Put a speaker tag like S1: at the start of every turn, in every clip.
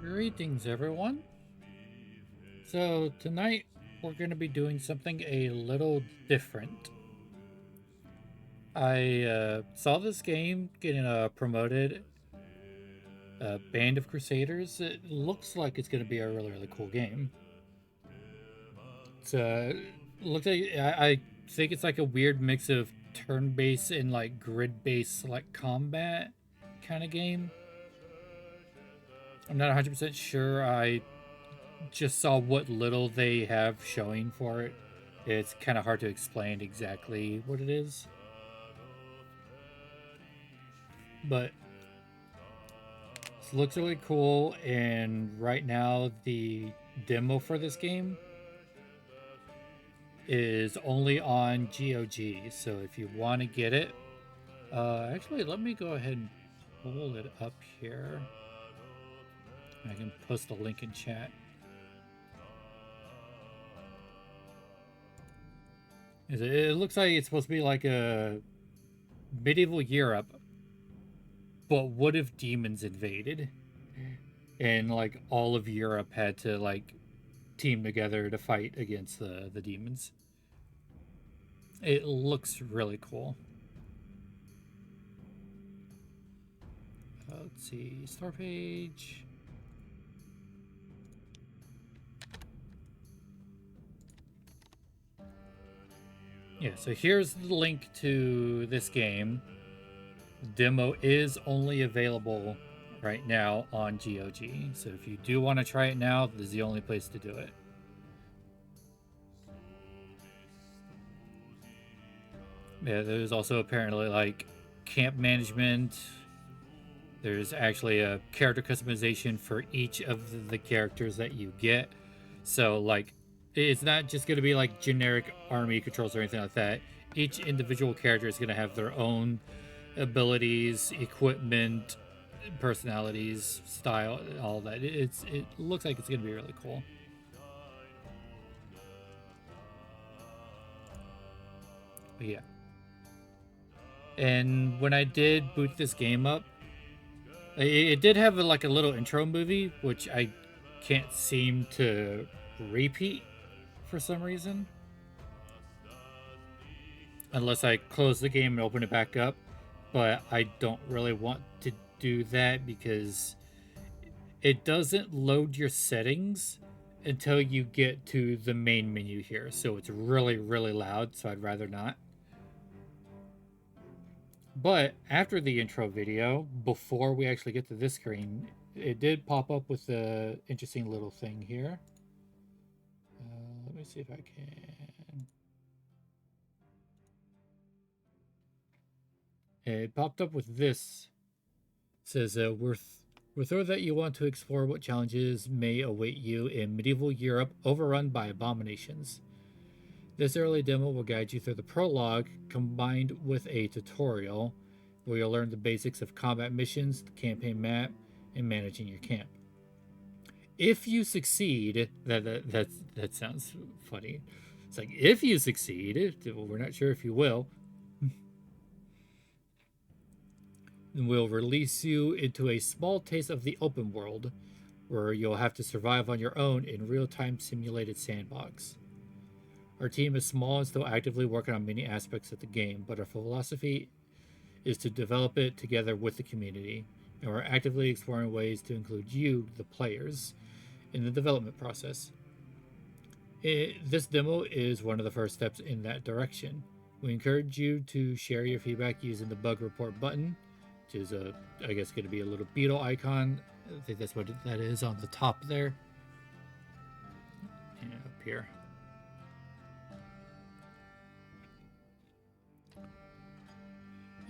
S1: Greetings, everyone. So, tonight we're going to be doing something a little different. I saw this game getting promoted, Band of Crusaders. It looks like it's going to be a really, really cool game. It's looks like I think it's like a weird mix of turn-based and like grid-based like combat kind of game. I'm not 100% sure. I just saw what little they have showing for it. It's kind of hard to explain exactly what it is. But it looks really cool. And right now, the demo for this game is only on GOG. So if you want to get it, actually, let me go ahead and pull it up here. I can post a link in chat. It looks like it's supposed to be like a medieval Europe, but what if demons invaded and like all of Europe had to like team together to fight against the demons? It looks really cool. Let's see, store page. Yeah, so here's the link to this game. The demo is only available right now on GOG. So if you do want to try it now, this is the only place to do it. Yeah, there's also apparently like camp management. There's actually a character customization for each of the characters that you get. So like it's not just going to be like generic army controls or anything like that. Each individual character is going to have their own abilities, equipment, personalities, style, all that. It looks like it's going to be really cool. But yeah. And when I did boot this game up, it did have like a little intro movie, which I can't seem to repeat for some reason. Unless I close the game and open it back up. But I don't really want to do that because it doesn't load your settings until you get to the main menu here. So it's really, really loud, so I'd rather not. But after the intro video, before we actually get to this screen, it did pop up with a interesting little thing here. Let me see if I can. It popped up with this. It says, we're thrilled that you want to explore what challenges may await you in medieval Europe overrun by abominations. This early demo will guide you through the prologue combined with a tutorial where you'll learn the basics of combat missions, the campaign map, and managing your camp. If you succeed, that sounds funny. It's like if you succeed, we're not sure if you will, then we'll release you into a small taste of the open world, where you'll have to survive on your own in real-time simulated sandbox. Our team is small and still actively working on many aspects of the game, but our philosophy is to develop it together with the community, and we're actively exploring ways to include you, the players, in the development process. This demo is one of the first steps in that direction. We encourage you to share your feedback using the bug report button, which is I guess going to be a little beetle icon. I think that's what that is on the top there. And up here.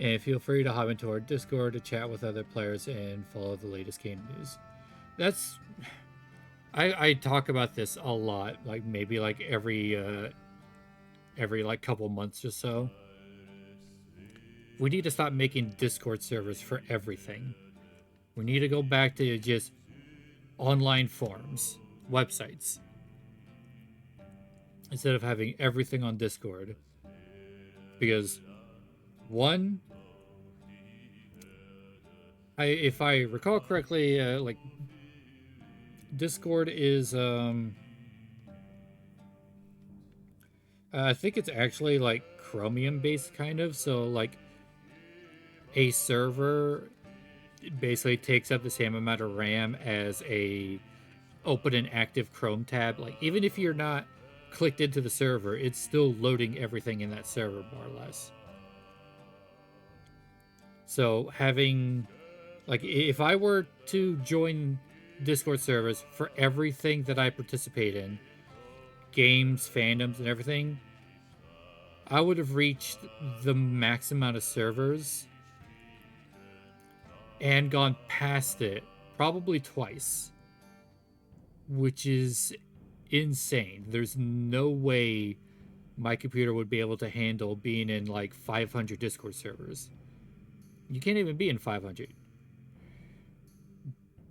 S1: And feel free to hop into our Discord to chat with other players and follow the latest game news. That's I talk about this a lot, like maybe like every like couple months or so. We need to stop making Discord servers for everything. We need to go back to just online forums, websites, instead of having everything on Discord. Because one, if I recall correctly, like Discord is I think it's actually like Chromium based kind of. So like a server basically takes up the same amount of RAM as a open and active Chrome tab. Like even if you're not clicked into the server, it's still loading everything in that server more or less. So having like if I were to join Discord servers for everything that I participate in, games, fandoms, and everything, I would have reached the max amount of servers and gone past it probably twice, which is insane. There's no way my computer would be able to handle being in like 500 Discord servers. You can't even be in 500.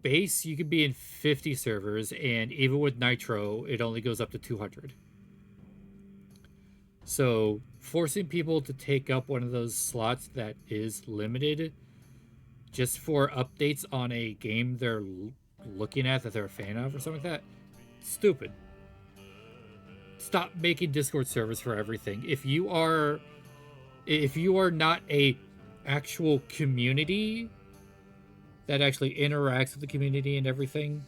S1: Base, you could be in 50 servers, and even with Nitro, it only goes up to 200. So, forcing people to take up one of those slots that is limited just for updates on a game they're looking at that they're a fan of or something like that, stupid. Stop making Discord servers for everything. If you are not a actual community that actually interacts with the community and everything,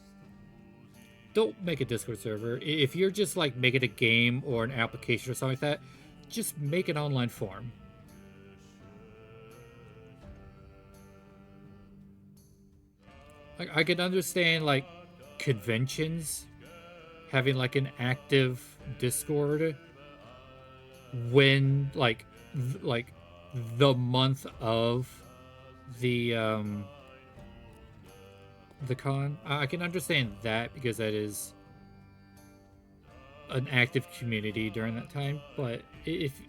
S1: don't make a Discord server. If you're just like making a game or an application or something like that, just make an online forum. Like I can understand like conventions having like an active Discord when like the month of the the con. I can understand that because that is an active community during that time. But if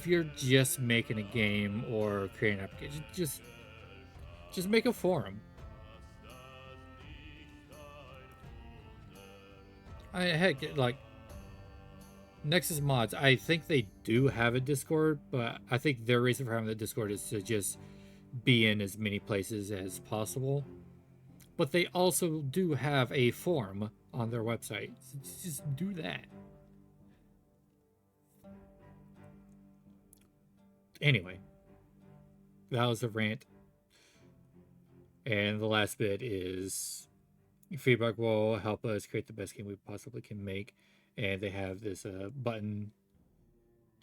S1: you're just making a game or creating an application, just make a forum. Heck, like Nexus Mods, I think they do have a Discord, but I think their reason for having the Discord is to just be in as many places as possible. But they also do have a forum on their website. So just do that. Anyway, that was a rant. And the last bit is feedback will help us create the best game we possibly can make. And they have this button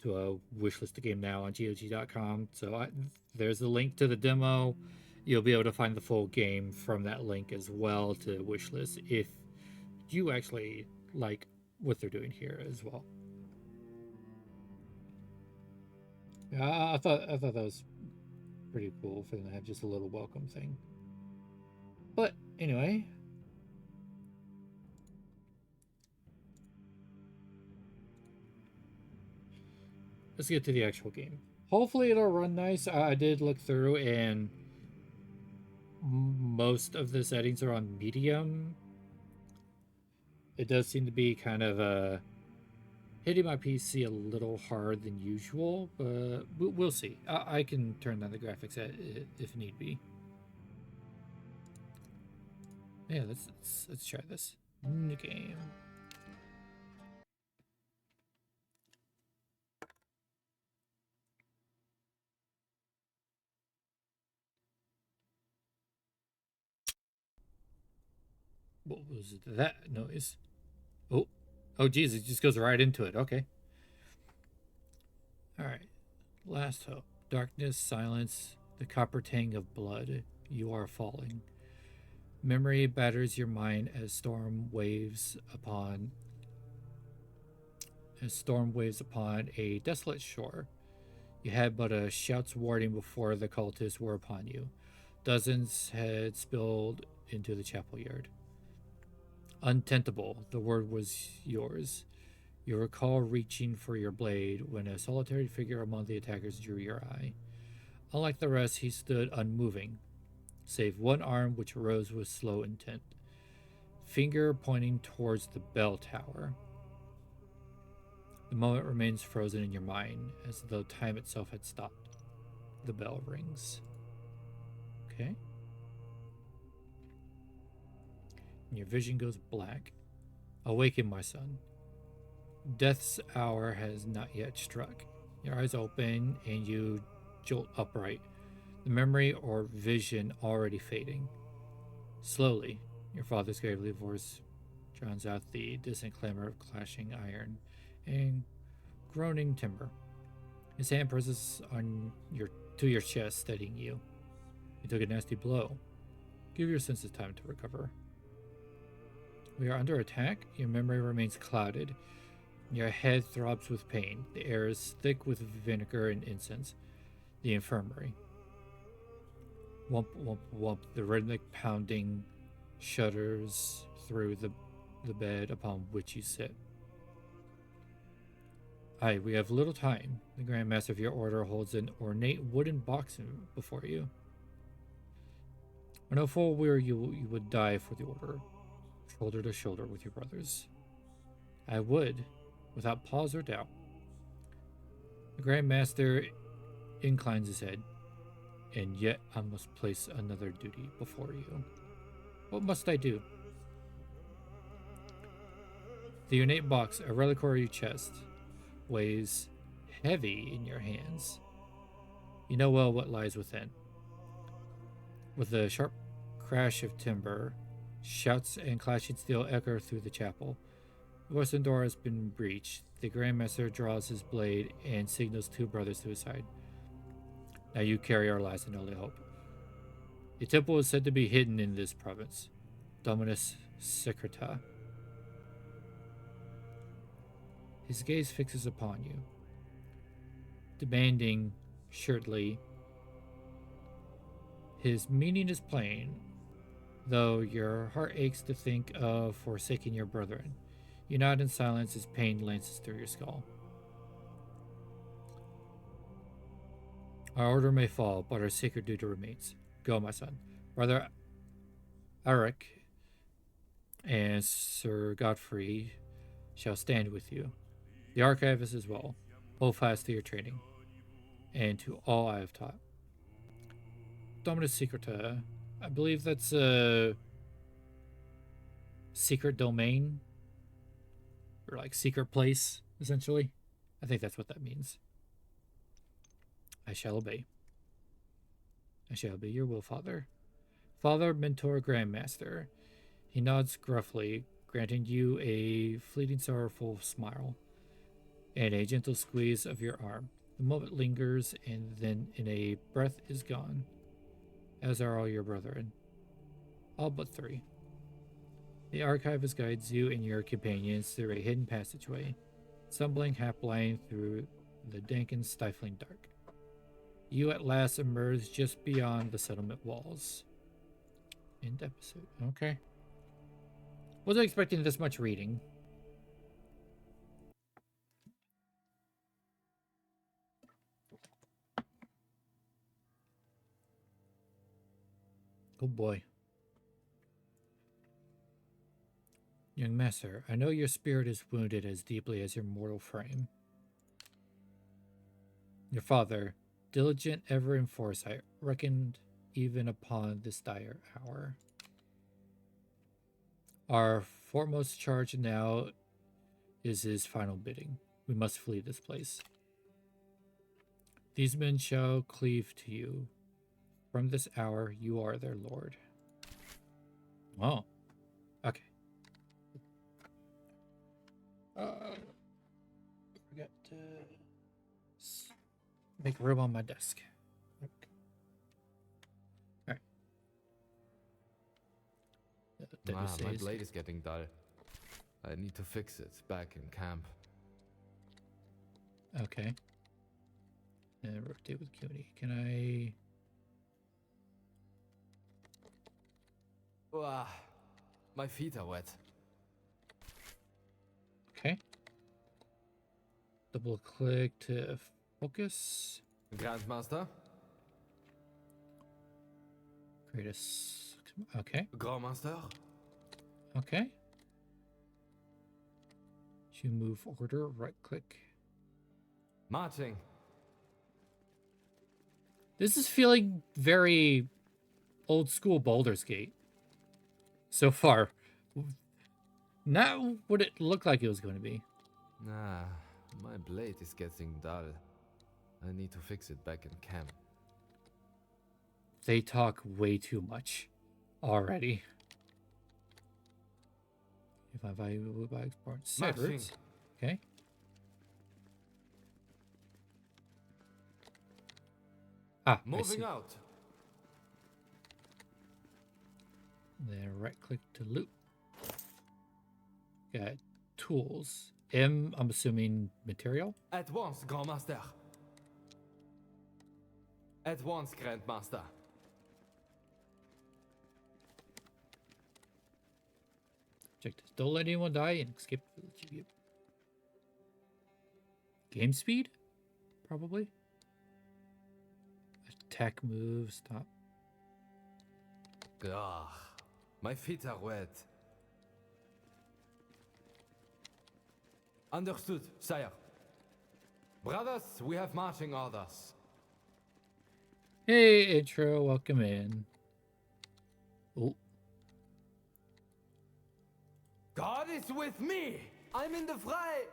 S1: to wishlist the game now on GOG.com. So there's a link to the demo. You'll be able to find the full game from that link as well to wishlist if you actually like what they're doing here as well. Yeah, I thought that was pretty cool for them to have just a little welcome thing. But anyway, let's get to the actual game. Hopefully it'll run nice. I did look through and most of the settings are on medium. It does seem to be kind of hitting my PC a little hard than usual, but we'll see. I can turn down the graphics if need be. Yeah, let's try this. New game. What was that noise? Oh, oh, geez, it just goes right into it. Okay. All right. Last hope. Darkness, silence, the copper tang of blood. You are falling. Memory batters your mind as storm waves upon a desolate shore. You had but a shout's warning before the cultists were upon you. Dozens had spilled into the chapel yard. Untentable, the word was yours. You recall reaching for your blade when a solitary figure among the attackers drew your eye. Unlike the rest, he stood unmoving, save one arm which rose with slow intent, finger pointing towards the bell tower. The moment remains frozen in your mind, as though time itself had stopped. The bell rings. Okay. Your vision goes black. Awaken, my son. Death's hour has not yet struck. Your eyes open and you jolt upright, the memory or vision already fading. Slowly, your father's gravely voice drowns out the distant clamor of clashing iron and groaning timber. His hand presses on your chest, steadying you. You took a nasty blow. Give your senses time to recover. We are under attack. Your memory remains clouded. Your head throbs with pain. The air is thick with vinegar and incense. The infirmary. Wump, wump, wump. The rhythmic pounding shudders through the bed upon which you sit. Aye, we have little time. The Grand Master of your order holds an ornate wooden box before you. I know full well you would die for the order, shoulder to shoulder with your brothers. I would, without pause or doubt. The Grand Master inclines his head, and yet I must place another duty before you. What must I do? The ornate box, a reliquary chest, weighs heavy in your hands. You know well what lies within. With a sharp crash of timber, shouts and clashing steel echo through the chapel. The western door has been breached. The Grand Master draws his blade and signals two brothers to his side. Now you carry our last and only hope. The temple is said to be hidden in this province. Dominus Secreta. His gaze fixes upon you, demanding shortly. His meaning is plain, though your heart aches to think of forsaking your brethren. You nod in silence as pain lances through your skull. Our order may fall, but our sacred duty remains. Go, my son. Brother Eric and Sir Godfrey shall stand with you. The archivist as well. Hold fast to your training, and to all I have taught. Dominus Secreta, I believe that's a secret domain, or like secret place, essentially. I think that's what that means. I shall obey. I shall obey your will, Father. Father, Mentor, Grandmaster. He nods gruffly, granting you a fleeting sorrowful smile and a gentle squeeze of your arm. The moment lingers, and then in a breath is gone, as are all your brethren. All but three. The archivist guides you and your companions through a hidden passageway, stumbling half-blind through the dank and stifling dark. You at last emerge just beyond the settlement walls. End episode. Okay. Wasn't expecting this much reading. Oh boy. Young master, I know your spirit is wounded as deeply as your mortal frame. Your father, diligent ever in foresight, reckoned even upon this dire hour. Our foremost charge now is his final bidding. We must flee this place. These men shall cleave to you. From this hour, you are their lord. Oh, okay. Forgot to make room on my desk. Okay. All right.
S2: My blade is getting dull. I need to fix it back in camp.
S1: Okay. And rotate with CUNY. Can I...
S2: Wow, my feet are wet.
S1: Okay. Double click to focus.
S2: Grandmaster?
S1: Create a... Okay.
S2: Grandmaster?
S1: Okay. To move order, right click.
S2: Marching.
S1: This is feeling very old school Baldur's Gate so far. Not what it looked like it was going to be.
S2: Nah, my blade is getting dull. I need to fix it back in camp.
S1: They talk way too much already. If I value by exploring secrets. Okay. Ah,
S2: Moving out.
S1: Then right click to loot. Got tools. M, I'm assuming material.
S2: At once, Grandmaster. At once, Grandmaster.
S1: Check this. Don't let anyone die and skip village. Game speed? Probably. Attack move, stop.
S2: Ugh, my feet are wet. Understood, sire. Brothers, we have marching orders.
S1: Hey, intro, welcome in. Oh.
S2: God is with me! I'm in the fray!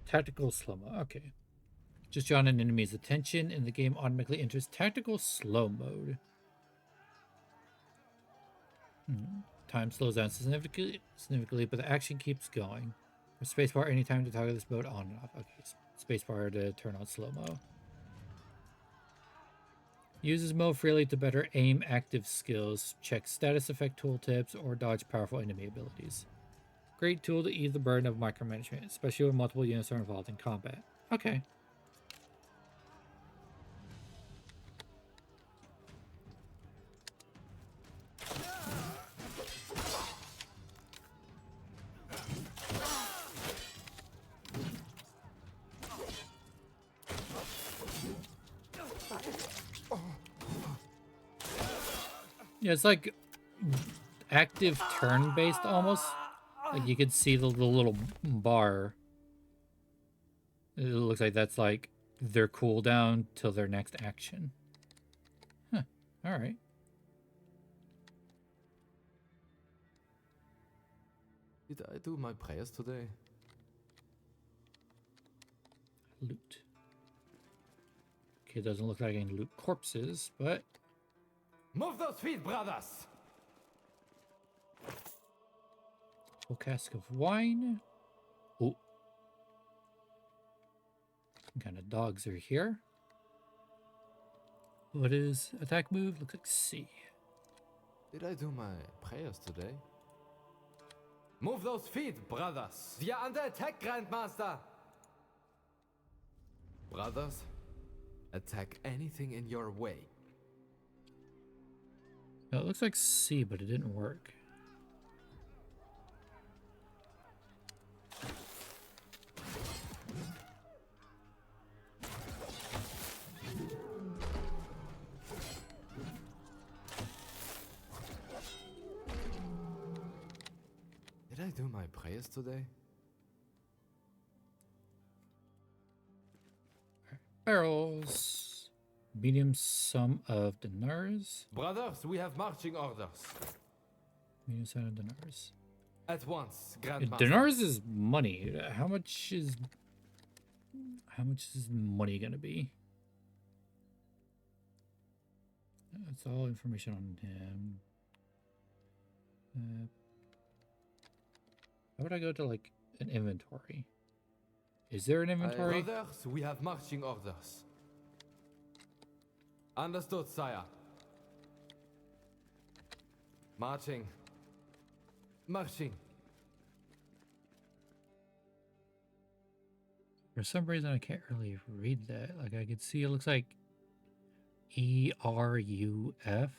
S1: Tactical slow-mo, okay. Just drawn an enemy's attention and the game automatically enters tactical slow mode. Time slows down significantly, but the action keeps going. Press spacebar anytime to toggle this mode on and off. Okay, spacebar to turn on slow-mo. Uses mode freely to better aim active skills, check status effect tooltips, or dodge powerful enemy abilities. Great tool to ease the burden of micromanagement, especially when multiple units are involved in combat. Okay. Yeah, it's like active turn-based almost. Like you could see the little bar. It looks like that's like their cooldown till their next action. Huh. Alright.
S2: Did I do my prayers today?
S1: Loot. Okay, it doesn't look like any loot corpses, but...
S2: Move those feet, brothers!
S1: Full cask of wine. Oh. What kind of dogs are here? What is attack move? Looks like C.
S2: Did I do my prayers today? Move those feet, brothers! We are under attack, Grandmaster! Brothers, attack anything in your way.
S1: No, it looks like C, but it didn't work.
S2: Did I do my prayers today?
S1: Barrels. Medium sum of dinars.
S2: Brothers, we have marching orders.
S1: Medium sum of dinars.
S2: At once, Grandmaster.
S1: Dinars is money. How much is money gonna be? That's all information on him. How would I go to like an inventory? Is there an inventory?
S2: Brothers, we have marching orders. Understood, sire. Marching. Marching.
S1: For some reason, I can't really read that. Like, I could see it looks like ERUF.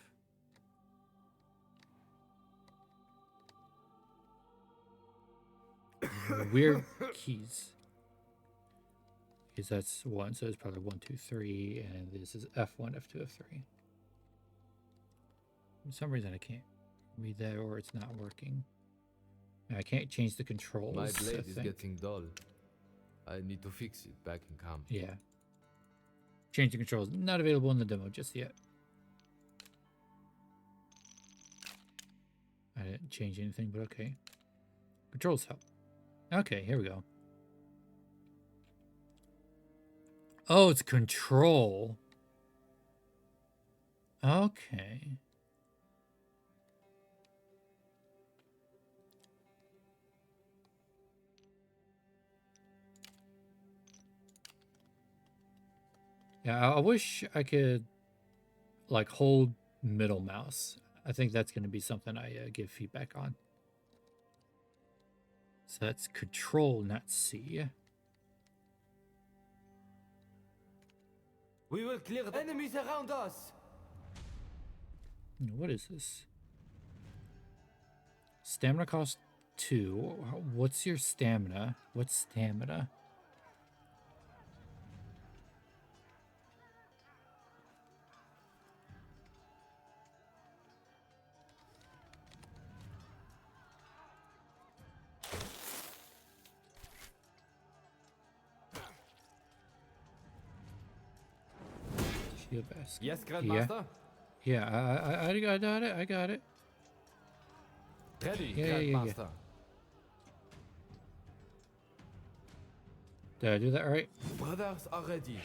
S1: Weird keys. Because that's 1, so it's probably 1, 2, 3, and this is F1, F2, F3. For some reason, I can't read that, or it's not working. I can't change the controls.
S2: My blade is getting dull. I need to fix it back in camp.
S1: Yeah. Change the controls. Not available in the demo just yet. I didn't change anything, but okay. Controls help. Okay, here we go. Oh, it's control. Okay. Yeah, I wish I could like hold middle mouse. I think that's going to be something I give feedback on. So that's control, not C.
S2: We will clear the enemies around us.
S1: What is this? Stamina cost 2. What's your stamina? What's stamina? Shield basket.
S2: Yes, Grandmaster.
S1: Yeah, I got it. I got it.
S2: Ready,
S1: Yeah.
S2: Grandmaster.
S1: Did I do that right?
S2: Brothers are ready.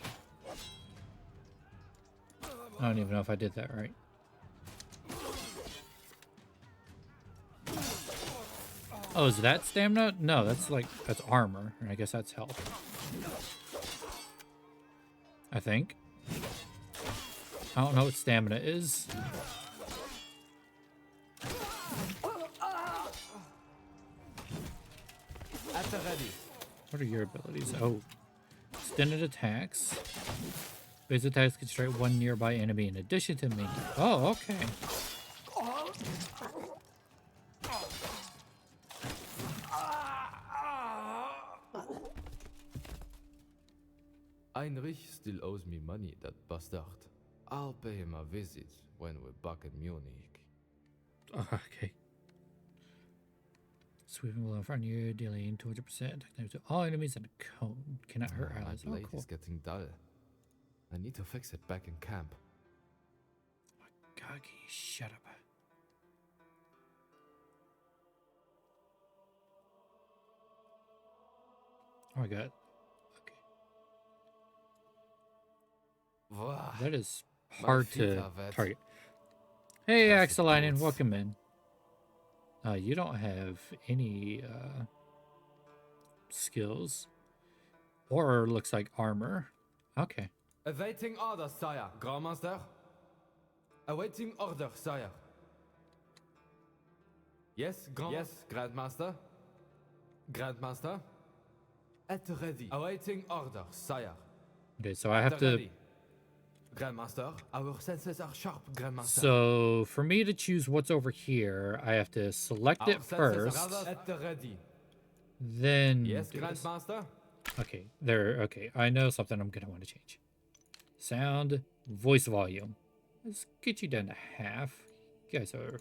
S1: I don't even know if I did that right. Oh, is that stamina? No, that's armor. I guess that's health. I think. I don't know what stamina is.
S2: At the ready.
S1: What are your abilities? Oh. Extended attacks. Base attacks can strike one nearby enemy in addition to making. Oh, okay.
S2: Heinrich still owes me money, that bastard. I'll pay him a visit when we're back in Munich.
S1: Okay. Sweeping below in front of you, dealing 200% attack damage to all enemies and a cone. Cannot hurt
S2: My
S1: allies. Oh,
S2: blade
S1: cool.
S2: is getting dull. I need to fix it back in camp.
S1: God, can you shut up? Oh my god.
S2: Wah,
S1: That is
S2: my
S1: hard
S2: feet
S1: to
S2: are wet.
S1: target. Hey,
S2: Classic
S1: Axelinen,
S2: boots.
S1: welcome in. You don't have any skills. Or looks like armor. Okay.
S2: Awaiting orders, sire. Grandmaster? Awaiting orders, sire. Yes, Grandmaster? Grandmaster? At the ready. Awaiting orders, sire.
S1: Okay, so I
S2: At
S1: have
S2: the
S1: to...
S2: ready. Grandmaster, our senses are sharp, Grandmaster.
S1: So, for me to choose what's over here, I have to select
S2: Our
S1: it
S2: senses
S1: first.
S2: are at the ready.
S1: Then
S2: Yes,
S1: do this.
S2: Grandmaster?
S1: Okay, there. Okay, I know something I'm gonna want to change. Sound, voice volume. Let's get you down to half. You guys are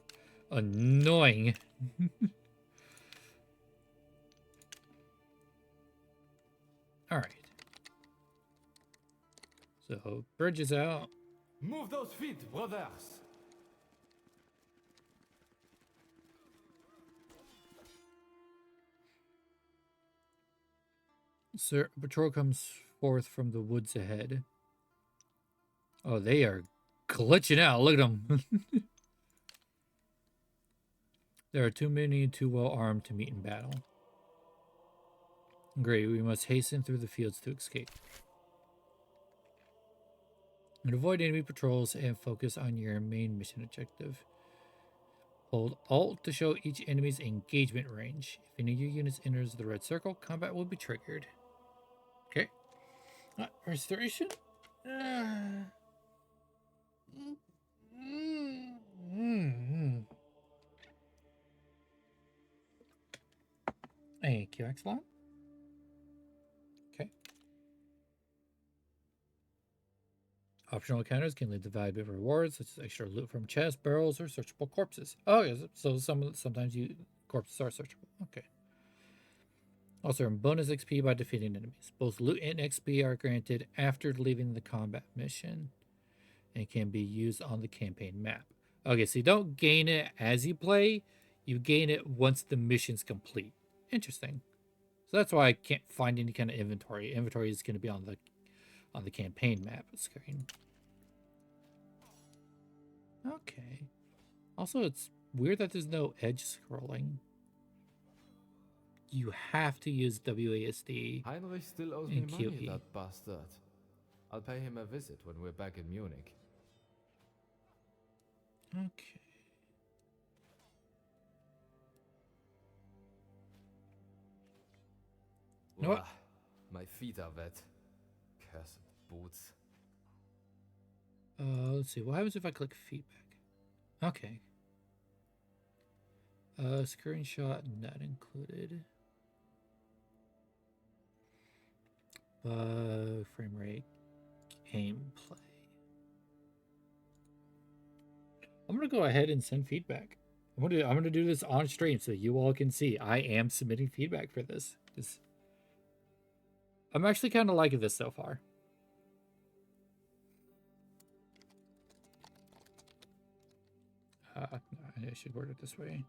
S1: annoying. All right. So bridge is out.
S2: Move those feet, brothers.
S1: Sir, patrol comes forth from the woods ahead. Oh, they are glitching out. Look at them. There are too many and too well armed to meet in battle. Great, we must hasten through the fields to escape. And avoid enemy patrols and focus on your main mission objective. Hold Alt to show each enemy's engagement range. If any of your units enters the red circle, combat will be triggered. Okay. Restoration? Thank you, Excellent. Okay. Optional encounters can lead to valuable rewards, such as extra loot from chests, barrels, or searchable corpses. Oh, yes. So sometimes corpses are searchable. Okay. Also, earn bonus XP by defeating enemies. Both loot and XP are granted after leaving the combat mission and can be used on the campaign map. Okay, so you don't gain it as you play, you gain it once the mission's complete. Interesting. So that's why I can't find any kind of inventory. Inventory is going to be on the campaign map screen. Okay. Also, it's weird that there's no edge scrolling. You have to use WASD
S2: Heinrich still owes me
S1: and
S2: money,
S1: QE.
S2: that bastard. I'll pay him a visit when we're back in Munich.
S1: Okay. You know what?
S2: My feet are wet. Cursed boots.
S1: Let's see. What happens if I click feedback? Okay. Screenshot not included. Frame rate, gameplay. I'm gonna go ahead and send feedback. I'm gonna do this on stream so you all can see I am submitting feedback for this. I'm actually kind of liking this so far. I should word it this way.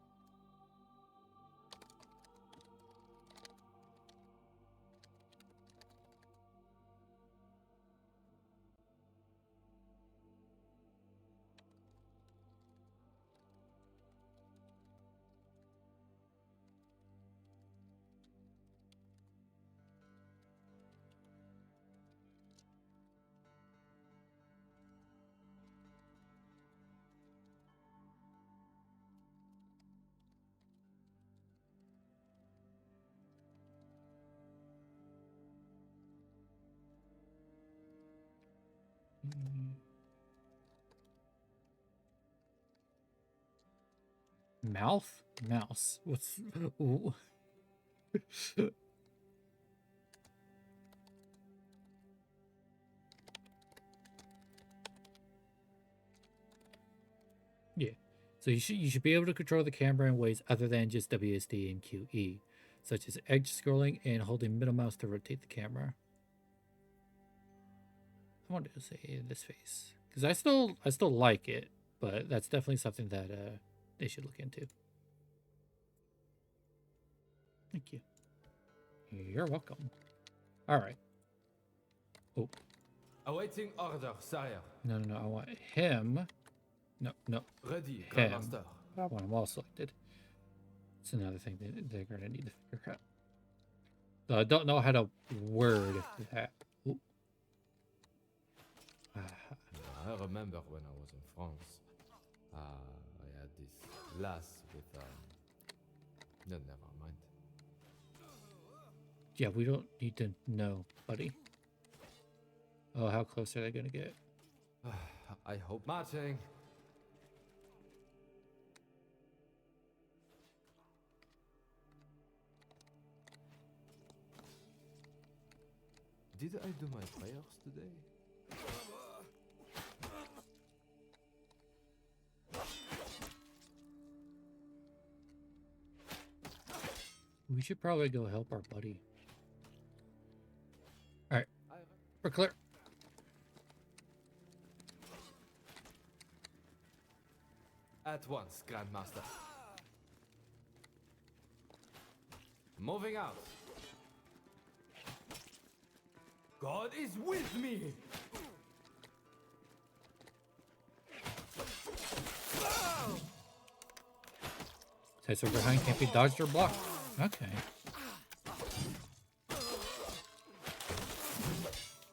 S1: Mouth? Mouse. What's... Ooh. Yeah. So you should be able to control the camera in ways other than just WSD and QE, such as edge scrolling and holding middle mouse to rotate the camera. I wanted to say this face because I still like it, but that's definitely something that they should look into. Thank you. You're welcome. All right. Oh.
S2: Awaiting order, sire.
S1: No. I want him. No.
S2: Ready,
S1: Him.
S2: Grandmaster.
S1: I want them all selected. It's another thing that they're gonna need to figure out. So I don't know how to word that. Ooh.
S2: I remember when I was in France. I had this lass with no, never mind.
S1: Yeah, we don't need to know, buddy. Oh, how close are they gonna get?
S2: I hope marching. Did I do my prayers today?
S1: We should probably go help our buddy. All right, we're clear.
S2: At once, Grandmaster. Moving out. God is with me!
S1: Sights are behind, can't be dodged or blocked. Okay.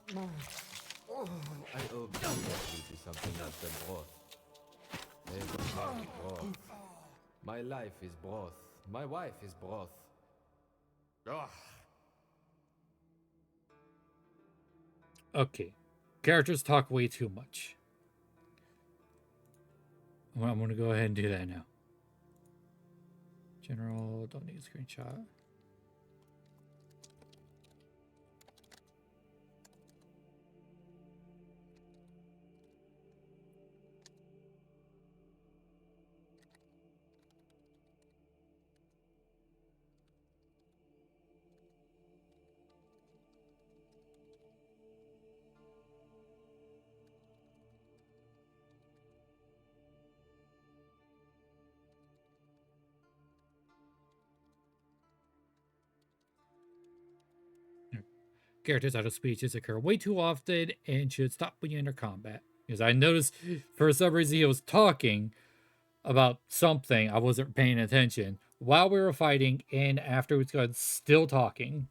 S2: I hope you do something else than broth. Broth. My life is broth. My wife is broth. Ugh.
S1: Okay. Characters talk way too much. I'm gonna go ahead and do that now. General, don't need a screenshot. Characters' idle speeches occur way too often and should stop when you enter combat. Because I noticed for some reason he was talking about something. I wasn't paying attention while we were fighting, and afterwards, God, still talking.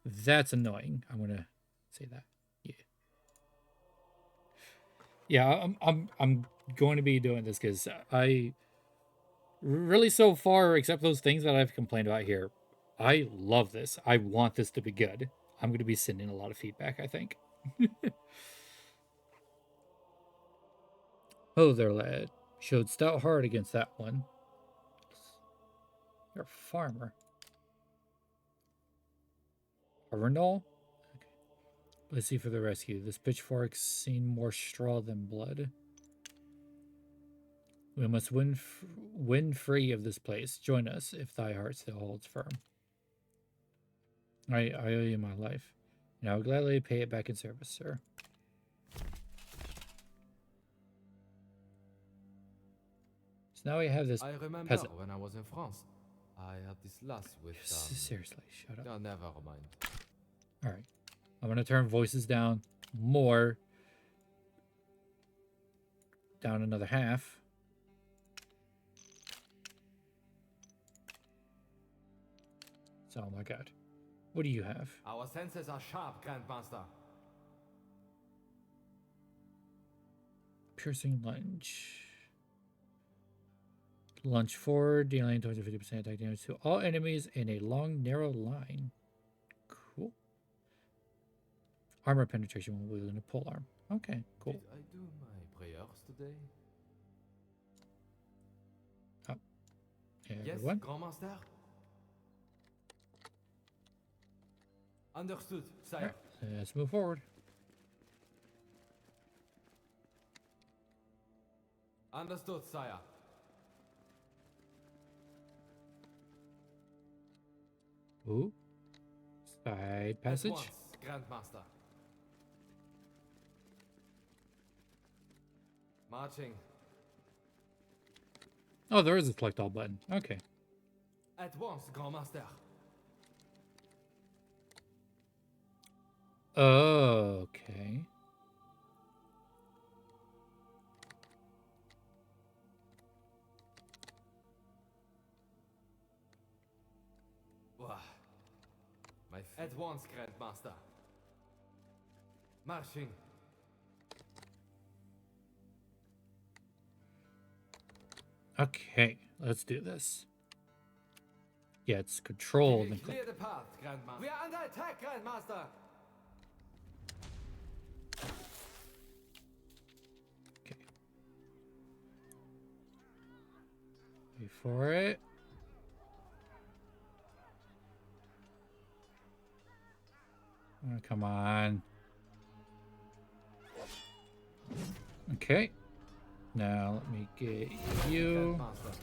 S1: That's annoying. I'm gonna say that. Yeah. Yeah, I'm going to be doing this because I really so far, except those things that I've complained about here, I love this. I want this to be good. I'm going to be sending a lot of feedback, I think. Oh, there, lad. Showed stout heart against that one. You're a farmer. A Renal? Okay. Let's see for the rescue. This pitchfork's seen more straw than blood. We must win free of this place. Join us if thy heart still holds firm. I owe you my life, and I will gladly pay it back in service, sir. So now we have this
S2: I remember
S1: peasant.
S2: when I was in France. I had this lass with.
S1: Seriously, shut up.
S2: No, never mind.
S1: All right, I'm gonna turn voices down more. Down another half. So, oh my god. What do you have?
S2: Our senses are sharp, Grandmaster.
S1: Piercing lunge. Lunge forward, dealing 250% attack damage to all enemies in a long, narrow line. Cool. Armor penetration when wielding a pole arm. Okay, cool.
S2: Did I do my prayers today?
S1: Oh. Yeah,
S2: Yes,
S1: everyone.
S2: Grandmaster. Understood, sire.
S1: Right, let's move forward.
S2: Understood, sire.
S1: Ooh. Side
S2: At
S1: passage.
S2: once, Grandmaster. Marching.
S1: Oh, there is a select all button. Okay.
S2: At once, Grandmaster.
S1: Okay.
S2: Wah. At once, Grandmaster. Marching.
S1: Okay, let's do this. Yeah, it's control.
S2: Clear the path, Grandmaster. We are under attack, Grandmaster.
S1: Okay. Wait for it. Oh, come on. Okay. Now let me get you.
S2: Grandmaster.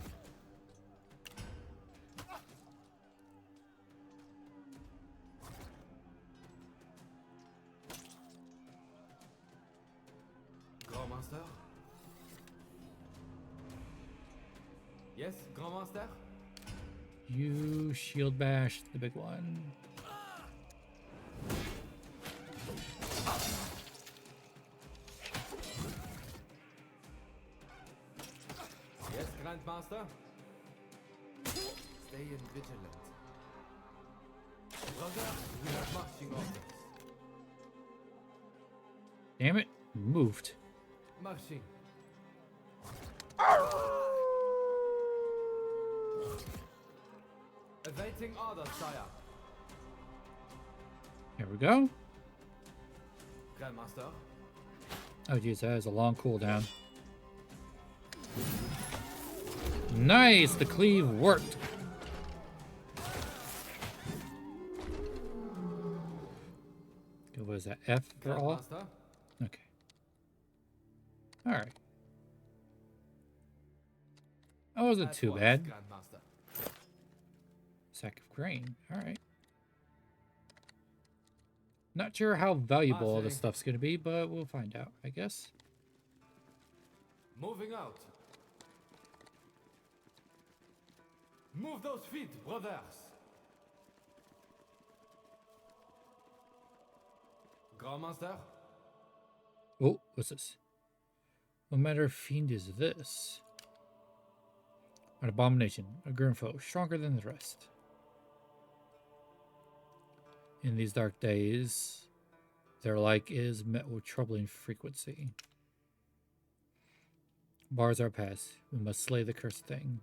S2: Grandmaster? Yes, Grandmaster?
S1: You shield bash the big one.
S2: Yes, Grandmaster? Stay in vigilant. Brother, we have marching orders.
S1: Damn it, moved.
S2: Marching. Awaiting orders, sire.
S1: Here we go.
S2: Grandmaster?
S1: Oh geez, that is a long cooldown. Nice, the cleave worked. What was that, F for all?
S2: Grandmaster?
S1: Okay. Alright. That wasn't
S2: At
S1: too
S2: once,
S1: bad.
S2: Grandmaster.
S1: Sack of grain. Alright. Not sure how valuable all this
S2: Marching.
S1: stuff's gonna be, but we'll find out, I guess.
S2: Moving out. Move those feet, brothers. Grandmaster?
S1: Oh, what's this? What matter of fiend is this? An abomination, a grim foe, stronger than the rest. In these dark days, their like is met with troubling frequency. Bars are passed. We must slay the cursed thing.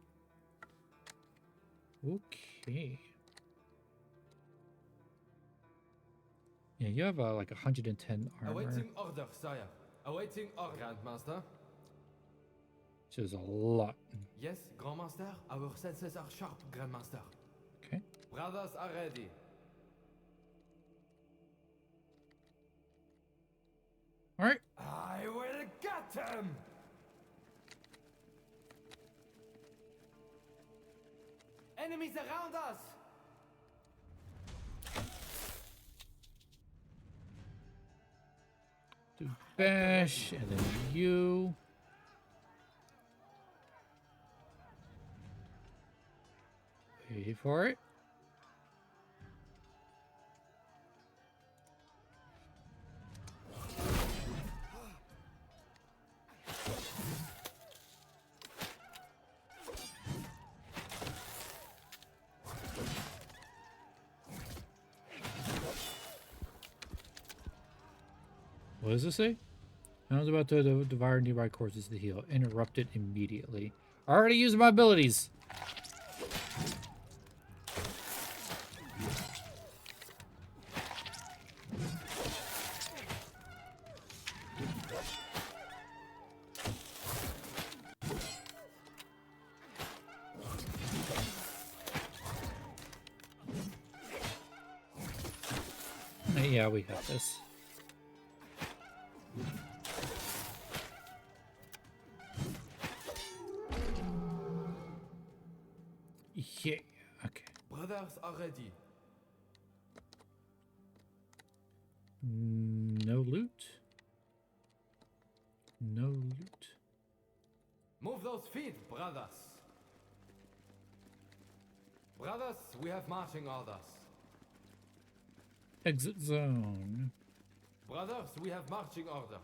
S1: Okay. Yeah, you have like 110 armor.
S2: Awaiting order, sire. Awaiting order. Grandmaster?
S1: Which is a lot.
S2: Yes, Grandmaster. Our senses are sharp, Grandmaster.
S1: Okay.
S2: Brothers are ready.
S1: All right.
S2: I will get him! Enemies around us!
S1: Do bash, and then you. Wait for it. What does it say? I was about to devour nearby corpses to heal. Interrupted immediately. I already used my abilities. Yeah, we got this. Yeah, okay.
S2: Brothers are ready.
S1: No loot. No loot.
S2: Move those feet, brothers. Brothers, we have marching orders.
S1: Exit zone.
S2: Brothers, we have marching orders.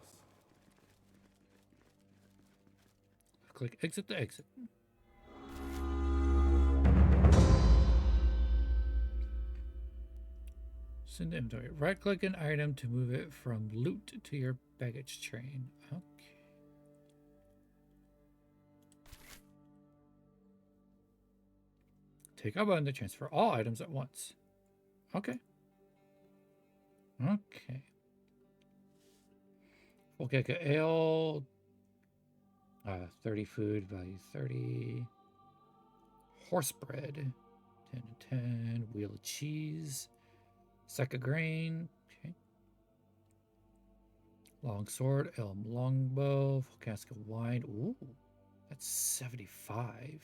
S1: Click exit to exit. Send inventory. Right click an item to move it from loot to your baggage train. Okay. Take a button to transfer all items at once. Okay. Okay. Okay, ale. 30 food, value 30. Horse bread, 10 to 10. Wheel of cheese. Sack of grain. Okay. Long sword, elm longbow, full cask of wine. Ooh, that's 75.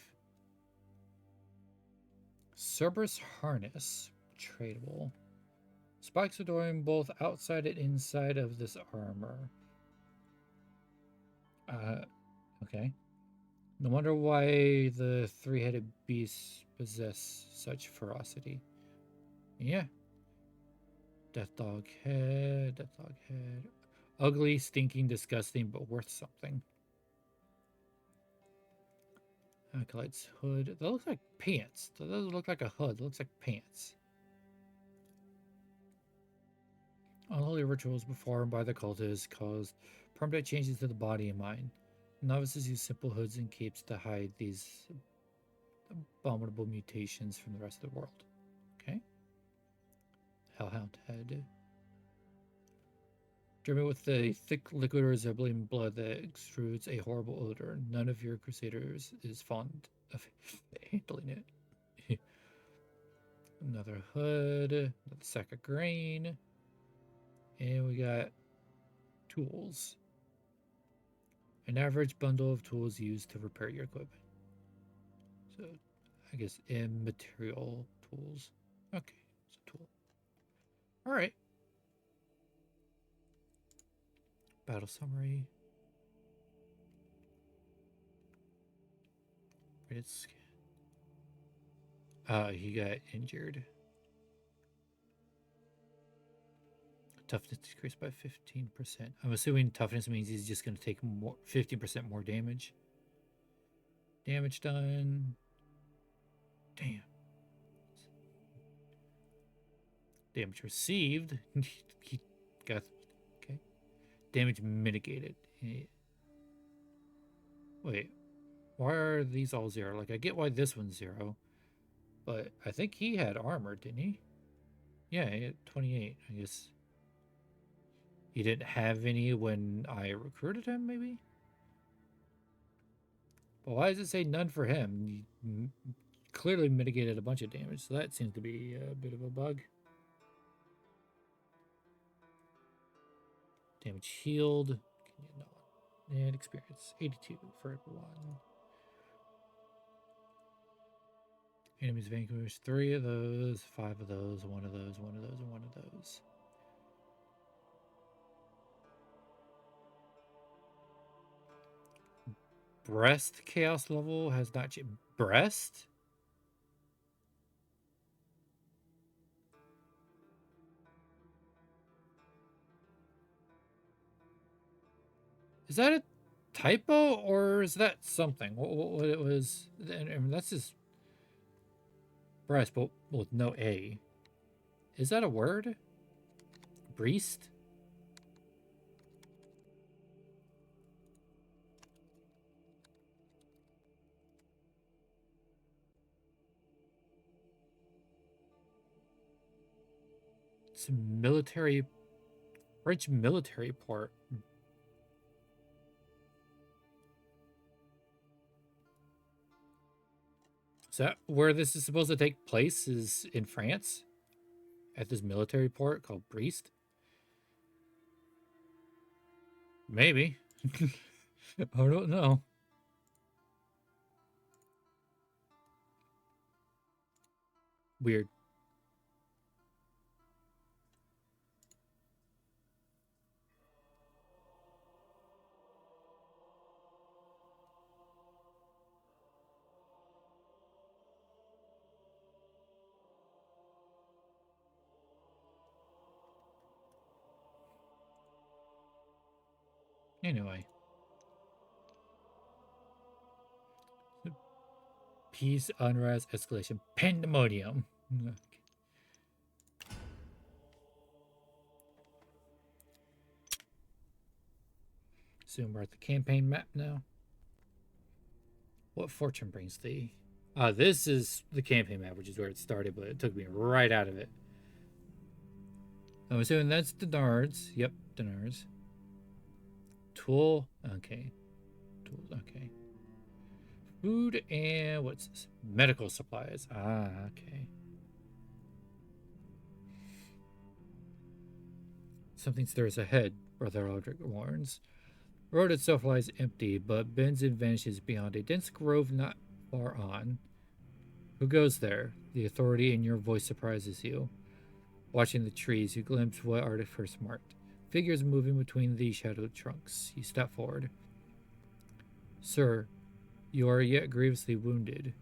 S1: Cerberus harness, tradable. Spikes adorning both outside and inside of this armor. Okay. No wonder why the three-headed beasts possess such ferocity. Yeah. Death dog head, death dog head. Ugly, stinking, disgusting, but worth something. Acolyte's hood. That looks like pants. That doesn't look like a hood. That looks like pants. Unholy rituals performed by the cultists cause permanent changes to the body and mind. Novices use simple hoods and capes to hide these abominable mutations from the rest of the world. Okay. Hellhound head. Dripping with a thick liquid resembling blood that extrudes a horrible odor. None of your Crusaders is fond of handling it. Another hood. Another sack of grain. And we got tools. An average bundle of tools used to repair your equipment. So, I guess immaterial tools. Okay, it's a tool. Alright. Battle summary. Rated scan. He got injured. Toughness decreased by 15%. I'm assuming toughness means he's just going to take more 15% more damage. Damage done. Damn. Damage received. He got. Okay. Damage mitigated. Wait. Why are these all 0? Like, I get why this one's 0. But I think he had armor, didn't he? Yeah, he had 28. I guess he didn't have any when I recruited him, maybe? But why does it say none for him? He clearly mitigated a bunch of damage, so that seems to be a bit of a bug. Damage healed. And experience. 82 for everyone. Enemies vanquished. 3 of those, 5 of those, 1 of those, 1 of those, and 1 of those. Breast chaos level has not changed. Breast? Is that a typo or is that something? What it was? I mean, that's just breast, but with no A. Is that a word? Breast? It's a military, French military port. Is that where this is supposed to take place? Is in France? At this military port called Brest? Maybe. I don't know. Weird. Anyway. Peace, unrest, escalation, pandemonium. Assume we're at the campaign map now. What fortune brings thee? This is the campaign map, which is where it started, but it took me right out of it. I'm assuming that's Dinards. Yep, Dinards. Tool. Okay. Tools. Okay. Food and what's this? Medical supplies. Okay. Something stirs ahead, Brother Aldrich warns. The road itself lies empty, but bends and vanishes beyond a dense grove not far on. Who goes there? The authority in your voice surprises you. Watching the trees, you glimpse what are at first marked. Figures moving between the shadowed trunks. You step forward. Sir, you are yet grievously wounded.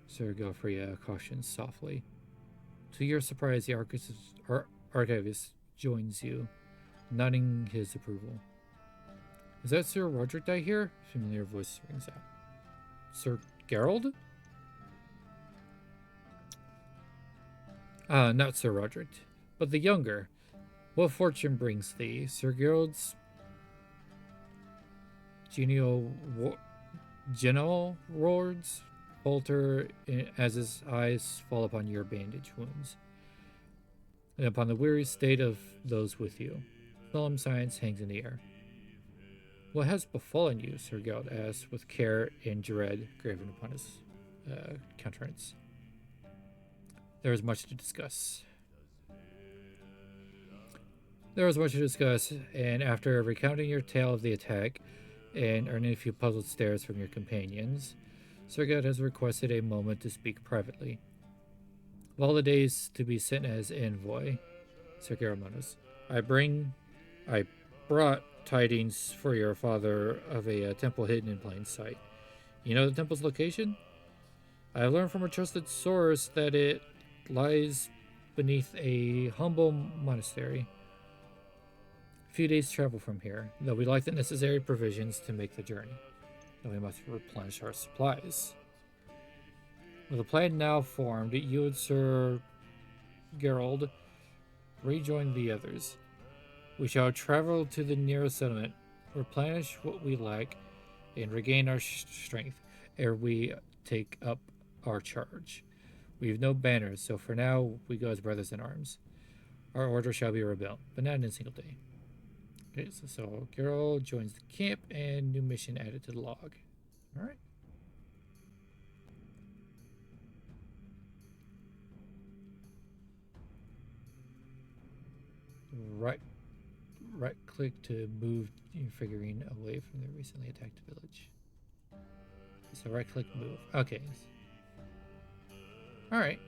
S1: Sir Gelfrey cautions softly. To your surprise, the archivist joins you, nodding his approval. Is that Sir Roderick I hear? Familiar voice rings out. Sir Gerald? Not Sir Roderick, but the younger. What fortune brings thee? Sir Gerald's genial words falter as his eyes fall upon your bandage wounds, and upon the weary state of those with you. Solemn silence hangs in the air. What has befallen you? Sir Gerald asks, with care and dread graven upon his countenance. There is much to discuss. And after recounting your tale of the attack and earning a few puzzled stares from your companions, Sir Gerald has requested a moment to speak privately. Of all the days to be sent as envoy, Sir Gerald mutters, I brought tidings for your father of a temple hidden in plain sight. You know the temple's location? I have learned from a trusted source that it lies beneath a humble monastery. A few days' travel from here, though we lack the necessary provisions to make the journey. Then we must replenish our supplies. With a plan now formed, you and Sir Gerald rejoin the others. We shall travel to the nearest settlement, replenish what we lack, and regain our strength ere we take up our charge. We have no banners, so for now we go as brothers in arms. Our order shall be rebuilt, but not in a single day. Okay, so Gerald joins the camp and new mission added to the log. Alright. Right click to move your figurine away from the recently attacked village. So right click move. Okay. Alright.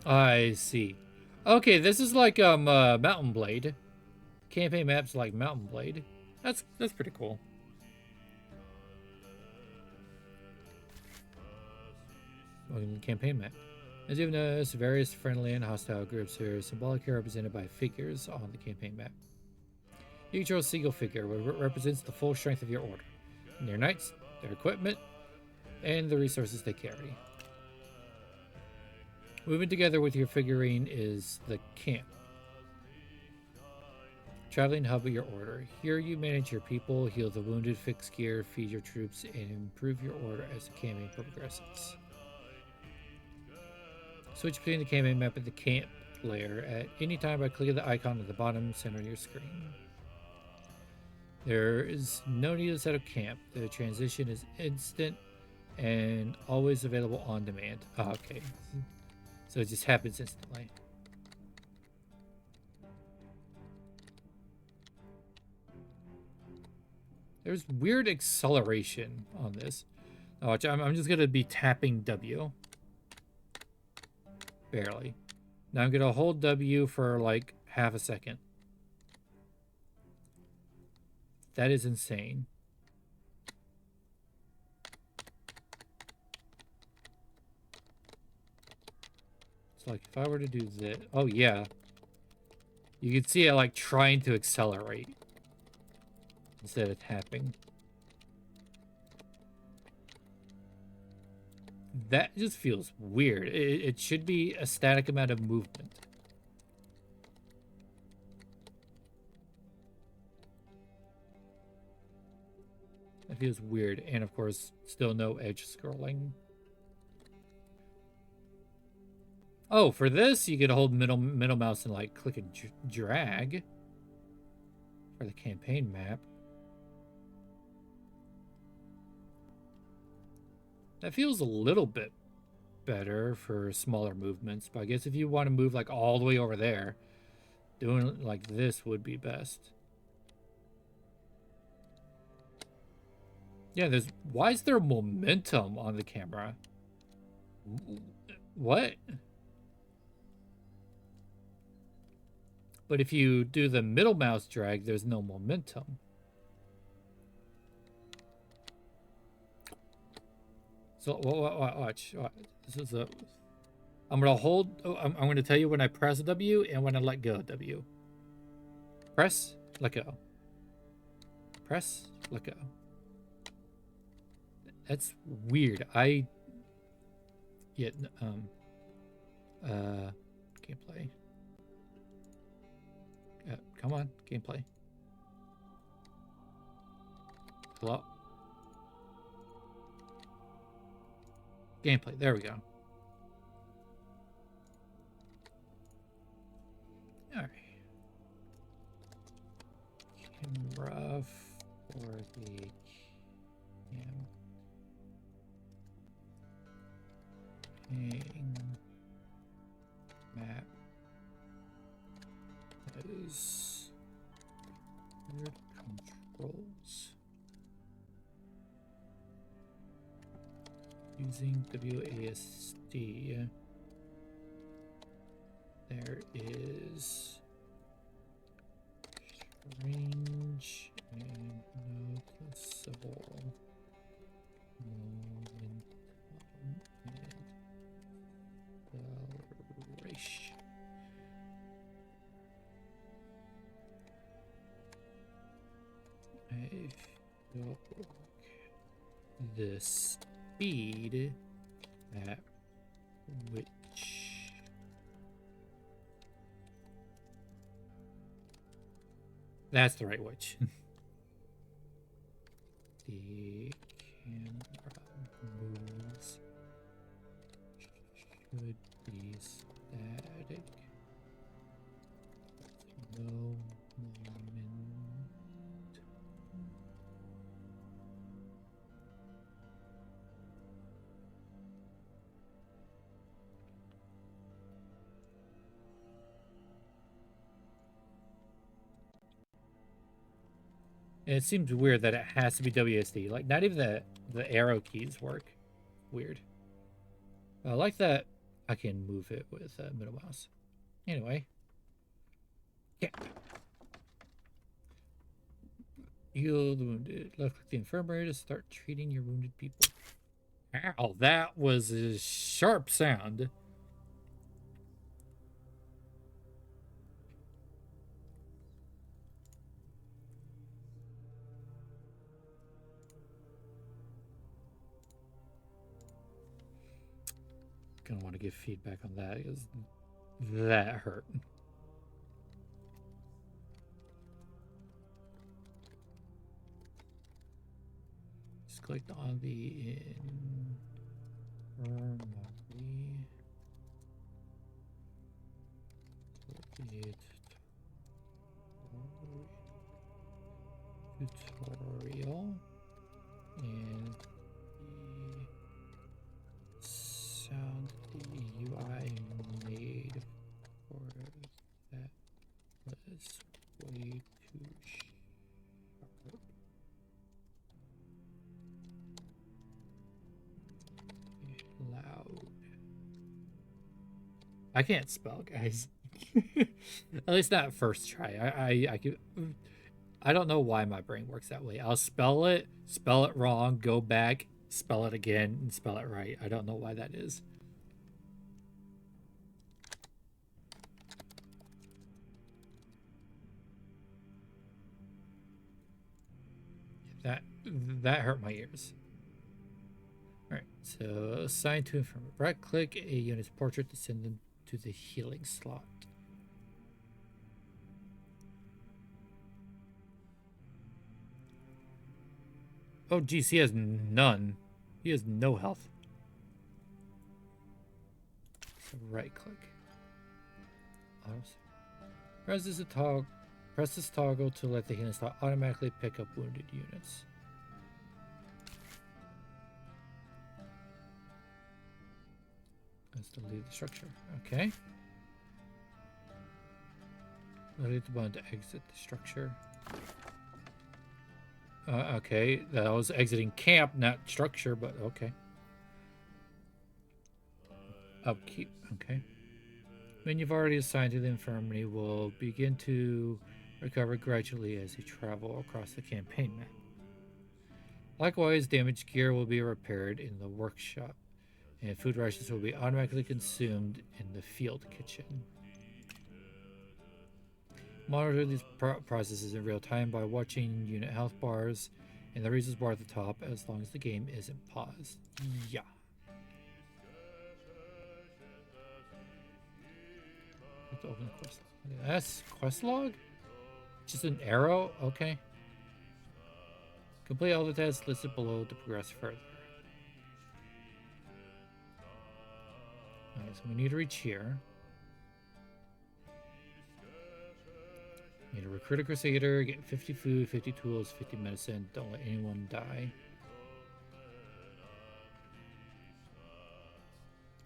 S1: I see. Okay, this is like Mountain Blade. Campaign map's like Mountain Blade. That's pretty cool. Campaign map. As you've noticed, various friendly and hostile groups are symbolically represented by figures on the campaign map. You control a single figure, which represents the full strength of your order, and their knights, their equipment, and the resources they carry. Moving together with your figurine is the camp. Traveling hub of your order. Here you manage your people, heal the wounded, fix gear, feed your troops, and improve your order as the campaign progresses. Switch between the campaign map and the camp layer at any time by clicking the icon at the bottom center of your screen. There is no need to set up camp. The transition is instant and always available on demand. Oh, okay. So it just happens instantly. There's weird acceleration on this. Oh, I'm just going to be tapping W. Barely. Now I'm going to hold W for like half a second. That is insane. It's like if I were to do this. Oh, yeah. You can see it like trying to accelerate instead of tapping. That just feels weird. It should be a static amount of movement. That feels weird. And of course, still no edge scrolling. Oh, for this, you could hold middle mouse and like click and drag for the campaign map. That feels a little bit better for smaller movements, but I guess if you want to move like all the way over there, doing it like this would be best. Yeah, why is there momentum on the camera? What? But if you do the middle mouse drag, there's no momentum. So watch. This is a. I'm gonna hold. I'm gonna tell you when I press W and when I let go W. Press, let go. Press, let go. That's weird. Gameplay. Come on, gameplay. Hello. Gameplay. There we go. All right. Camera for the campaign map is weird controls. Using WASD, there is strange and noticeable momentum and feel the speed at which that's the right which the camera moves should be static. No moment. And it seems weird that it has to be WSD. Like, not even the arrow keys work. Weird. I like that I can move it with middle mouse. Anyway. Yeah. Heal the wounded. Left click the infirmary to start treating your wounded people. Ow, that was a sharp sound. Gonna want to give feedback on that because that hurt. Just clicked on the infirmary. Tutorial and the sound the UI made for that was way too sharp. Loud. I can't spell, guys. At least not first try. I don't know why my brain works that way. I'll spell it wrong, go back, spell it again, and spell it right. I don't know why that is. That hurt my ears. Alright, so assign to infirmary. Right click a unit's portrait to send them to the healing slot. Oh geez, he has none. He has no health. So right click. Press this toggle to let the healing slot automatically pick up wounded units. Let's delete the structure. Okay. Delete the button to exit the structure. Okay, that was exiting camp, not structure, but okay. Upkeep, okay. When you've already assigned to the infirmary will begin to recover gradually as you travel across the campaign map. Likewise, damaged gear will be repaired in the workshop, and food rations will be automatically consumed in the field kitchen. Monitor these processes in real time by watching unit health bars and the resource bar at the top as long as the game isn't paused. Yeah. Let's open the quest log. That's quest log? Just an arrow? Okay. Complete all the tasks listed below to progress further. Alright, so we need to reach here. Need to recruit a Crusader, get 50 food, 50 tools, 50 medicine. Don't let anyone die.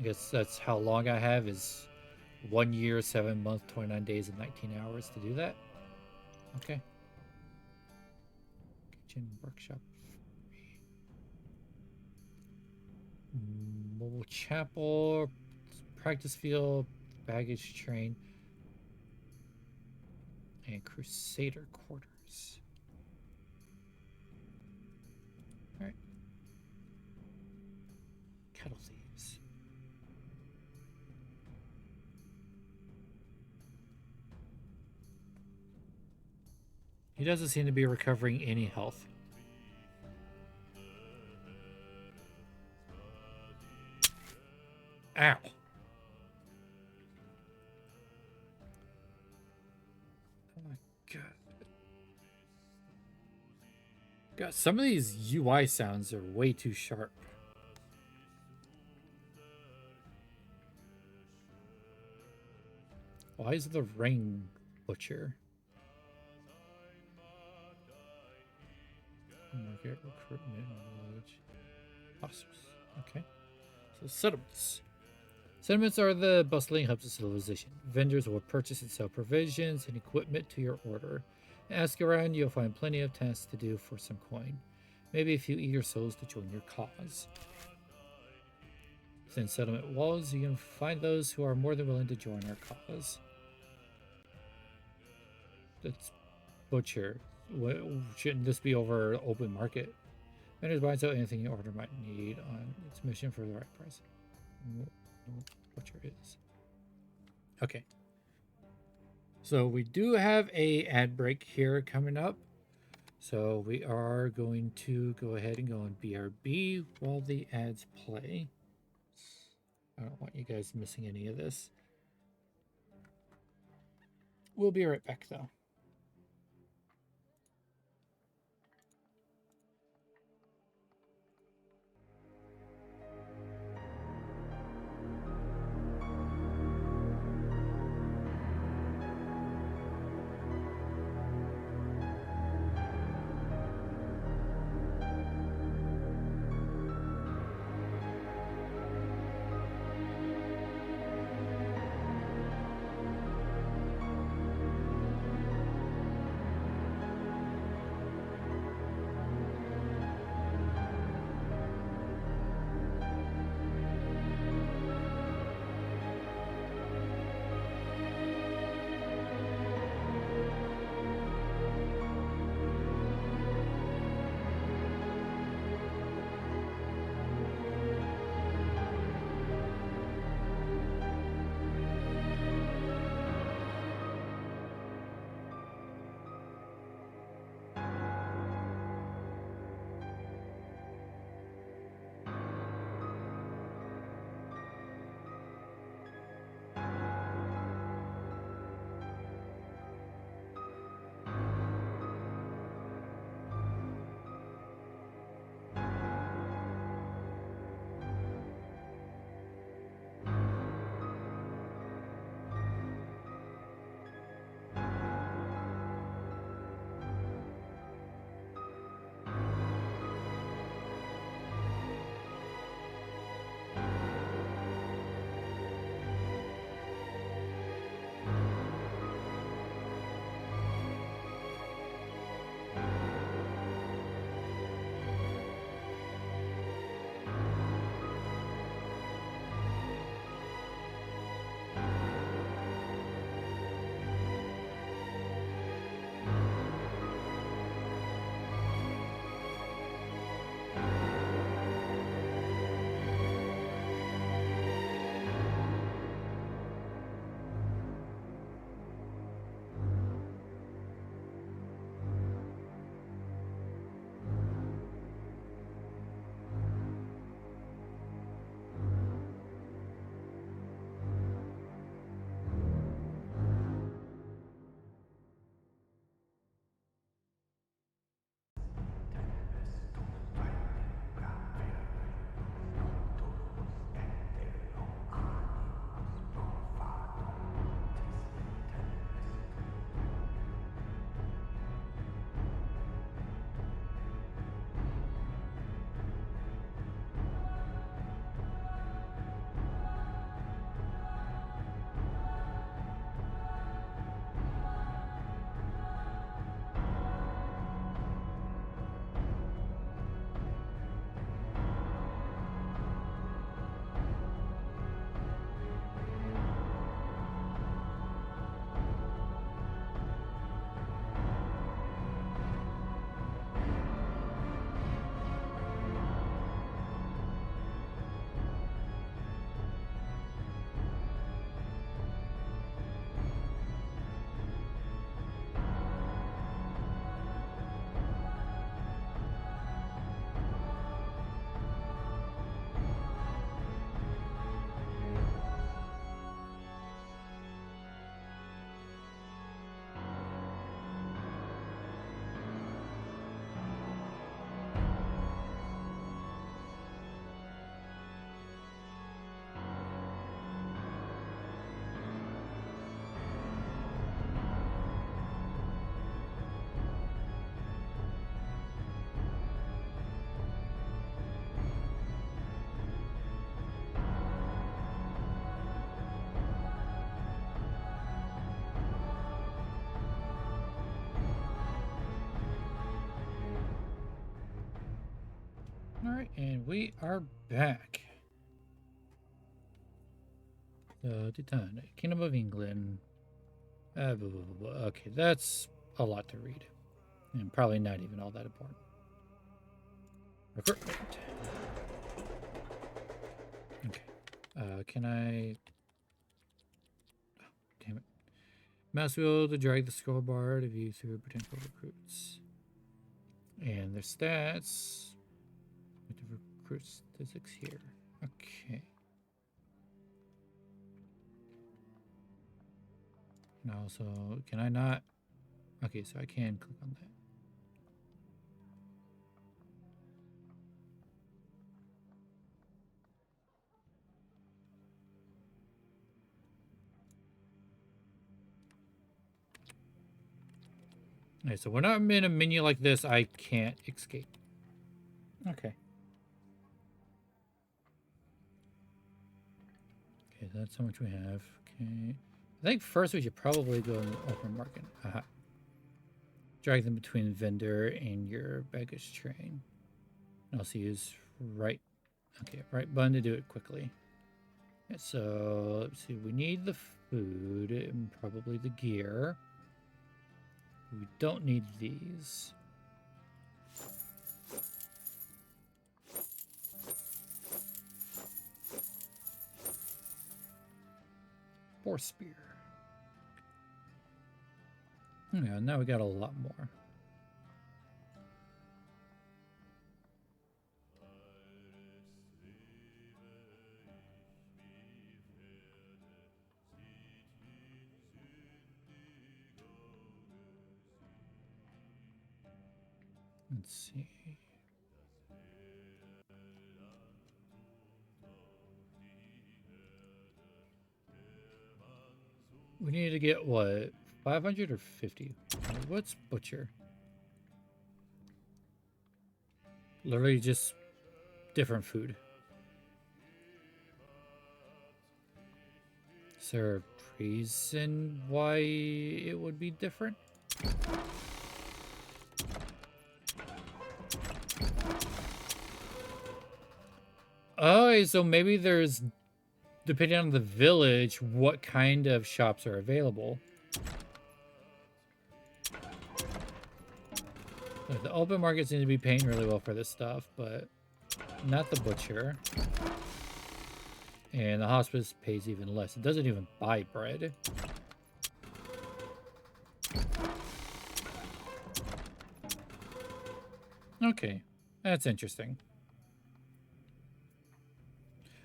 S1: I guess that's how long I have is 1 year, 7 months, 29 days, and 19 hours to do that. Okay. Kitchen, workshop. Mobile chapel, practice field, baggage train, and Crusader quarters. Alright. Cattle thieves. He doesn't seem to be recovering any health. Ow. Oh my god. God, some of these UI sounds are way too sharp. Why is the ring butcher? Market recruitment knowledge. Hospice. Okay. So settlements. Settlements are the bustling hubs of civilization. Vendors will purchase and sell provisions and equipment to your order. Ask around, you'll find plenty of tasks to do for some coin. Maybe a few eager souls to join your cause. Within settlement walls, you can find those who are more than willing to join our cause. That's butcher. Shouldn't this be over open market? Vendors buy and sell anything your order might need on its mission for the right price. Butcher is. Okay. So we do have a ad break here coming up. So we are going to go ahead and go on BRB while the ads play. I don't want you guys missing any of this. We'll be right back though. Alright, and we are back. Titanic, Kingdom of England. Blah, blah, blah, blah. Okay, that's a lot to read. And probably not even all that important. Recruitment. Okay. Can I... Oh, damn it. Mouse wheel to drag the scoreboard to view through potential recruits. And their stats. With the recruit statistics here. Okay. And also, can I not? Okay, so I can click on that. Okay, so when I'm in a menu like this, I can't escape. Okay. Okay, that's how much we have. Okay. I think first we should probably go in the open market. Aha. Drag them between vendor and your baggage train. And also use right. Okay, right button to do it quickly. Okay, so let's see. We need the food and probably the gear. We don't need these. Boar spear. Yeah, now we got a lot more. Let's see. We need to get what? 500 or 50? What's butcher? Literally just different food. Is there a reason why it would be different? Oh, so maybe there's, depending on the village, what kind of shops are available. Like the open market seems to be paying really well for this stuff, but not the butcher. And the hospice pays even less. It doesn't even buy bread. Okay, that's interesting.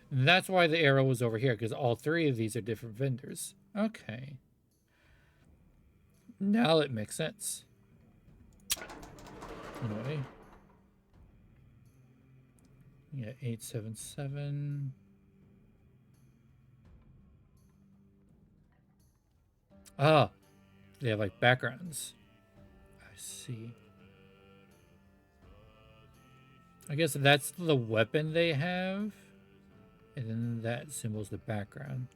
S1: And that's why the arrow was over here, because all three of these are different vendors. Okay. Now it makes sense. Anyway. Yeah, 877. Ah, they have like backgrounds. I see. I guess that's the weapon they have. And then that symbol's the background.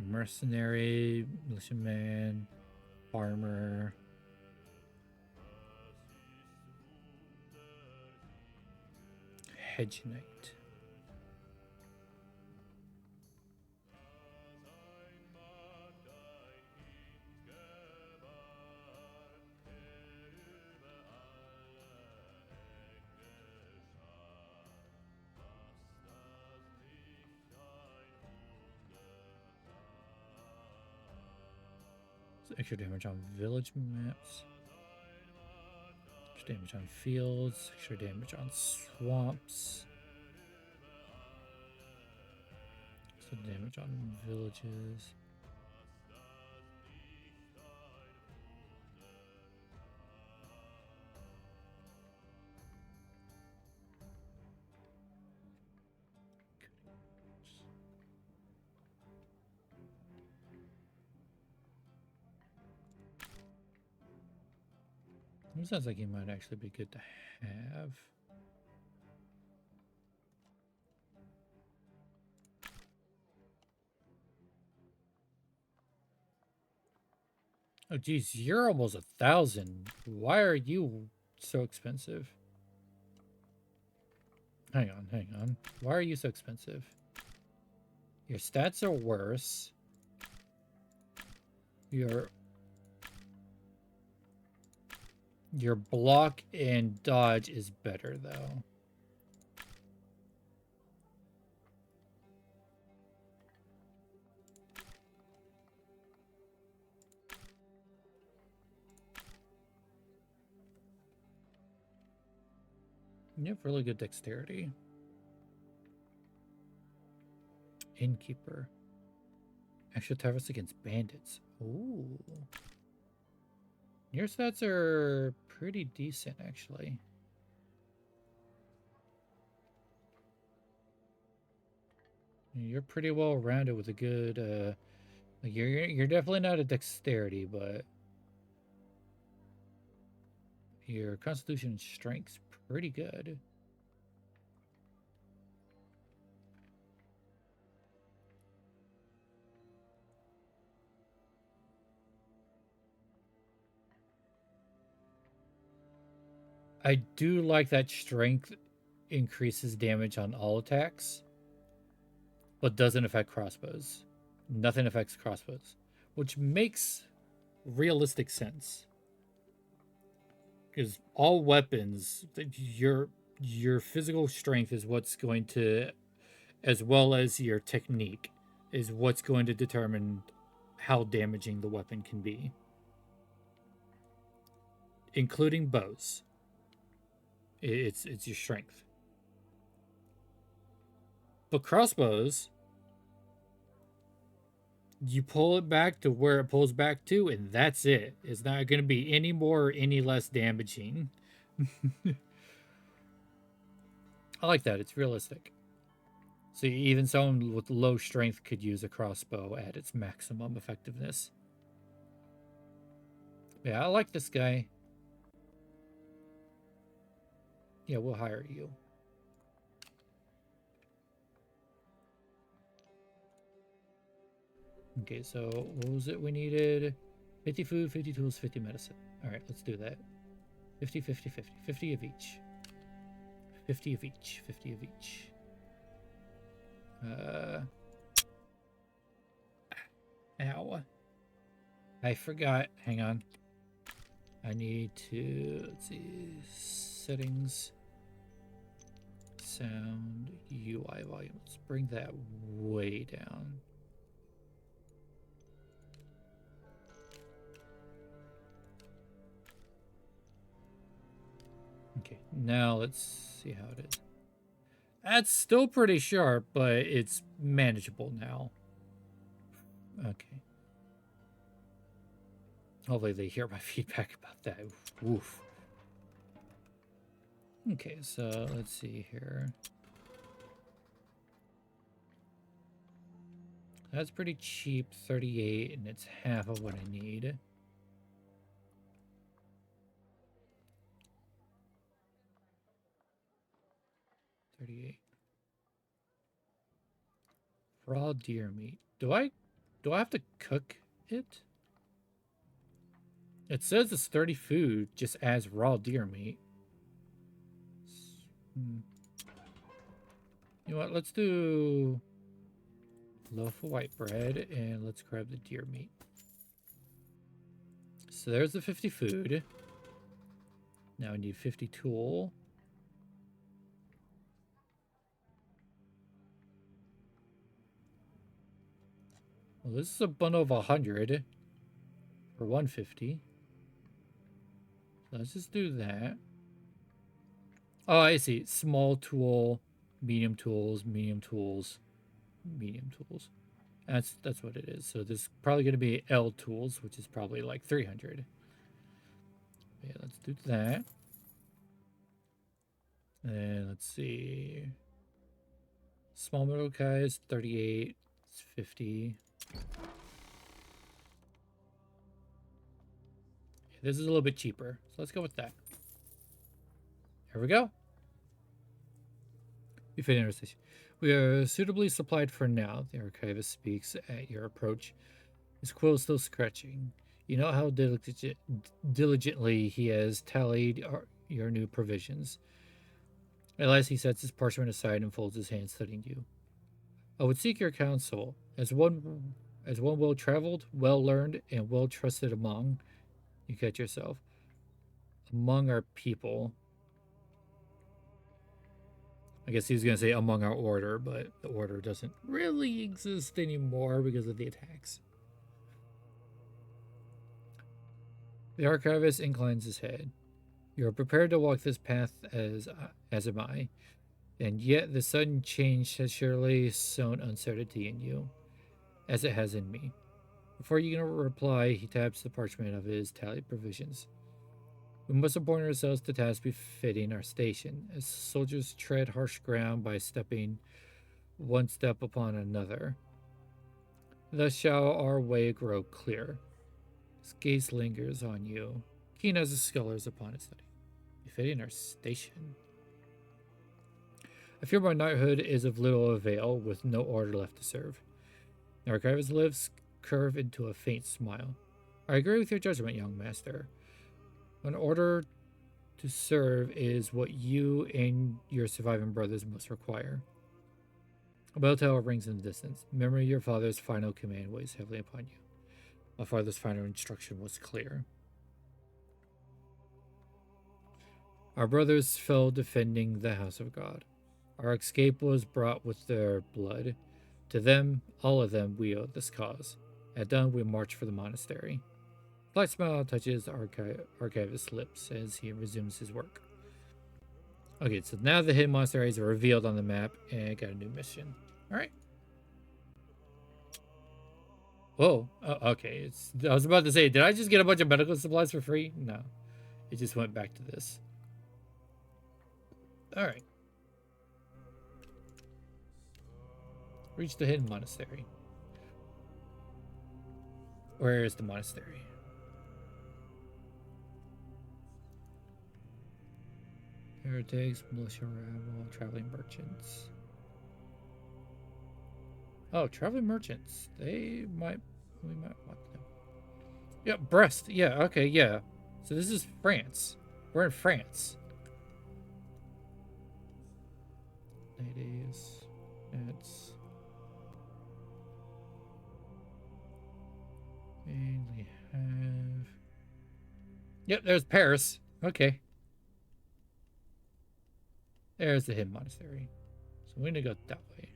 S1: Mercenary, militiaman, farmer. Hedge knight. Extra damage on village maps. Extra damage on fields. Extra damage on swamps. Extra damage on villages. It sounds like he might actually be good to have. Oh geez, you're almost 1,000. Why are you so expensive? Hang on, hang on. Why are you so expensive? Your stats are worse. Your block and dodge is better though. You have really good dexterity. Innkeeper. Extra toughness against bandits. Ooh. Your stats are pretty decent, actually. You're pretty well rounded with a good. Like you're definitely not a dexterity, but your constitution and strength's pretty good. I do like that strength increases damage on all attacks, but doesn't affect crossbows. Nothing affects crossbows, which makes realistic sense. Because all weapons, your physical strength is what's going to, as well as your technique, is what's going to determine how damaging the weapon can be, including bows. It's your strength. But crossbows, you pull it back to where it pulls back to, and that's it. It's not going to be any more or any less damaging. I like that. It's realistic. So even someone with low strength could use a crossbow at its maximum effectiveness. Yeah, I like this guy. Yeah, we'll hire you. Okay, so what was it we needed? 50 food, 50 tools, 50 medicine. All right, let's do that. 50, 50, 50. 50 of each. 50 of each. 50 of each. Ow. I forgot. Hang on. I need to, let's see, settings, sound, UI volume. Let's bring that way down. Okay, now let's see how it is. That's still pretty sharp, but it's manageable now. Okay. Hopefully they hear my feedback about that. Oof. Okay, so let's see here. That's pretty cheap, 38, and it's half of what I need. Raw deer meat. Do I have to cook it? It says it's 30 food just as raw deer meat. You know what? Let's do loaf of white bread and let's grab the deer meat. So there's the 50 food. Now we need 50 tool. Well, this is a bundle of 100 for 150. So let's just do that. Oh, I see. Small tool, medium tools, medium tools, medium tools. That's what it is. So this is probably going to be L tools, which is probably like 300. Yeah, let's do that. And let's see. Small metal guys, 38. It's 50. This is a little bit cheaper, so let's go with that. Here we go. We fit interstation. We are suitably supplied for now, the archivist speaks at your approach. His quill is still scratching. You know how diligently he has tallied your new provisions. At last he sets his parchment aside and folds his hands, studying you. I would seek your counsel, as one well traveled, well learned, and well trusted among you catch yourself. Among our people. I guess he was gonna say among our order, but the order doesn't really exist anymore because of the attacks. The archivist inclines his head. You are prepared to walk this path as am I, and yet the sudden change has surely sown uncertainty in you, as it has in me. Before you can reply, he taps the parchment of his tallied provisions. We must appoint ourselves to tasks befitting our station, as soldiers tread harsh ground by stepping one step upon another. Thus shall our way grow clear. His gaze lingers on you, keen as a scholar's upon his study. Befitting our station. I fear my knighthood is of little avail, with no order left to serve. The archivist's lips curve into a faint smile. I agree with your judgment, young master. An order to serve is what you and your surviving brothers must require. A bell tower rings in the distance. Memory of your father's final command weighs heavily upon you. My father's final instruction was clear. Our brothers fell defending the house of God. Our escape was brought with their blood. To them, all of them, we owe this cause. At dawn, we march for the monastery. A light smile touches archivist's lips as he resumes his work. Okay, so now the hidden monasteries are revealed on the map, and I got a new mission. All right. Whoa. Oh, okay. I was about to say, did I just get a bunch of medical supplies for free? No. It just went back to this. All right. Reach the hidden monastery. Where is the monastery? Heretics, militia rabble, traveling merchants. Oh, traveling merchants. We might want them. Yeah, Brest. Yeah, okay, yeah. So this is France. We're in France. Ladies. It's mainly have. Yep, there's Paris. Okay. There's the hidden monastery. So we're gonna go that way.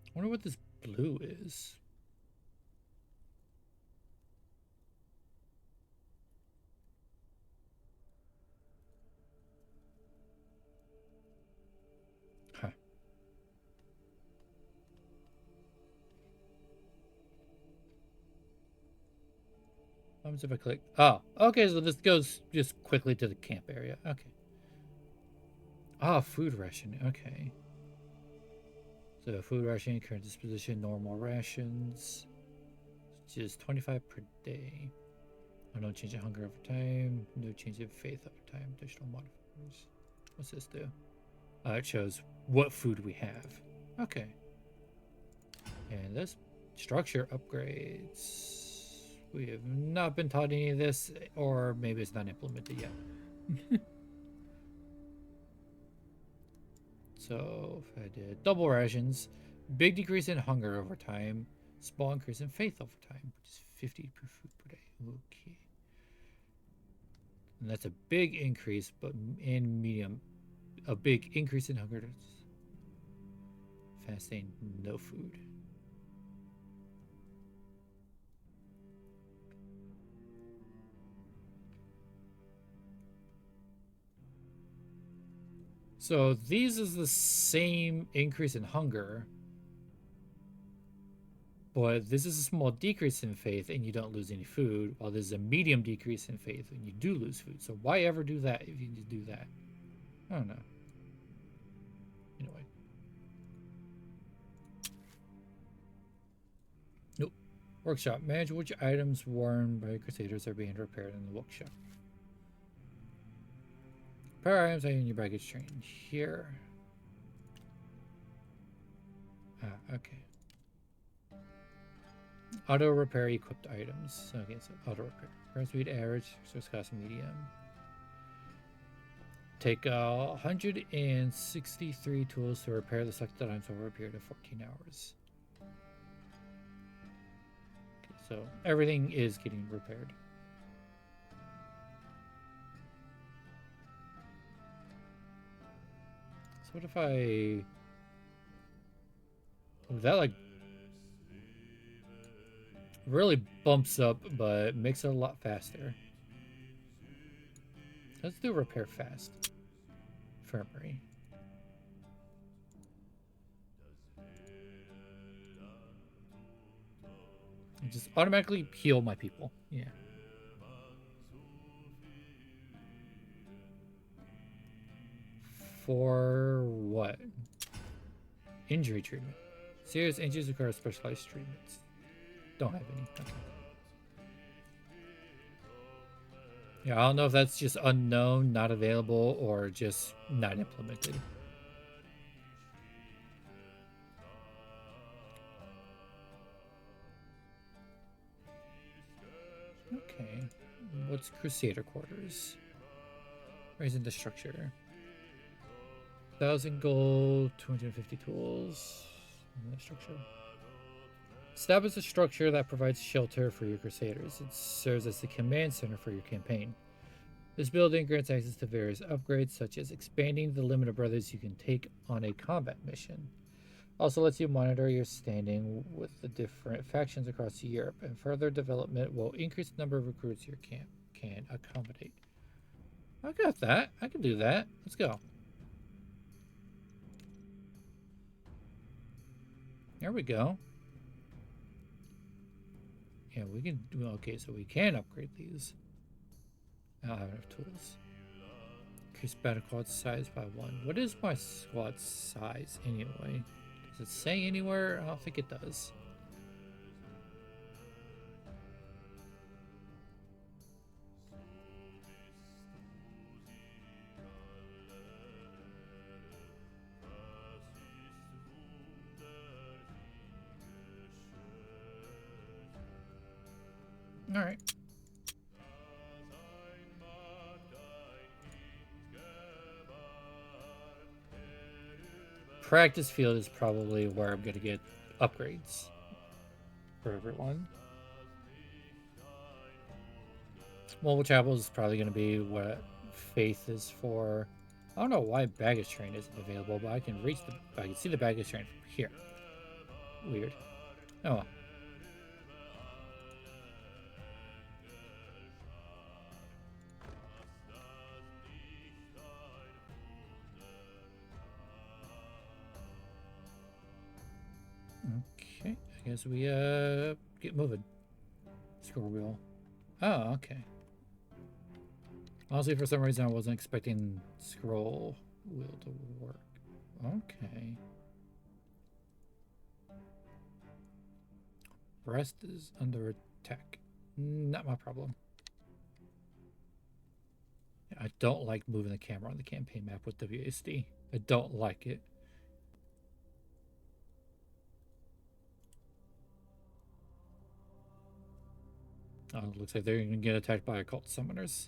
S1: I wonder what this blue is. Huh. What happens if I click? Oh, okay, so this goes just quickly to the camp area. Okay. Ah, food ration. Okay. So food ration, current disposition, normal rations. Just 25 per day. Oh, no change in hunger over time. No change in faith over time. Additional modifiers. What's this do? It shows what food we have. Okay. And this structure upgrades. We have not been taught any of this, or maybe it's not implemented yet. So if I did double rations, big decrease in hunger over time, small increase in faith over time, which is 50 per food per day. Okay. And that's a big increase, but in medium, a big increase in hunger. Fasting, no food. So these is the same increase in hunger, but this is a small decrease in faith and you don't lose any food, while this is a medium decrease in faith and you do lose food. So why ever do that if you do that? I don't know. Anyway. Nope. Workshop. Manage which items worn by Crusaders are being repaired in the workshop. Repair items are in your baggage train. Here. Ah, okay. Auto repair equipped items. Okay, so auto repair. Current speed average, source cost medium. Take 163 tools to repair the selected items over a period of 14 hours. Okay, so everything is getting repaired. So what if I... That like really bumps up, but makes it a lot faster. Let's do repair fast. Infirmary. And just automatically heal my people. Yeah. For what? Injury treatment. Serious injuries require specialized treatments. Don't have any. Okay. Yeah, I don't know if that's just unknown, not available, or just not implemented. Okay. What's Crusader quarters? Raising the structure. 1,000 gold, 250 tools. Structure. Establish a structure that provides shelter for your Crusaders. It serves as the command center for your campaign. This building grants access to various upgrades, such as expanding the limit of brothers you can take on a combat mission. Also lets you monitor your standing with the different factions across Europe, and further development will increase the number of recruits your camp can accommodate. I got that. I can do that. Let's go. There we go. Yeah, we can do okay, so we can upgrade these. I don't have enough tools. Increase battle squad size by 1. What is my squad size anyway? Does it say anywhere? I don't think it does. All right. Practice field is probably where I'm going to get upgrades for everyone. Mobile Chapel is probably going to be what Faith is for. I don't know why baggage train isn't available, but I can reach the... I can see the baggage train from here. Weird. Oh well. Okay, I guess we get moving. Scroll wheel. Oh, okay. Honestly, for some reason, I wasn't expecting scroll wheel to work. Okay. Breast is under attack. Not my problem. I don't like moving the camera on the campaign map with WASD. I don't like it. Oh, it looks like they're going to get attacked by occult summoners.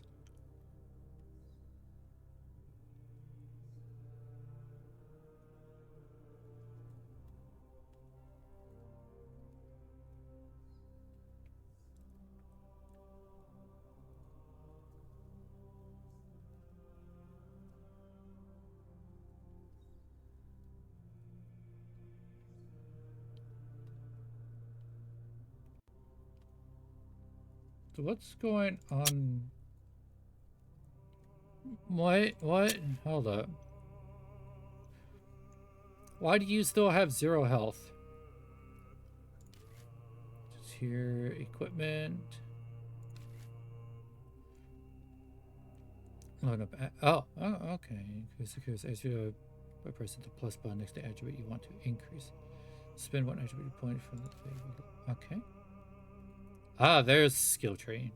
S1: So what's going on? What? Hold up. Why do you still have 0 health? Just here, equipment. Load up. Oh, okay. Because as you press the plus button next to attribute you want to increase. Spend 1 attribute point from the... Okay. Ah, there's skill tree.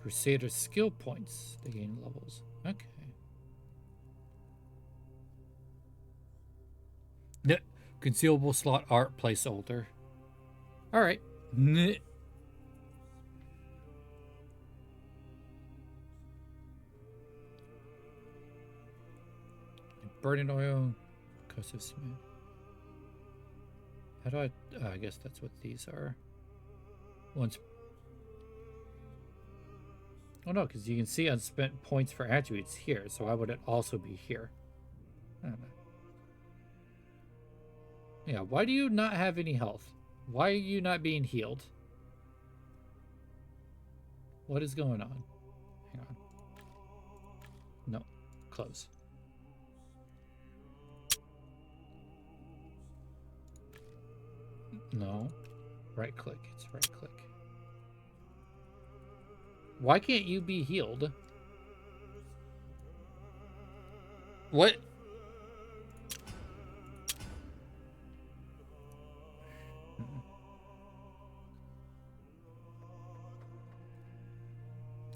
S1: Crusader skill points to gain levels. Okay. Concealable slot art placeholder. Alright. Burning oil. Corrosive cement. How do I... Oh, I guess that's what these are. Once... Oh no, because you can see unspent points for attributes here, so why would it also be here? I don't know. Yeah, why do you not have any health? Why are you not being healed? What is going on? Hang on. No. Close. No. Right click. It's right click. Why can't you be healed? What?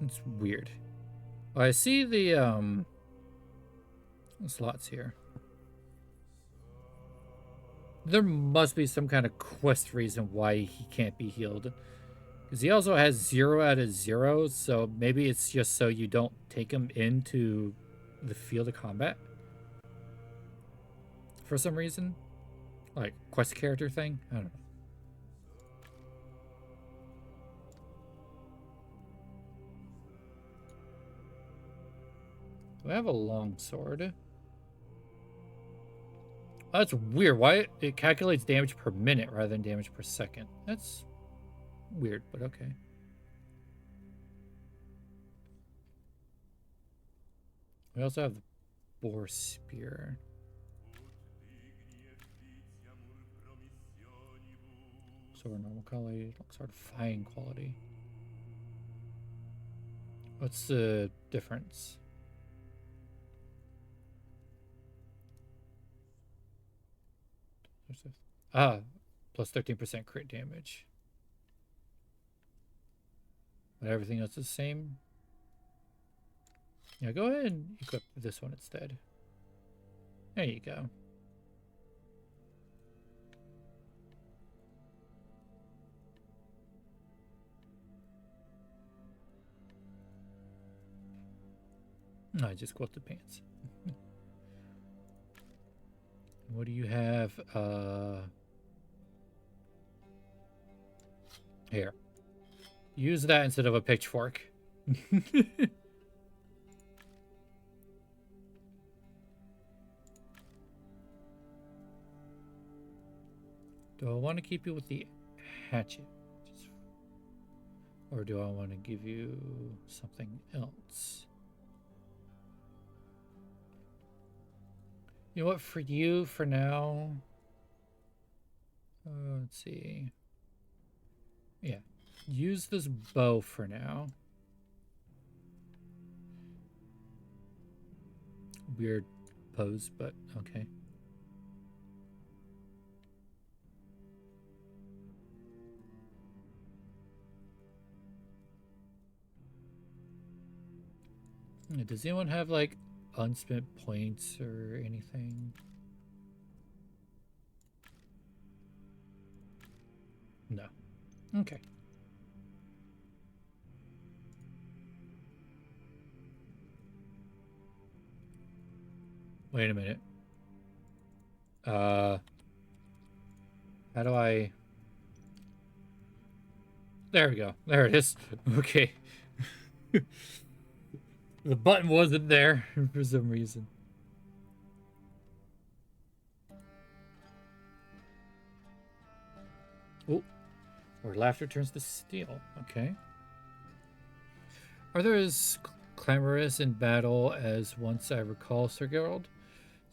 S1: It's weird. Well, I see the slots here. There must be some kind of quest reason why he can't be healed. Because he also has 0 out of 0, so maybe it's just so you don't take him into the field of combat. For some reason. Like, quest character thing? I don't know. Do I have a long sword? Oh, that's weird. Why it calculates damage per minute rather than damage per second? That's weird, but okay. We also have the boar spear. Sword normal quality, sword fine quality. What's the difference? Plus 13% crit damage. But everything else is the same. Yeah, go ahead and equip this one instead. There you go. I just got the pants. What do you have? Here. Use that instead of a pitchfork. Do I want to keep you with the hatchet? Or do I want to give you something else? You know what, for you, for now... let's see. Yeah. Use this bow for now. Weird pose, but okay. Does anyone have, like, unspent points or anything? No. Okay. Wait a minute. How do I... There we go. There it is. Okay. The button wasn't there for some reason. Oh. Or laughter turns to steel. Okay. Arthur is clamorous in battle as once I recall Sir Gerald.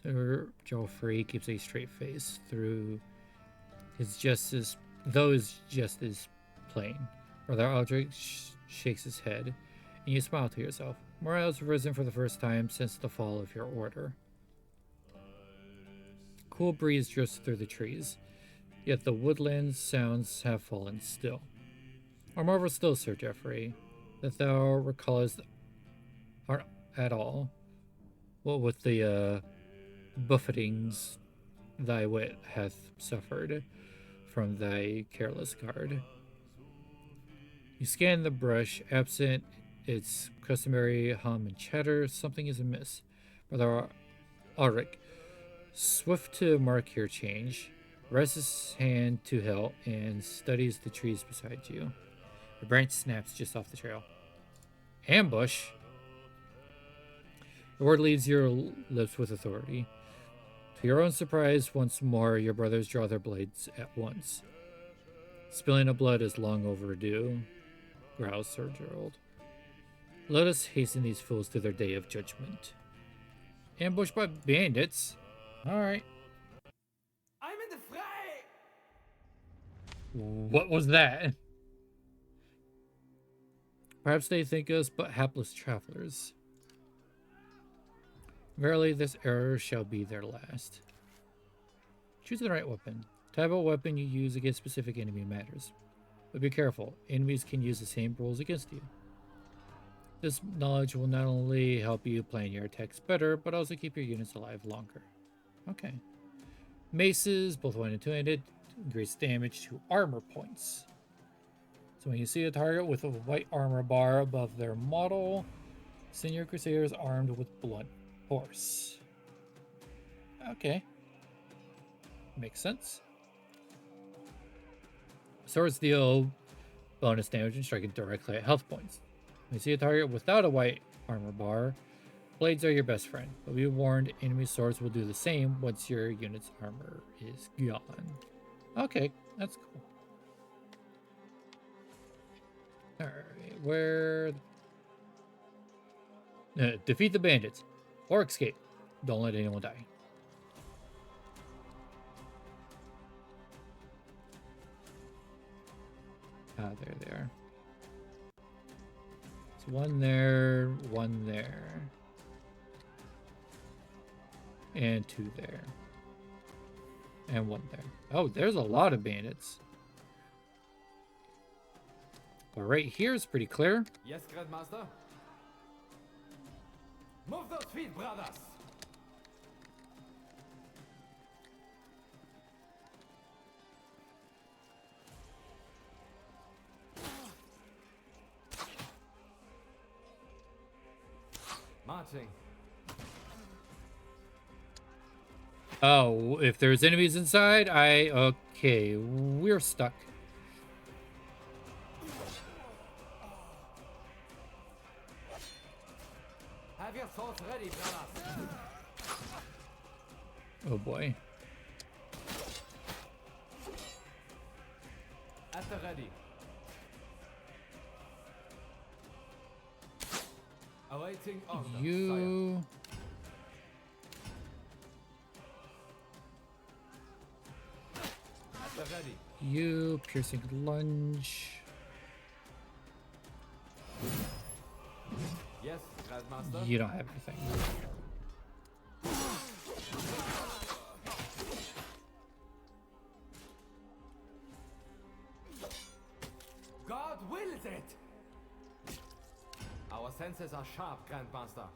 S1: Sir Joffrey keeps a straight face through his justice, though his just as plain. Brother Aldrich shakes his head, and you smile to yourself. Morale has risen for the first time since the fall of your order. Cool breeze drifts through the trees, yet the woodland sounds have fallen still. Or marvel still, Sir Geoffrey, that thou recallest at all what with the buffetings thy wit hath suffered from thy careless guard. You scan the brush, absent its customary hum and chatter. Something is amiss. Brother Ulrich, swift to mark your change, rests his hand to hilt and studies the trees beside you. A branch snaps just off the trail. Ambush? The word leaves your lips with authority. To your own surprise, once more, your brothers draw their blades at once. Spilling of blood is long overdue, growls Sir Gerald. Let us hasten these fools to their day of judgment. Ambushed by bandits? Alright.
S2: I'm in the fray!
S1: What was that? Perhaps they think us but hapless travelers. Verily, this error shall be their last. Choose the right weapon. The type of weapon you use against specific enemy matters. But be careful, enemies can use the same rules against you. This knowledge will not only help you plan your attacks better, but also keep your units alive longer. Okay. Maces, both one and two-handed, increase damage to armor points. So when you see a target with a white armor bar above their model, send your Crusaders armed with blunt force. Okay. Makes sense. Swords deal bonus damage and striking directly at health points. When you see a target without a white armor bar, blades are your best friend. But be warned, enemy swords will do the same once your unit's armor is gone. Okay, that's cool. Alright, where... defeat the bandits. Or escape. Don't let anyone die. Ah, there they are. So one there, and two there. And one there. Oh, there's a lot of bandits. But right here is pretty clear.
S2: Yes, Grandmaster? Move those feet, brothers! Marching.
S1: Oh, if there's enemies inside, okay, we're stuck.
S2: Have your swords ready, brothers.
S1: Oh boy.
S2: At the ready. Awaiting orders,
S1: You...
S2: At the ready.
S1: You, piercing lunge.
S2: Yes, Grandmaster.
S1: You don't have anything.
S2: God wills it! Our senses are sharp, Grandmaster.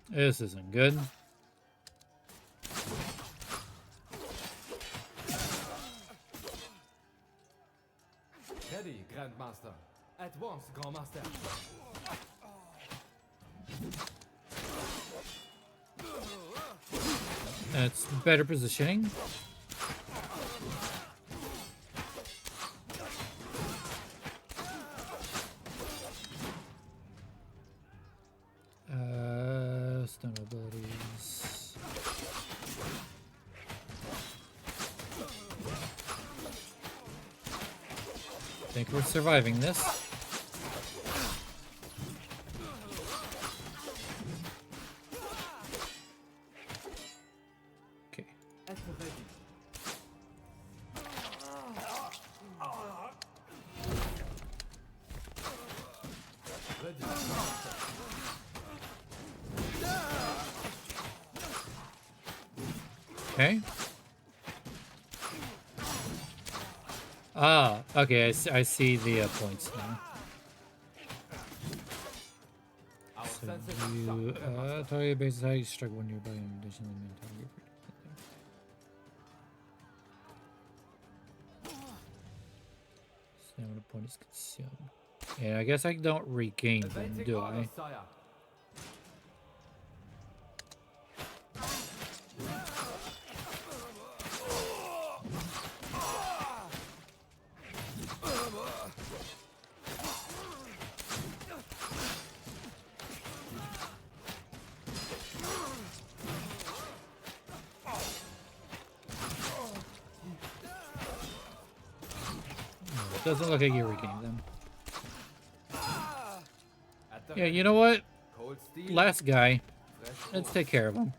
S1: This isn't good.
S2: Ready, Grandmaster. At once, Grandmaster.
S1: That's better positioning. Stun abilities. I think we're surviving this. Okay.
S2: At the ready. Ready, Grandmaster.
S1: Okay. Ah, okay, I see the points now.
S2: Our
S1: So
S2: senses are
S1: you,
S2: sharp, Grandmaster.
S1: target bases how you strike one nearby in addition to the main target. Stamina point is consumed. And I guess I don't regain them,
S2: Awaiting
S1: do
S2: orders,
S1: I?
S2: sire.
S1: No, it doesn't look like you regain them.
S2: At the
S1: Yeah,
S2: ready.
S1: you know what?
S2: Cold steel.
S1: Last guy.
S2: Fresh
S1: Let's
S2: force.
S1: take care of him.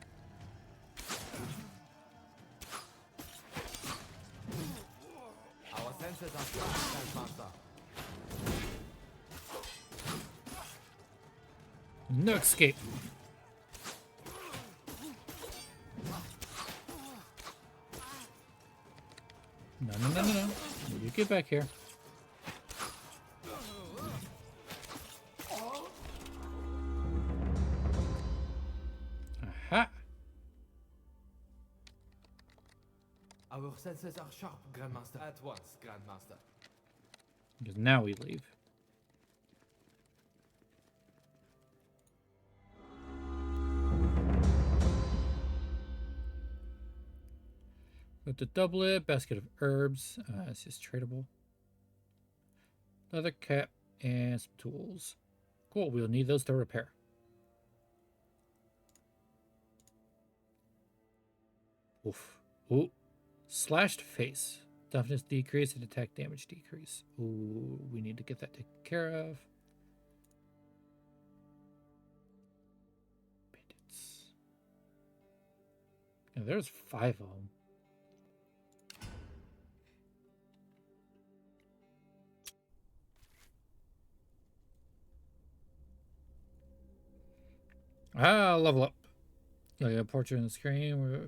S2: Our senses are sharp, Grandmaster.
S1: No escape. No. You get back here. Aha!
S2: Our senses are sharp, Grandmaster. At once, Grandmaster.
S1: Because now we leave. With the doublet, basket of herbs. It's just tradable. Leather cap and some tools. Cool, we'll need those to repair. Oof. Ooh. Slashed face. Toughness decrease and attack damage decrease. Ooh, we need to get that taken care of. Bandits. Yeah, there's 5 of them. Ah, level up. Like a portrait on the screen where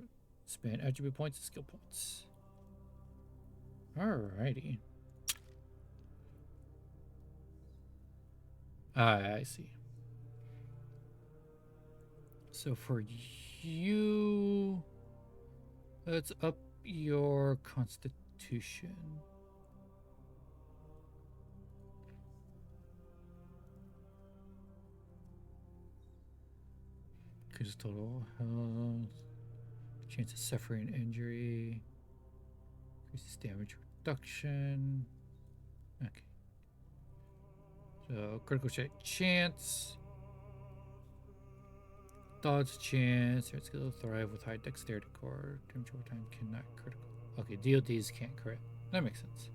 S1: spend attribute points and skill points. Alrighty. Ah, I see. So for you, let's up your constitution. Increase total health, chance of suffering injury, increases damage reduction. Okay. So critical shot chance, dodge chance, or skill thrive with high dexterity core. Damage over time cannot critical. Okay, DODs can't crit. That makes sense.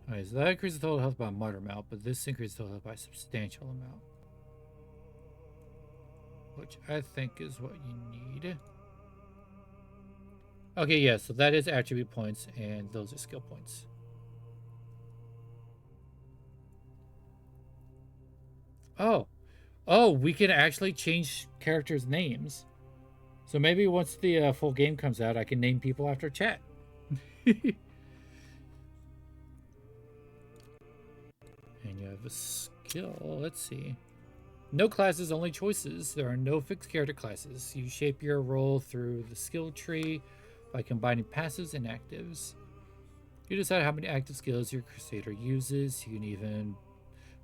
S1: Alright, so that increases total health by a moderate amount, but this increases total health by a substantial amount. Which I think is what you need. Okay, yeah, so that is attribute points, and those are skill points. Oh, we can actually change characters' names. So maybe once the full game comes out, I can name people after chat. And you have a skill. Let's see. No classes, only choices. There are no fixed character classes. You shape your role through the skill tree by combining passives and actives. You decide how many active skills your Crusader uses. You can even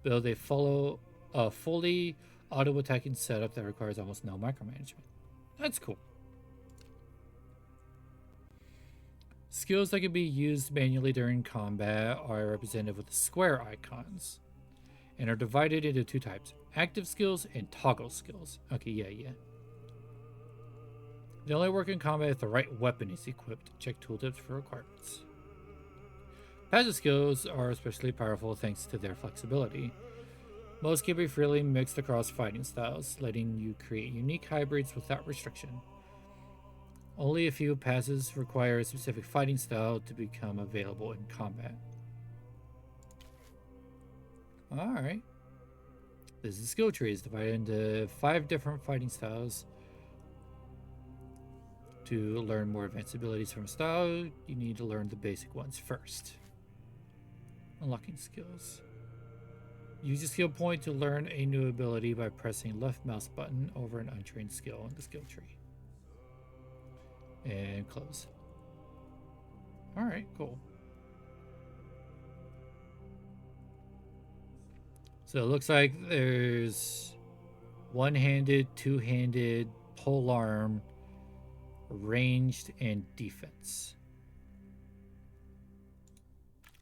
S1: build a fully auto-attacking setup that requires almost no micromanagement. That's cool. Skills that can be used manually during combat are represented with the square icons and are divided into 2 types, active skills and toggle skills. Okay, yeah. They only work in combat if the right weapon is equipped. Check tooltips for requirements. Passive skills are especially powerful thanks to their flexibility. Most can be freely mixed across fighting styles, letting you create unique hybrids without restriction. Only a few passes require a specific fighting style to become available in combat. Alright. This is skill tree. It's divided into 5 different fighting styles to learn more advanced abilities from style, you need to learn the basic ones first. Unlocking skills. Use a skill point to learn a new ability by pressing left mouse button over an untrained skill in the skill tree. And close. Alright, cool. So it looks like there's one-handed, two-handed, polearm, ranged, and defense.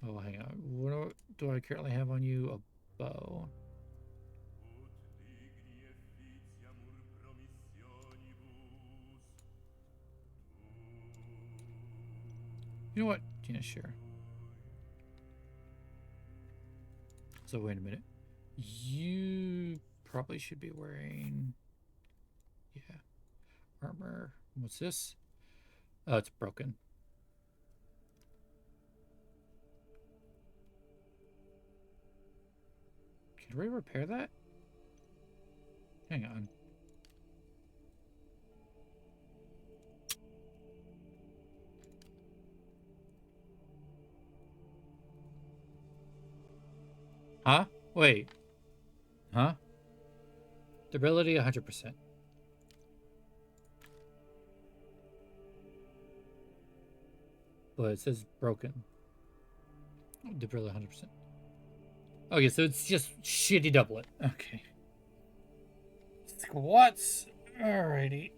S1: Oh, hang on. What do I currently have on you? A bow. You know what? Yeah, sure. So wait a minute. You probably should be wearing... Yeah. Armor. What's this? Oh, it's broken. Can we repair that? Hang on. Huh? Wait. Huh? Durability 100%. But it says broken. Durability 100%. Okay, so it's just shitty doublet. Okay. Squats. Alrighty.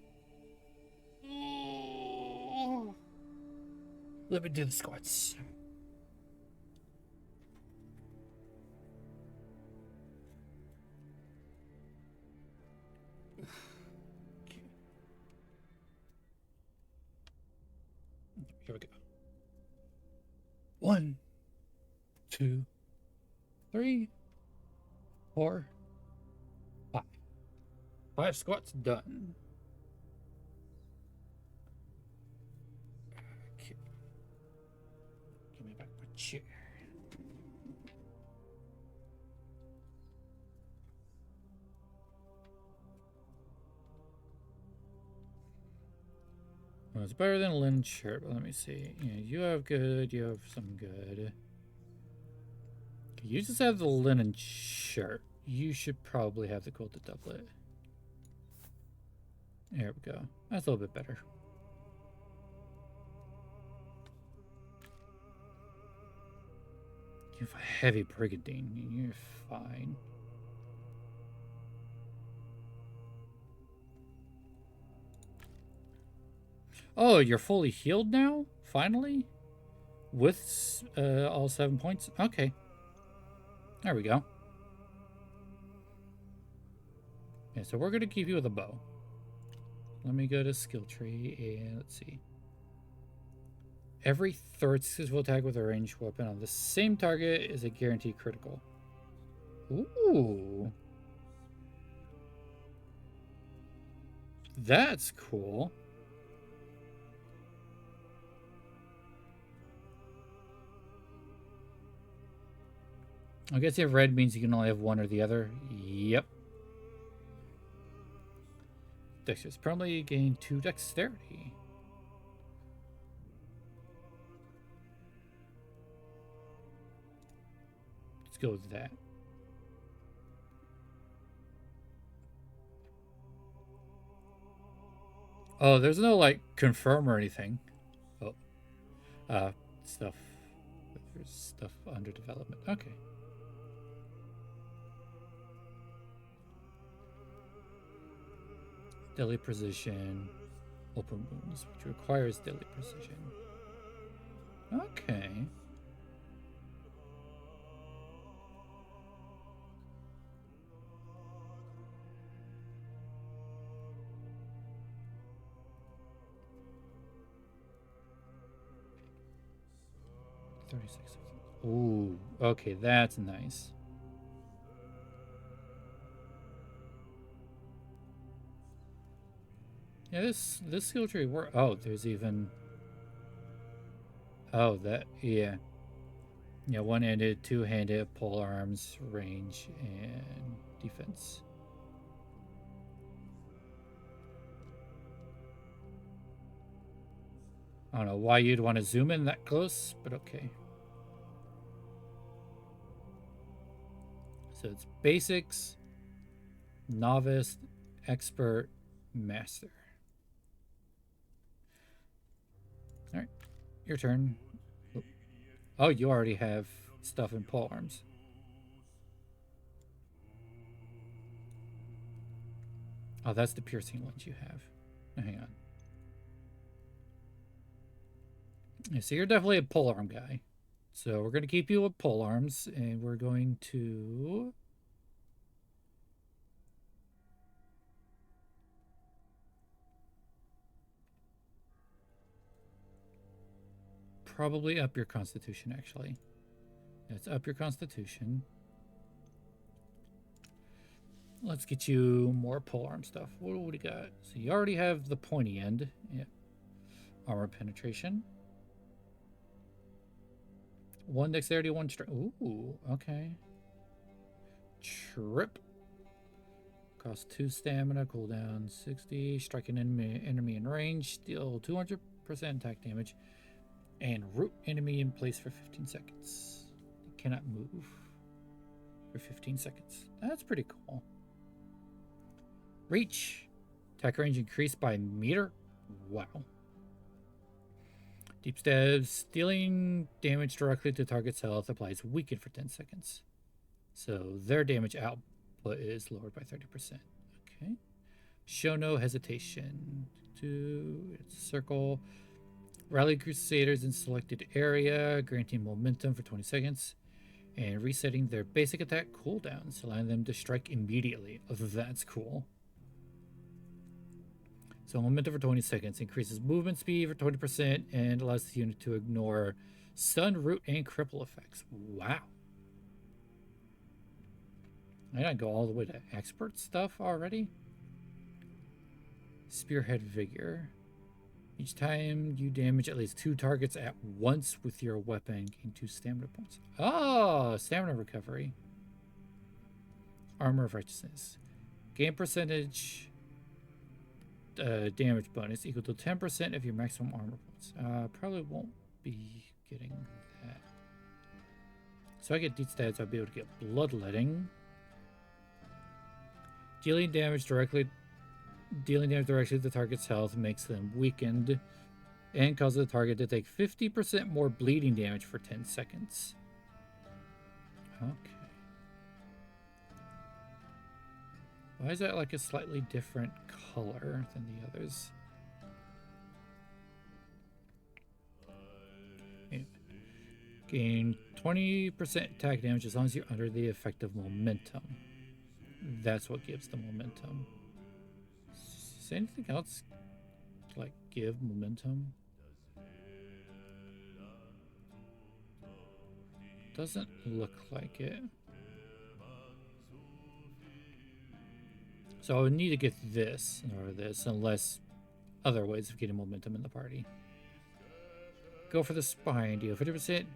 S1: Let me do the squats. Here we go. 1, 2, 3, 4, 5. 5 squats done. Okay. Give me back my chair. Well, it's better than a linen shirt, but let me see. Yeah, you have good, you have some good. Okay, you just have the linen shirt. You should probably have the quilted doublet. There we go. That's a little bit better. You have a heavy brigandine. You're fine. Oh, you're fully healed now? Finally? With all 7 points? Okay. There we go. Yeah, so we're going to keep you with a bow. Let me go to skill tree and let's see. Every third successful attack with a ranged weapon on the same target is a guaranteed critical. Ooh. That's cool. I guess if red means you can only have one or the other. Yep. Dexterous permanently gain 2 dexterity. Let's go with that. Oh, there's no, like, confirm or anything. Oh. Stuff. There's stuff under development. Okay. Deadly precision. Open wounds, which requires deadly precision. Okay. Ooh, okay, that's nice. Yeah, this skill tree work. Oh, there's even. Oh, that yeah. Yeah, one-handed, two-handed, pole arms, range, and defense. I don't know why you'd want to zoom in that close, but okay. So it's basics, novice, expert, master. All right, your turn. Oh, you already have stuff in pole arms. Oh, that's the piercing ones you have. Oh, hang on. Yeah, so you're definitely a pole arm guy. So we're going to keep you with pole arms, and we're going to... probably up your constitution, actually. Let's up your constitution. Let's get you more polearm stuff. What do we got? So you already have the pointy end. Yeah. Armor penetration. 1 dexterity, 1 strength. Ooh, okay. Trip. Cost 2 stamina, cooldown 60. Strike an enemy in range. Deal 200% attack damage. And root enemy in place for 15 seconds. They cannot move for 15 seconds. That's pretty cool. Reach. Attack range increased by meter. Wow. Deep stabs. Dealing damage directly to target's health applies weaken for 10 seconds. So their damage output is lowered by 30%. Okay. Show no hesitation. Circle. Rally Crusaders in selected area, granting momentum for 20 seconds. And resetting their basic attack cooldowns, allowing them to strike immediately. Oh, that's cool. So momentum for 20 seconds increases movement speed for 20% and allows the unit to ignore stun, root, and cripple effects. Wow. I gotta go all the way to expert stuff already. Spearhead Vigor. Each time you damage at least 2 targets at once with your weapon, gain 2 stamina points. Oh, stamina recovery. Armor of Righteousness. Gain percentage damage bonus equal to 10% of your maximum armor points. Probably won't be getting that. So I get deep stats, I'll be able to get bloodletting. Dealing damage directly to the target's health makes them weakened and causes the target to take 50% more bleeding damage for 10 seconds. Okay. Why is that like a slightly different color than the others? Yeah. Gain 20% attack damage as long as you're under the effect of momentum. That's what gives the momentum. Is anything else to like give momentum? Doesn't look like it. So I would need to get this or this, unless other ways of getting momentum in the party. Go for the spine. Deal 50%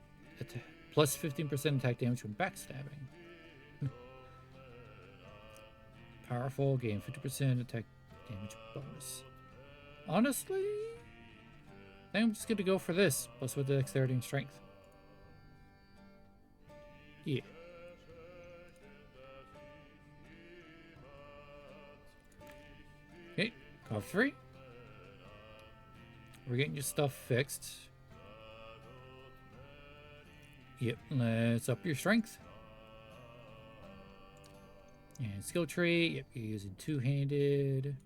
S1: plus 15% attack damage when backstabbing. Powerful. Gain 50% attack damage bonus. Honestly, I think I'm just going to go for this. Plus with the dexterity and strength. Yeah. Okay, cost 3. We're getting your stuff fixed. Yep, let's up your strength. And skill tree, yep, you're using two-handed.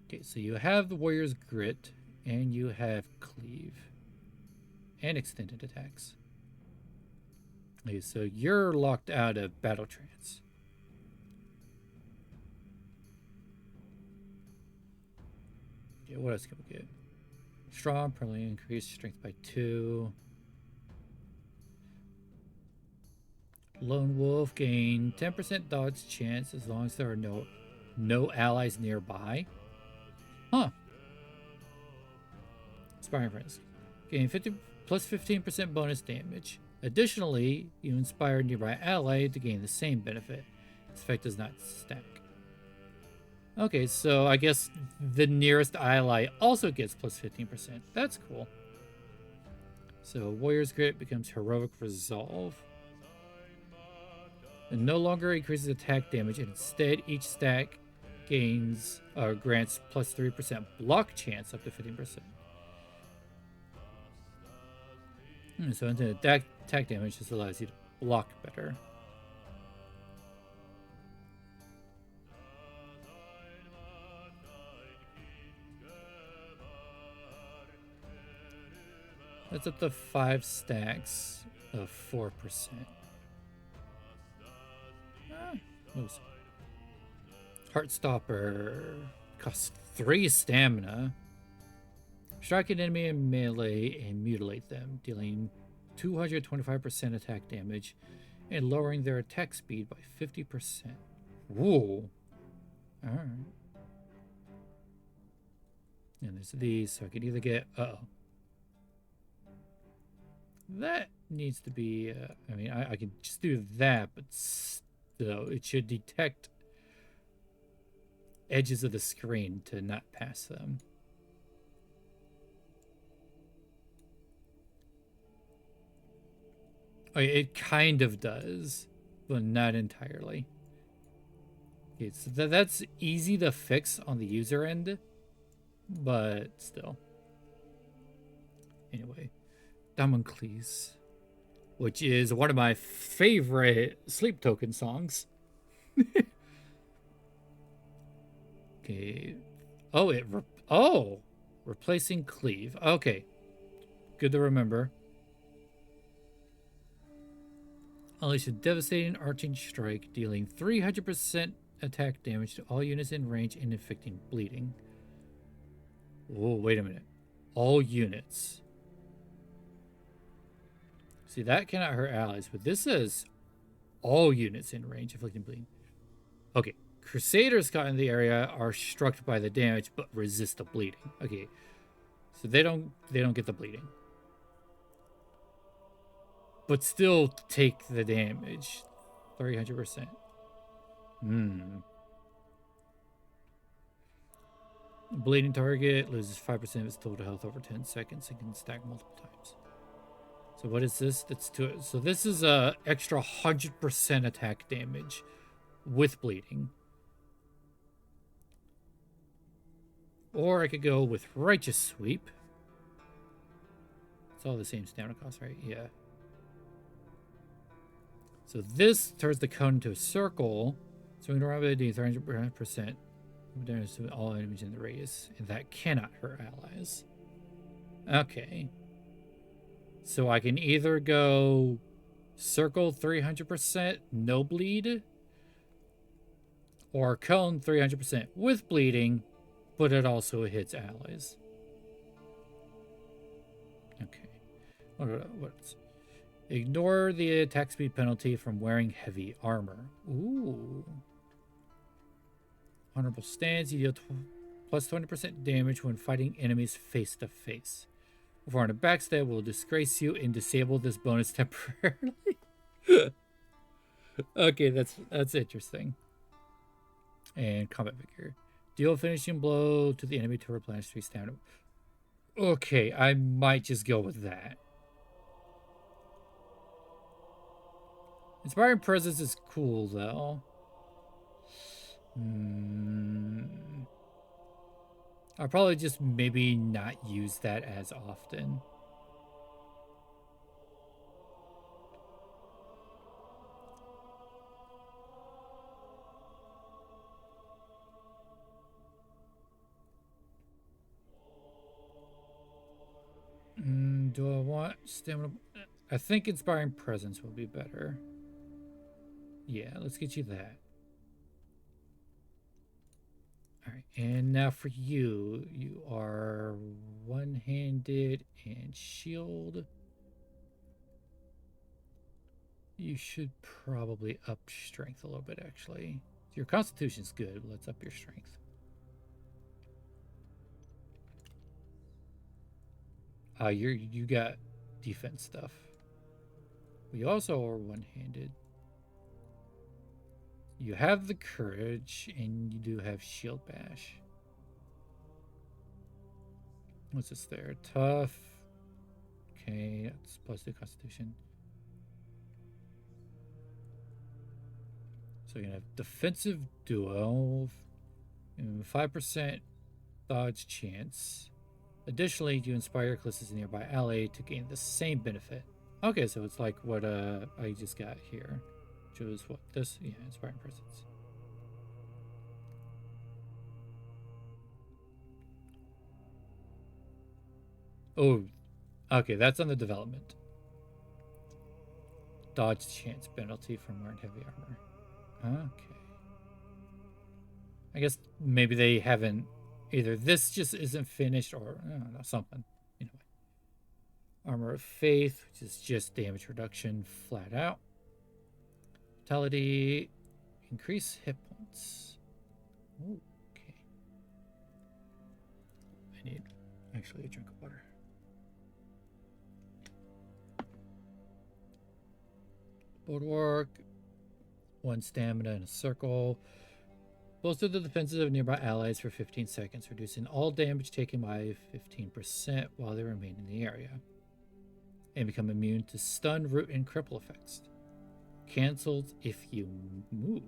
S1: Okay, so you have the Warrior's Grit, and you have Cleave. And extended attacks. Okay, so you're locked out of Battle Trance. Yeah, what else can we get? Strong, permanently increased strength by 2. Lone Wolf, gain 10% dodge chance as long as there are no allies nearby. Huh. Inspiring Friends. Gain 50 plus 15% bonus damage. Additionally, you inspire a nearby ally to gain the same benefit. This effect does not stack. Okay, so I guess the nearest ally also gets plus 15%. That's cool. So Warrior's Grit becomes Heroic Resolve. It no longer increases attack damage, and instead each stack gains grants plus 3% block chance up to 15%. So into attack damage just allows you to block better. That's up to 5 stacks of 4%. Moves. Heartstopper costs 3 stamina. Strike an enemy in melee and mutilate them, dealing 225% attack damage and lowering their attack speed by 50%. Whoa. Alright. And there's these, so I can either get... Uh-oh. That needs to be... I mean, I can just do that, but still, it should detect edges of the screen to not pass them. It kind of does, but not entirely. Okay, so that's easy to fix on the user end, but still. Anyway, Damocles, which is one of my favorite Sleep Token songs. Okay. Oh, replacing Cleave. Okay, good to remember. Unleash a devastating arching strike, dealing 300% attack damage to all units in range and inflicting bleeding. Oh, wait a minute. All units. See, that cannot hurt allies, but this says all units in range inflicting bleeding. Okay, Crusaders caught in the area are struck by the damage but resist the bleeding. Okay, so they don't get the bleeding, but still take the damage. 300%. Bleeding target loses 5% of its total health over 10 seconds and can stack multiple times. So what is this? That's to it. So this is a extra 100% attack damage with bleeding. Or I could go with Righteous Sweep. It's all the same stamina cost, right? Yeah. So this turns the cone into a circle. Swing around by 300% damage to all enemies in the radius. And that cannot hurt allies. Okay. So I can either go circle 300%, no bleed, or cone 300% with bleeding, but it also hits allies. Okay. What's ignore the attack speed penalty from wearing heavy armor. Ooh. Honorable stance. You deal plus 20% damage when fighting enemies face to face. Performing a backstab will disgrace you and disable this bonus temporarily. Okay, that's interesting. And combat vigor. Deal a finishing blow to the enemy to replenish 3 stamina. Okay, I might just go with that. Inspiring Presence is cool, though. I'll probably just maybe not use that as often. Do I want stamina? I think Inspiring Presence will be better. Yeah, let's get you that. Alright, and now for you. You are one-handed and shield. You should probably up strength a little bit, actually. Your constitution's good, but let's up your strength. You got defense stuff. We also are one-handed. You have the courage, and you do have shield bash. What's this there? Tough. Okay, that's plus 2 constitution. So you're gonna have defensive duo, 5% dodge chance. Additionally, you inspire your closest nearby ally to gain the same benefit. Okay, so it's like what I just got here. Which was what this? Yeah, inspiring presence. Oh, okay, that's on the development. Dodge chance penalty from wearing heavy armor. Okay. I guess maybe they haven't. Either this just isn't finished, or I don't know, something. Anyway, armor of faith, which is just damage reduction flat out. Vitality, increase hit points. Ooh, okay. I need actually a drink of water. Bulwark, 1 stamina in a circle. Bolster the defenses of nearby allies for 15 seconds, reducing all damage taken by 15% while they remain in the area. And become immune to stun, root, and cripple effects. Cancelled if you move.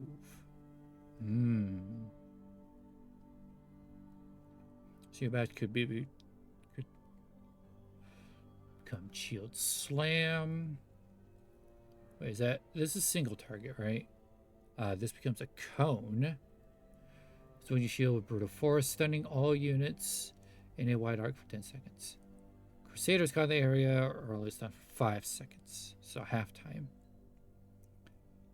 S1: Shield bash could become shield slam. Wait, is that this is single target, right? This becomes a cone. So when you shield with brutal force, stunning all units in a wide arc for 10 seconds. Crusaders got the area, or only stun for 5 seconds, so half time.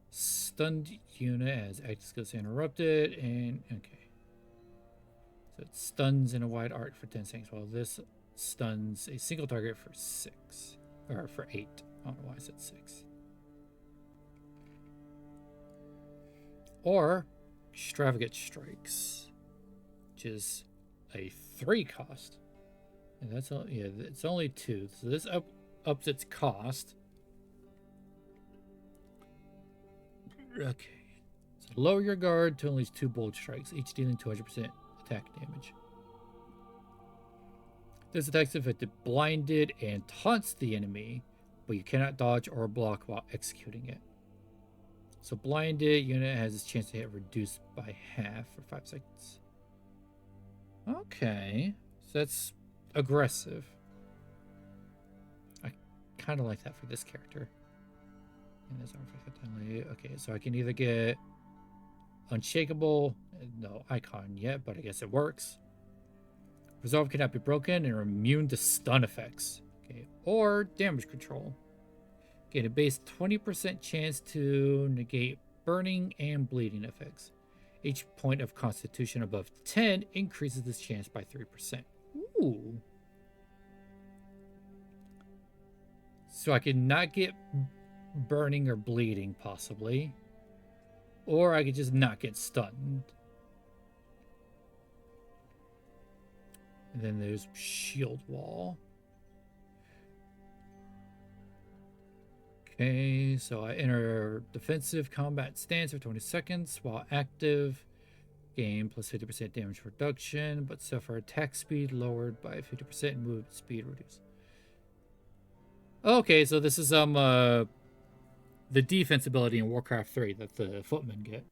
S1: Stunned unit as active skills interrupted, and okay. So it stuns in a wide arc for 10 seconds, while this stuns a single target for 6. Or for 8. I don't know why I said 6. Or Extravagant Strikes, which is a 3 cost. And that's all, yeah, it's only 2. So this ups its cost. Okay. So lower your guard to at least 2 bold strikes, each dealing 200% attack damage. This attack's affected blinded and taunts the enemy, but you cannot dodge or block while executing it. So blinded unit has its chance to hit reduced by half for 5 seconds. Okay. So that's aggressive. I kind of like that for this character. Okay, so I can either get Unshakable, no icon yet, but I guess it works. Resolve cannot be broken and are immune to stun effects. Okay, or damage control. Get a base 20% chance to negate burning and bleeding effects. Each point of constitution above 10 increases this chance by 3%. Ooh. So I could not get burning or bleeding, possibly. Or I could just not get stunned. And then there's shield wall. Okay, so I enter defensive combat stance for 20 seconds while active. Gain plus 50% damage reduction, but suffer attack speed lowered by 50% and movement speed reduced. Okay, so this is the defense ability in Warcraft 3 that the footmen get.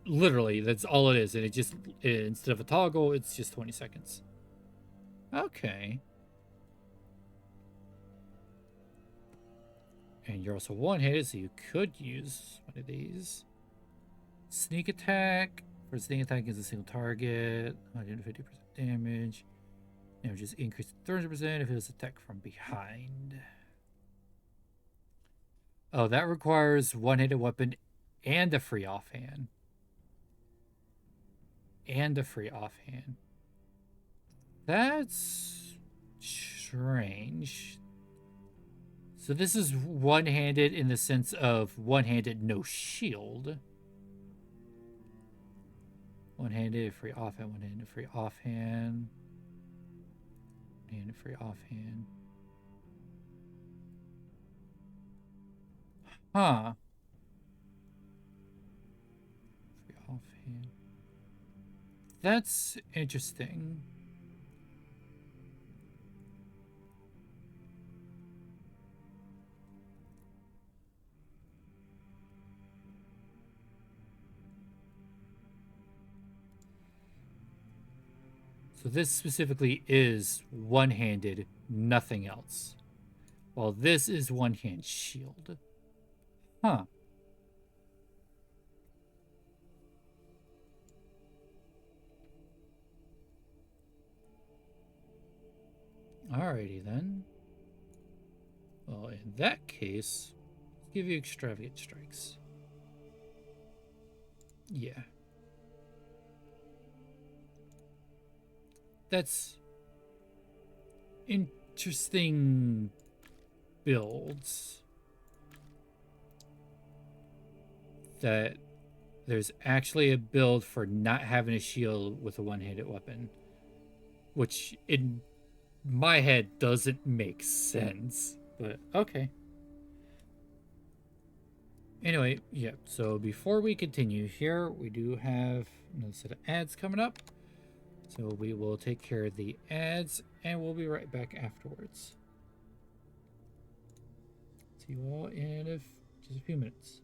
S1: Literally, that's all it is, and it just instead of a toggle, it's just 20 seconds. Okay. And you're also one-handed, so you could use one of these. Sneak attack. For sneak attack is a single target. 150% damage. Damage is increased 30% if it was attacked from behind. Oh, that requires one-handed weapon and a free offhand. That's strange. So this is one-handed in the sense of one-handed, no shield. One-handed, free offhand, one-handed, free offhand. One-handed, free offhand. Huh. hand. That's interesting. So this specifically is one-handed, nothing else. While this is one-hand shield. Huh. Alrighty then. Well, in that case, let's give you extravagant strikes. Yeah. That's interesting builds. That there's actually a build for not having a shield with a one-handed weapon. Which in my head doesn't make sense. But okay. Anyway, yeah, so before we continue here, we do have another set of ads coming up. So we will take care of the ads and we'll be right back afterwards. See you all in just a few minutes.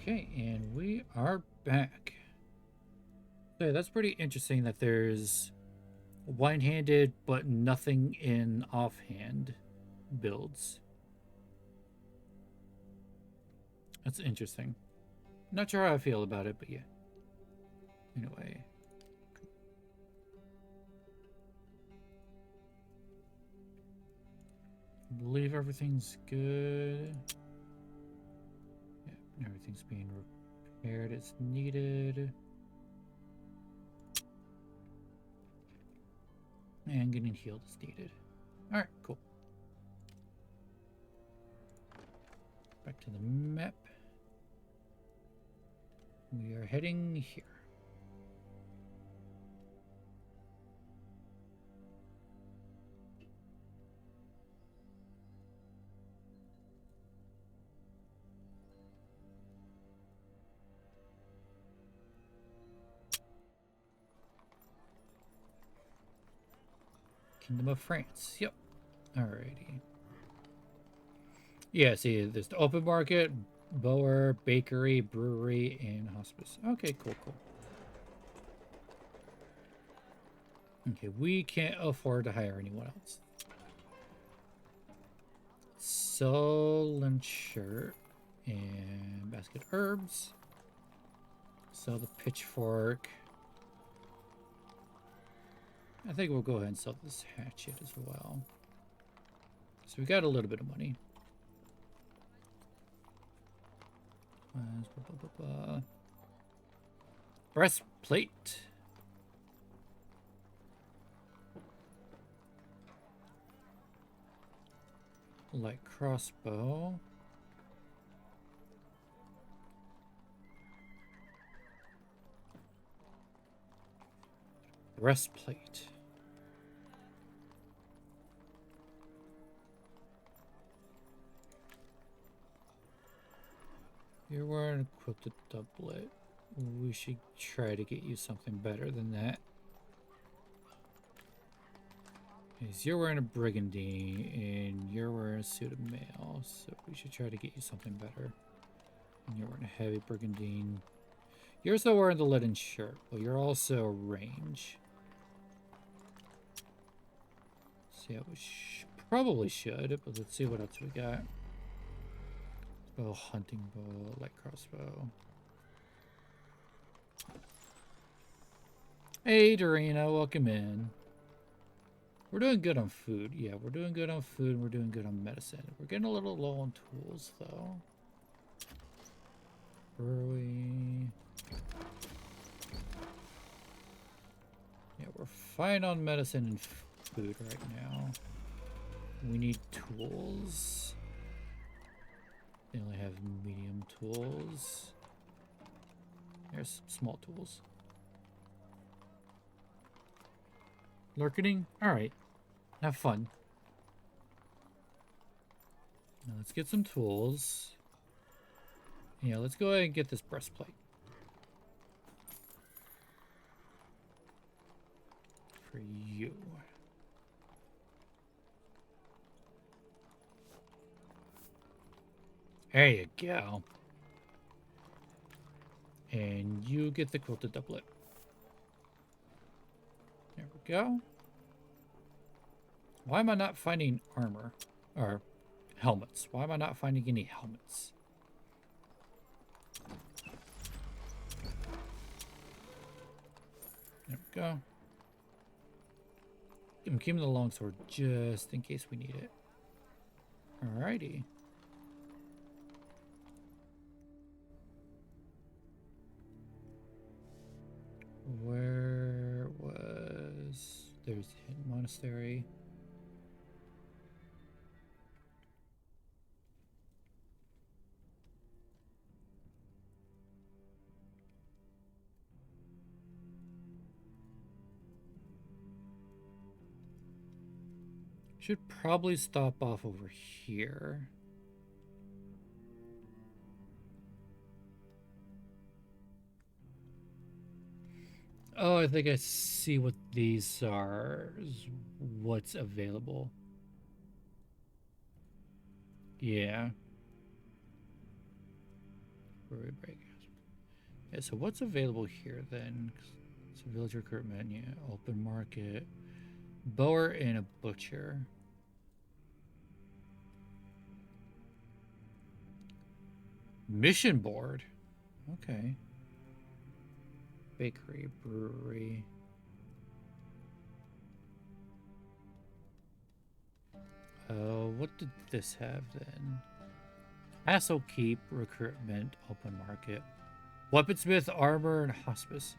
S1: Okay, and we are back. So that's pretty interesting that there's one-handed but nothing in offhand builds. That's interesting. Not sure how I feel about it, but yeah. Anyway. I believe everything's good. Yeah, everything's being repaired as needed. And getting healed as needed. Alright, cool. Back to the map. We are heading here. Kingdom of France. Yep. Alrighty. Yeah, see, there's the open market, bower, bakery, brewery, and hospice. Okay, cool, cool. Okay, we can't afford to hire anyone else. Sell and shirt and basket herbs. Sell the pitchfork. I think we'll go ahead and sell this hatchet as well. So we got a little bit of money. Breastplate. Light crossbow. Breastplate. You're wearing a quilted doublet. We should try to get you something better than that. Because you're wearing a brigandine and you're wearing a suit of mail, so we should try to get you something better. And you're wearing a heavy brigandine. You're still wearing the linen shirt, but you're also range. So yeah, we probably should, but let's see what else we got. Bow, hunting bow, light crossbow. Hey, Dorina, welcome in. We're doing good on food. Yeah, we're doing good on food. We're doing good on medicine. We're getting a little low on tools, though. Brewery. Yeah, we're fine on medicine and food right now. We need tools. They only have medium tools. There's some small tools. Lurkening? Alright. Have fun. Now let's get some tools. Yeah, let's go ahead and get this breastplate. For you. There you go. And you get the quilted doublet. There we go. Why am I not finding armor? Or helmets? Why am I not finding any helmets? There we go. I'm keeping the longsword just in case we need it. Alrighty. Where was... There's the hidden monastery. Should probably stop off over here. Oh, I think I see what these are. What's available. Yeah. Brewery break. Yeah, so what's available here then? It's a village recruitment, yeah. Open market. Bower and a butcher. Mission board. Okay. Bakery, brewery. What did this have then? Castle Keep, recruitment, open market. Weaponsmith, armor, and hospice.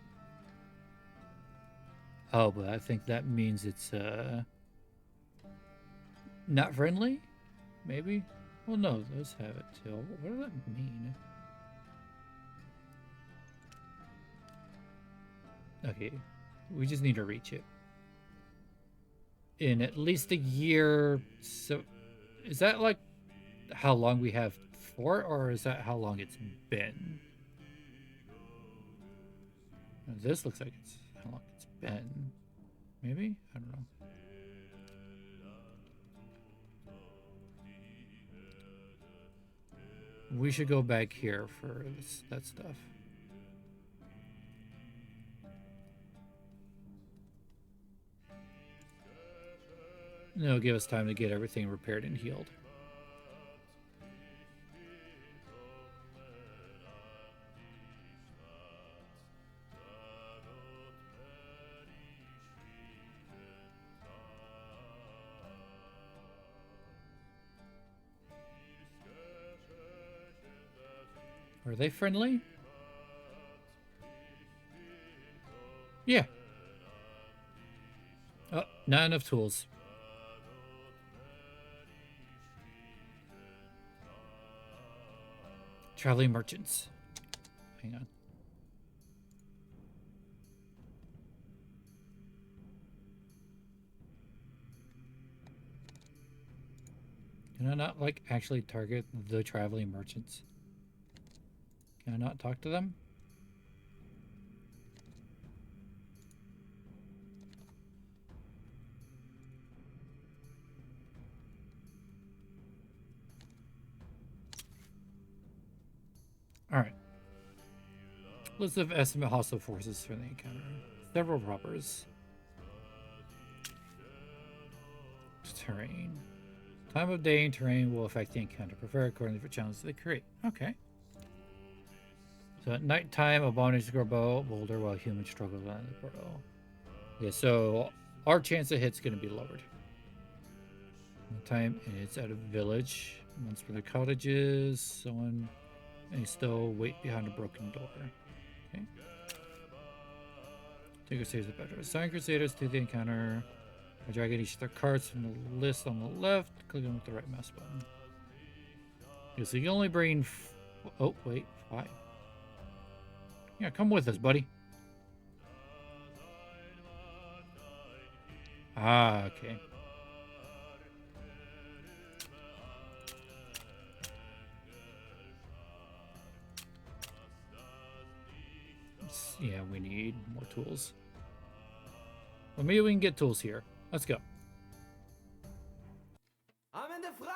S1: Oh, but I think that means it's not friendly? Maybe? Well, no, those have it too. What does that mean? Okay, we just need to reach it. In at least a year. So, is that like how long we have for it, or is that how long it's been? This looks like it's how long it's been. Maybe? I don't know. We should go back here for that stuff. It'll give us time to get everything repaired and healed. Are they friendly? Yeah. Oh, not enough tools. Traveling merchants. Hang on. Can I not, like, actually target the traveling merchants? Can I not talk to them? Alright. List of estimate hostile forces for the encounter. Several robbers. Terrain. Time of day and terrain will affect the encounter. Prefer accordingly for challenges they create. Okay. So at nighttime, abominations grow bolder while humans struggle on the portal. Okay, so our chance of hit's going to be lowered. Time, and it's at a village. Once for the cottages. Someone may still wait behind a broken door. Okay. Take Crusaders of better. Assign Crusaders to the encounter by dragging each of their cards from the list on the left. Clicking with the right mouse button. Okay, so you only bring. Oh, wait. 5. Yeah, come with us, buddy. Ah, okay. Yeah, we need more tools. Well, maybe we can get tools here. Let's go.
S2: I'm in the fray!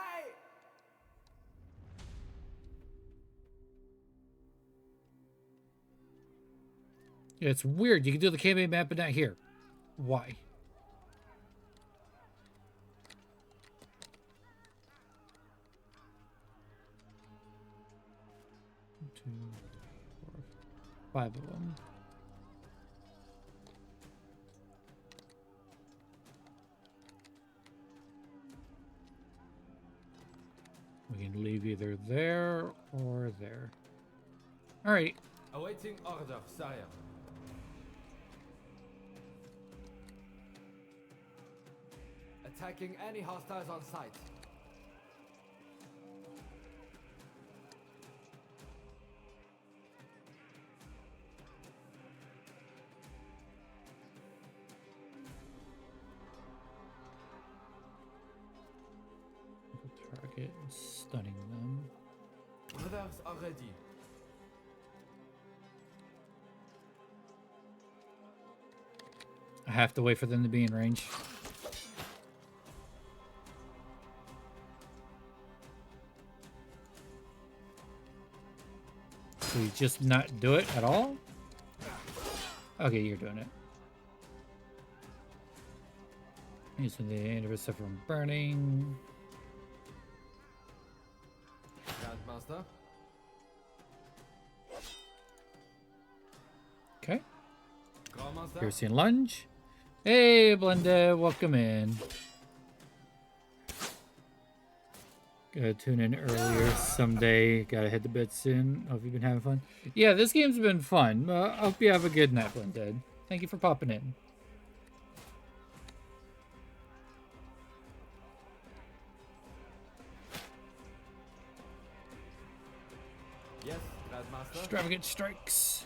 S1: Yeah, it's weird. You can do the campaign map, but not here. Why? One, 2, 3, 4, 5 of them. We can leave either there or there. Alright.
S2: Awaiting order, sire. Attacking any hostiles on sight.
S1: Target and stunning them.
S2: Brothers are ready.
S1: I have to wait for them to be in range. Do we just not do it at all? Okay, you're doing it. Using the anniversary from burning.
S2: Grandmaster.
S1: Okay.
S2: Grandmaster.
S1: Piercing lunge. Hey, Blended, welcome in. Gotta tune in earlier someday. Gotta head to bed soon. Hope you've been having fun. Yeah, this game's been fun. Hope you have a good night, Blended. Thank you for popping in.
S2: Yes, Grandmaster.
S1: Extravagant strikes.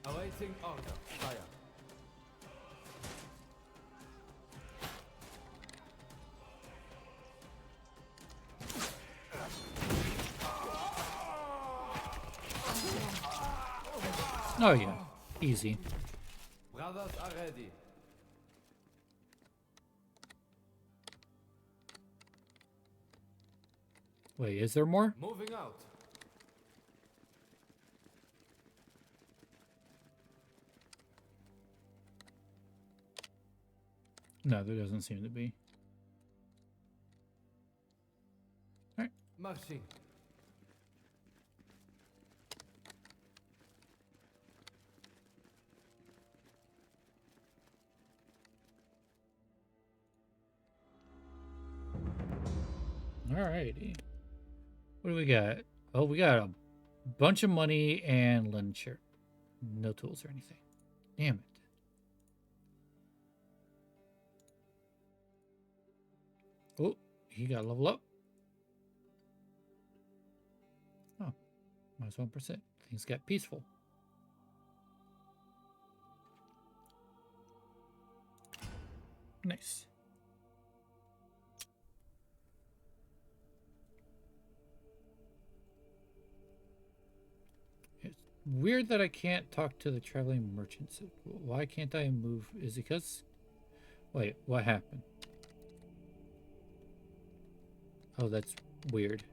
S2: Awaiting order, fire.
S1: Oh yeah, easy.
S2: Brothers are ready.
S1: Wait, is there more?
S2: Moving out.
S1: No, there doesn't seem to be. Alright.
S2: Marching.
S1: Alrighty. What do we got? Oh, we got a bunch of money and linen shirt. No tools or anything. Damn it. Oh, he got level up. Oh, -1%. Things got peaceful. Nice. It's weird that I can't talk to the traveling merchants. Why can't I move? Is it because... Wait, what happened? Oh, that's weird.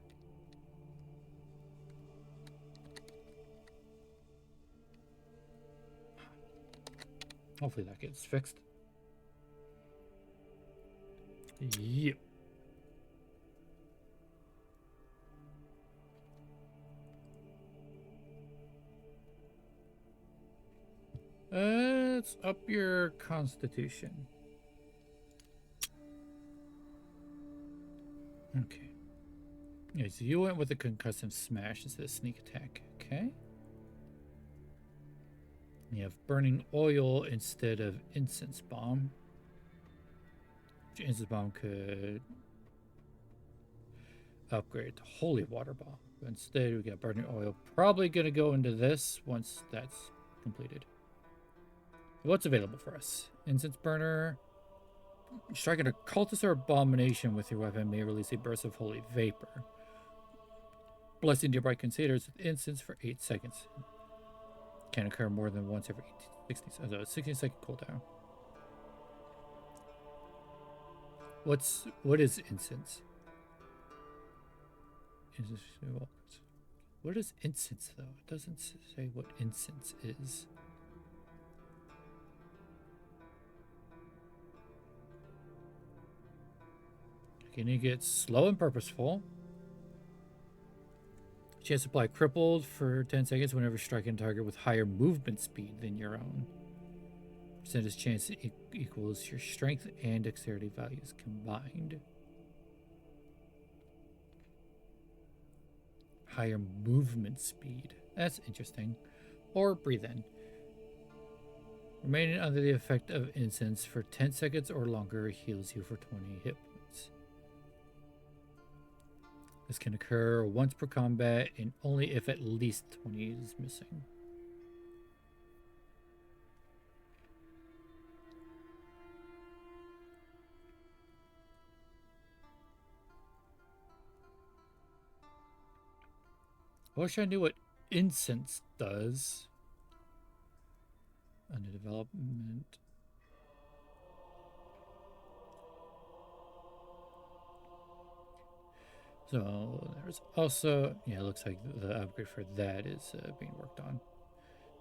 S1: Hopefully that gets fixed. Yep. Let's up your constitution. Okay. Yeah, so you went with the concussive smash instead of sneak attack. Okay. You have burning oil instead of incense bomb. Incense bomb could upgrade to holy water bomb. But instead, we got burning oil. Probably going to go into this once that's completed. What's available for us? Incense burner. Striking a cultist or abomination with your weapon may release a burst of holy vapor. Blessing nearby Crusaders with incense for 8 seconds. Can occur more than once every 60 seconds. So 16-second cooldown. What is incense? What is incense though? It doesn't say what incense is. Can you get slow and purposeful? Chance to apply crippled for 10 seconds whenever striking a target with higher movement speed than your own. Percentage chance equals your strength and dexterity values combined. Higher movement speed. That's interesting. Or breathe in. Remaining under the effect of incense for 10 seconds or longer heals you for 20 hit points. This can occur once per combat and only if at least 20 is missing. I wish I knew what incense does. Under development. So there's also, yeah, it looks like the upgrade for that is being worked on.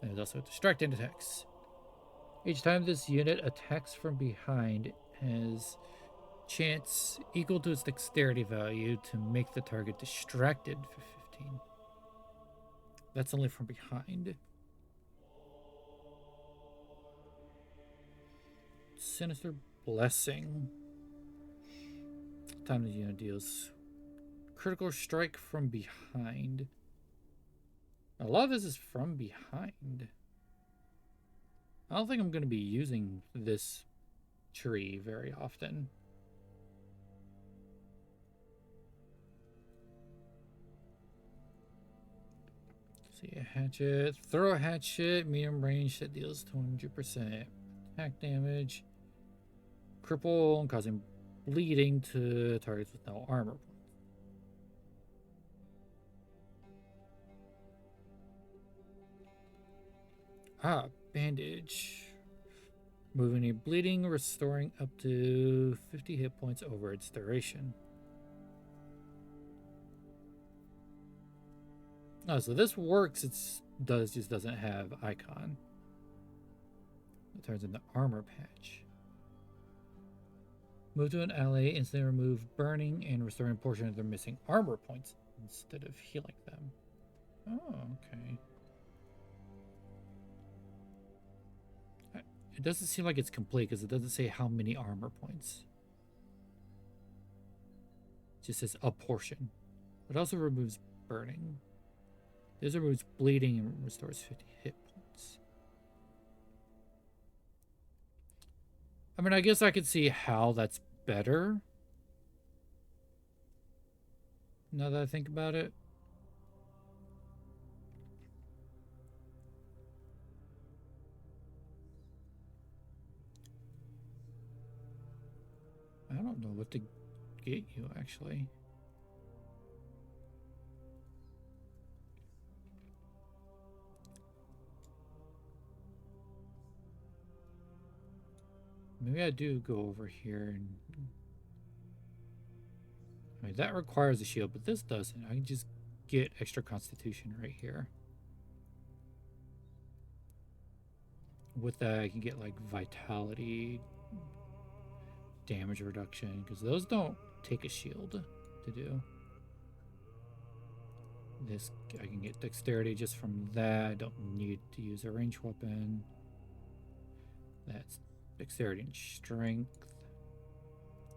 S1: And there's also distracting attacks. Each time this unit attacks from behind has chance equal to its dexterity value to make the target distracted for 15. That's only from behind. Sinister Blessing. Time the unit deals critical strike from behind. A lot of this is from behind. I don't think I'm going to be using this tree very often. See a hatchet. Throw a hatchet. Medium range that deals 200% attack damage. Cripple, causing bleeding to targets with no armor points. Ah, bandage. Moving a bleeding, restoring up to 50 hit points over its duration. Oh, so this works. It just doesn't have icon. It turns into armor patch. Move to an ally, instantly remove burning and restoring a portion of their missing armor points instead of healing them. Oh, okay. It doesn't seem like it's complete because it doesn't say how many armor points. It just says a portion. It also removes burning. This removes bleeding and restores 50 hit points. I mean, I guess I could see how that's better. Now that I think about it. I don't know what to get you, actually. Maybe I do go over here and... I mean, that requires a shield, but this doesn't. I can just get extra constitution right here. With that, I can get, like, vitality, damage reduction, because those don't take a shield to do. This, I can get dexterity just from that. I don't need to use a ranged weapon. That's dexterity and strength.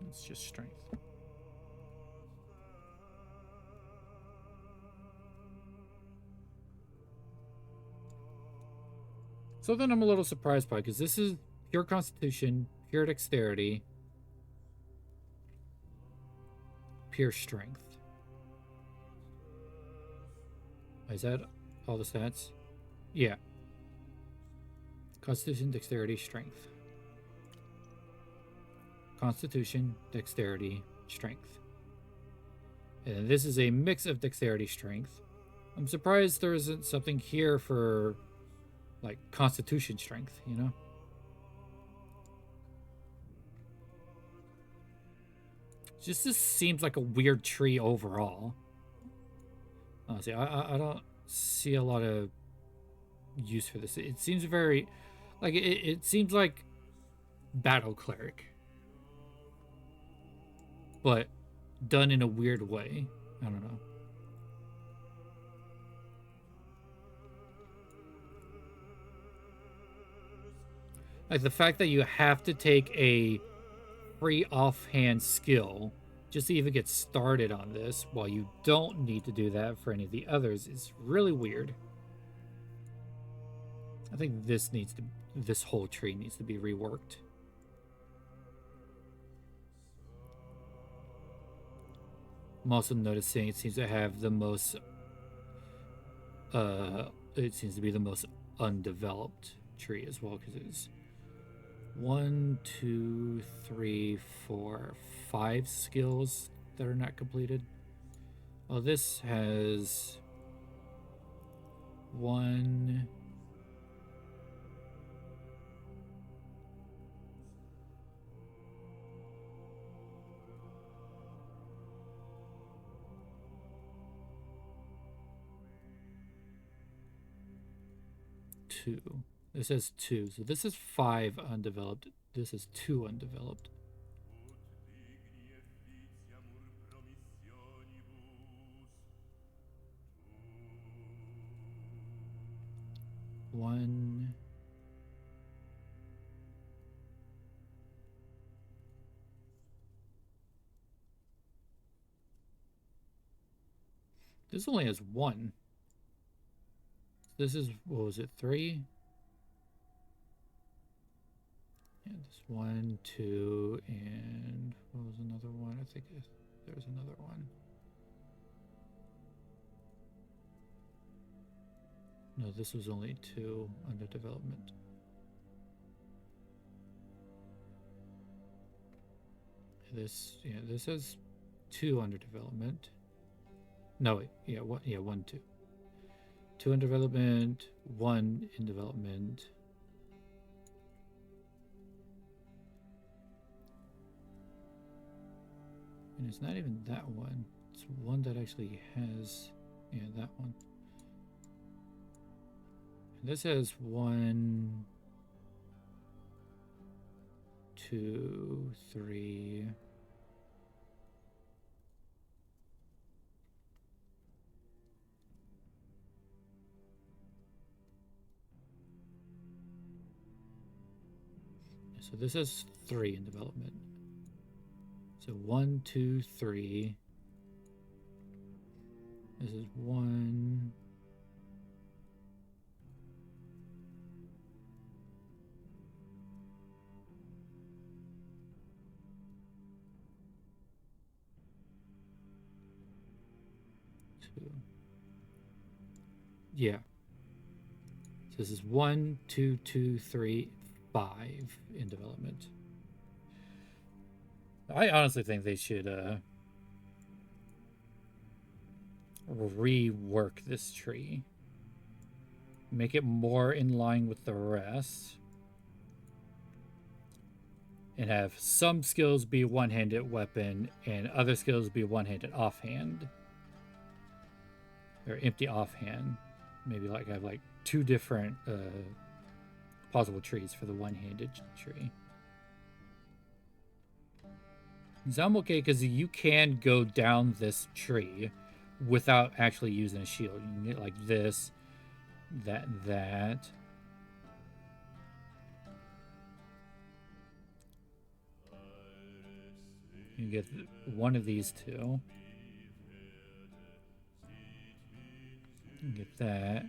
S1: It's just strength. So then I'm a little surprised by, because this is pure constitution, pure dexterity, pure strength. Is that all the stats? Yeah. Constitution, dexterity, strength. Constitution, dexterity, strength. And this is a mix of dexterity, strength. I'm surprised there isn't something here for, like, constitution strength, you know? Just this seems like a weird tree overall. Honestly, I don't see a lot of use for this. It seems very, like, it seems like battle cleric, but done in a weird way. I don't know. Like the fact that you have to take a free offhand skill just to even get started on this, while you don't need to do that for any of the others, is really weird. I think this whole tree needs to be reworked. I'm also noticing it seems to have the most it seems to be the most undeveloped tree as well, because it's 1, 2, 3, 4, 5 skills that are not completed. Oh, this has 1. Two. This is 2. So this is 5 undeveloped. This is 2 undeveloped. One. This only has 1. This is, what was it, 3? Yeah, this 1, 2, and what was another one? I think there's another one. No, this was only 2 under development. This has 2 under development. No, wait, yeah, 1, 2. 2 in development, 1 in development. And it's not even that one. It's one that actually has, yeah, that one. And this has 1, 2, 3. So this has 3 in development. So 1, 2, 3. This is 1. Yeah. So this is 1, 2, 2, 3, 5 in development. I honestly think they should rework this tree. Make it more in line with the rest. And have some skills be one-handed weapon and other skills be one-handed offhand. Or empty offhand. Maybe like have like 2 different possible trees for the one-handed tree. So I'm okay because you can go down this tree without actually using a shield. You can get like this, that. You can get one of these 2. You can get that.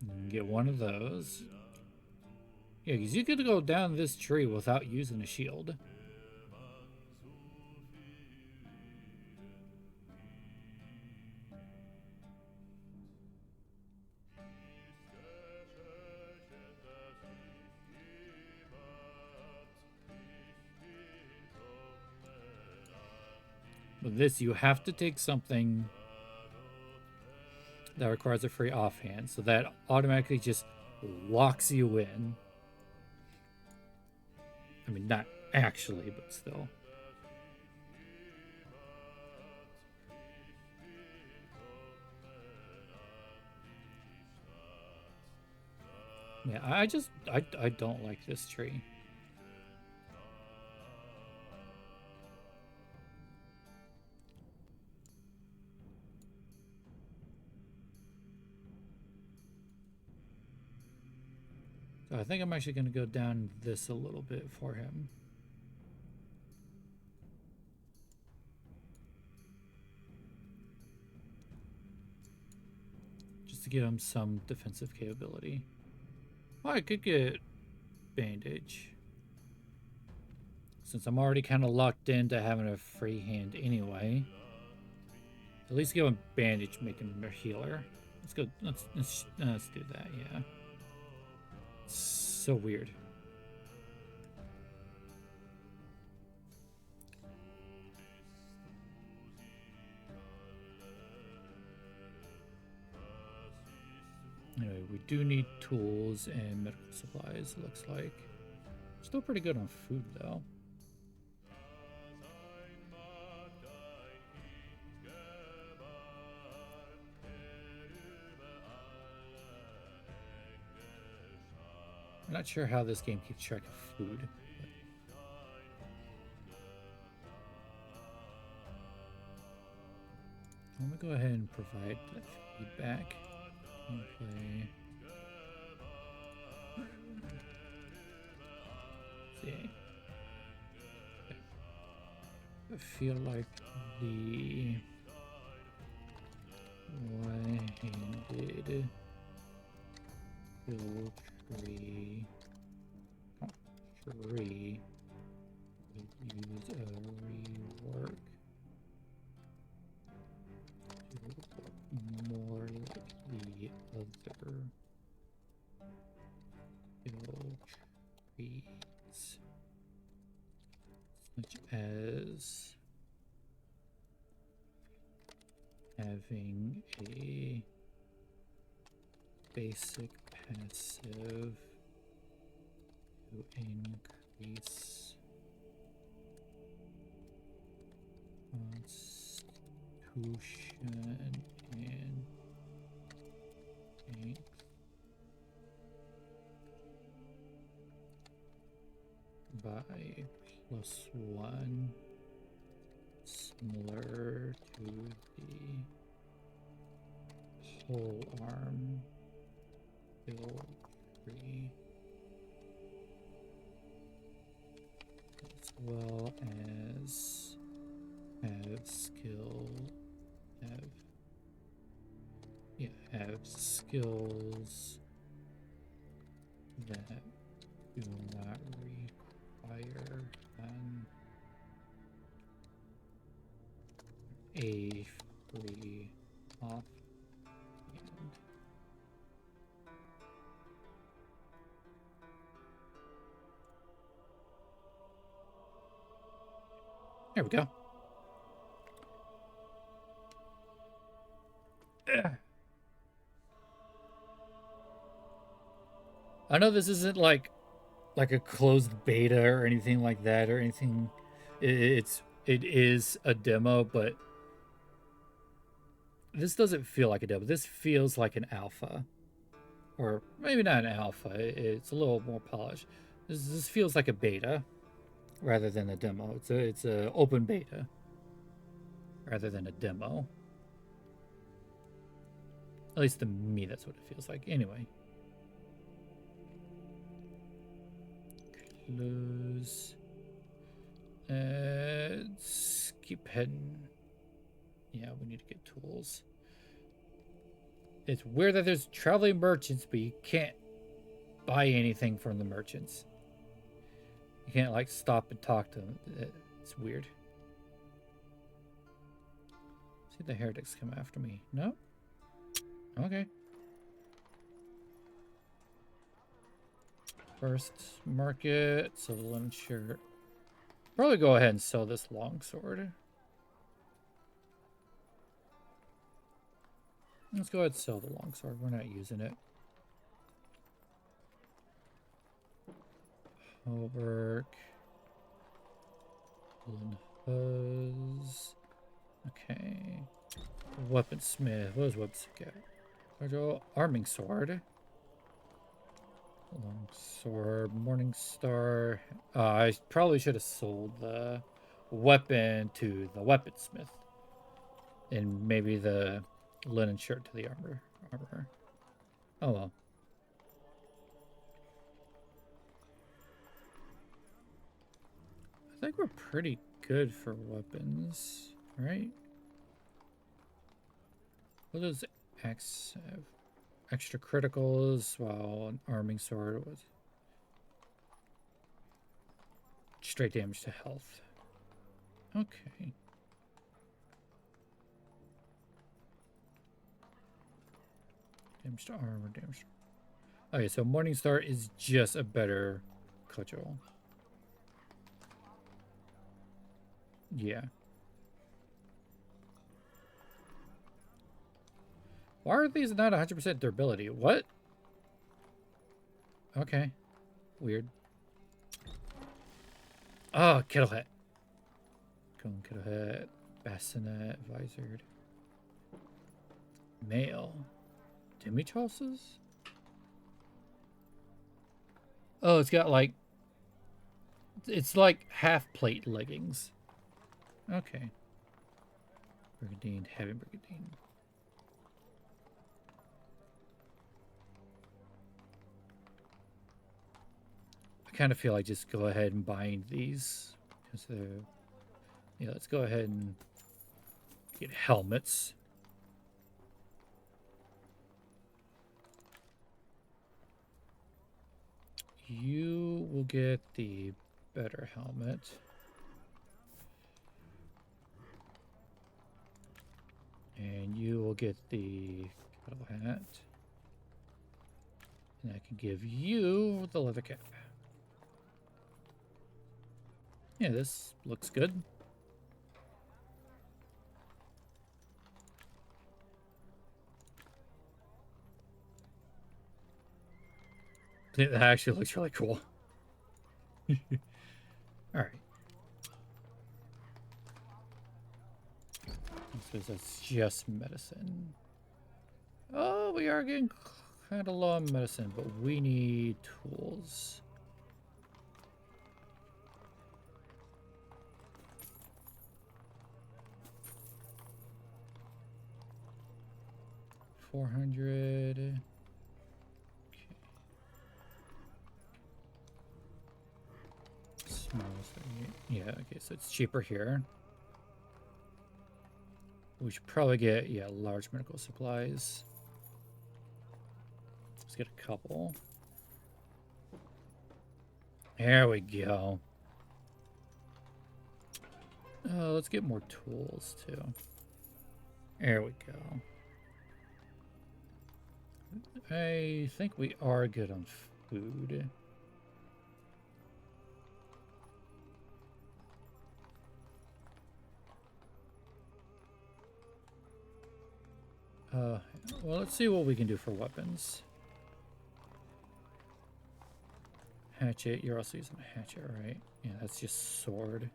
S1: You can get one of those. Yeah, because you could go down this tree without using a shield. With this, you have to take something that requires a free offhand, so that automatically just locks you in. I mean, not actually, but still. Yeah, I don't like this tree. So I think I'm actually going to go down this a little bit for him. Just to give him some defensive capability. Well, I could get bandage. Since I'm already kind of locked into having a free hand anyway. At least give him bandage, make him a healer. Let's go. Let's do that. Yeah. So weird. Anyway, we do need tools and medical supplies, it looks like. Still pretty good on food, though. I'm not sure how this game keeps track of food. I'm gonna go ahead and provide that feedback. Gameplay. See. I feel like the one-handed kill tree free would use a rework to look more like the other kill trees, such as having a basic passive to increase constitution and strength by +1, similar to the whole arm kill tree, as well as have skills that do not require a free offhand. There we go. I know this isn't like a closed beta or anything like that or anything. It is a demo, but this doesn't feel like a demo. This feels like an alpha, or maybe not an alpha. It's a little more polished. This feels like a beta rather than a demo. It's a open beta rather than a demo. At least to me, that's what it feels like. Anyway. Close. Let's keep heading. Yeah, we need to get tools. It's weird that there's traveling merchants, but you can't buy anything from the merchants. You can't, like, stop and talk to them. It's weird. See the heretics come after me. No? Okay. First market, so the linen shirt. Probably go ahead and sell this longsword. Let's go ahead and sell the longsword. We're not using it. Hauberk. Hose. Okay. Weaponsmith. What does weaponsmith get? Arming sword. Longsword. Morningstar. I probably should have sold the weapon to the weaponsmith. And maybe the linen shirt to the armorer. Oh well. I think we're pretty good for weapons, right? What does X have? Extra criticals, while an arming sword was straight damage to health. Okay. Damage to armor, damage to... Okay, so Morningstar is just a better cudgel. Yeah. Why are these not 100% durability? What? Okay. Weird. Oh, kettle hat. Cone kettle hat. Bassinet. Visored. Mail. Demi-tosses? Oh, it's got like... It's like half-plate leggings. Okay. Brigandine. Heavy brigandine. I kind of feel like just go ahead and bind these. Because they're... Yeah, let's go ahead and get helmets. You will get the better helmet. And you will get the kettle hat. And I can give you the leather cap. Yeah, this looks good. That actually looks really cool. Alright. So that's just medicine. Oh, we are getting kind of low on medicine, but we need tools. $400. Okay. Small, yeah, okay, so it's cheaper here. We should probably get, yeah, large medical supplies. Let's get a couple. There we go. Let's get more tools, too. There we go. I think we are good on food. Well, let's see what we can do for weapons. Hatchet. You're also using a hatchet, right? Yeah, that's just sword.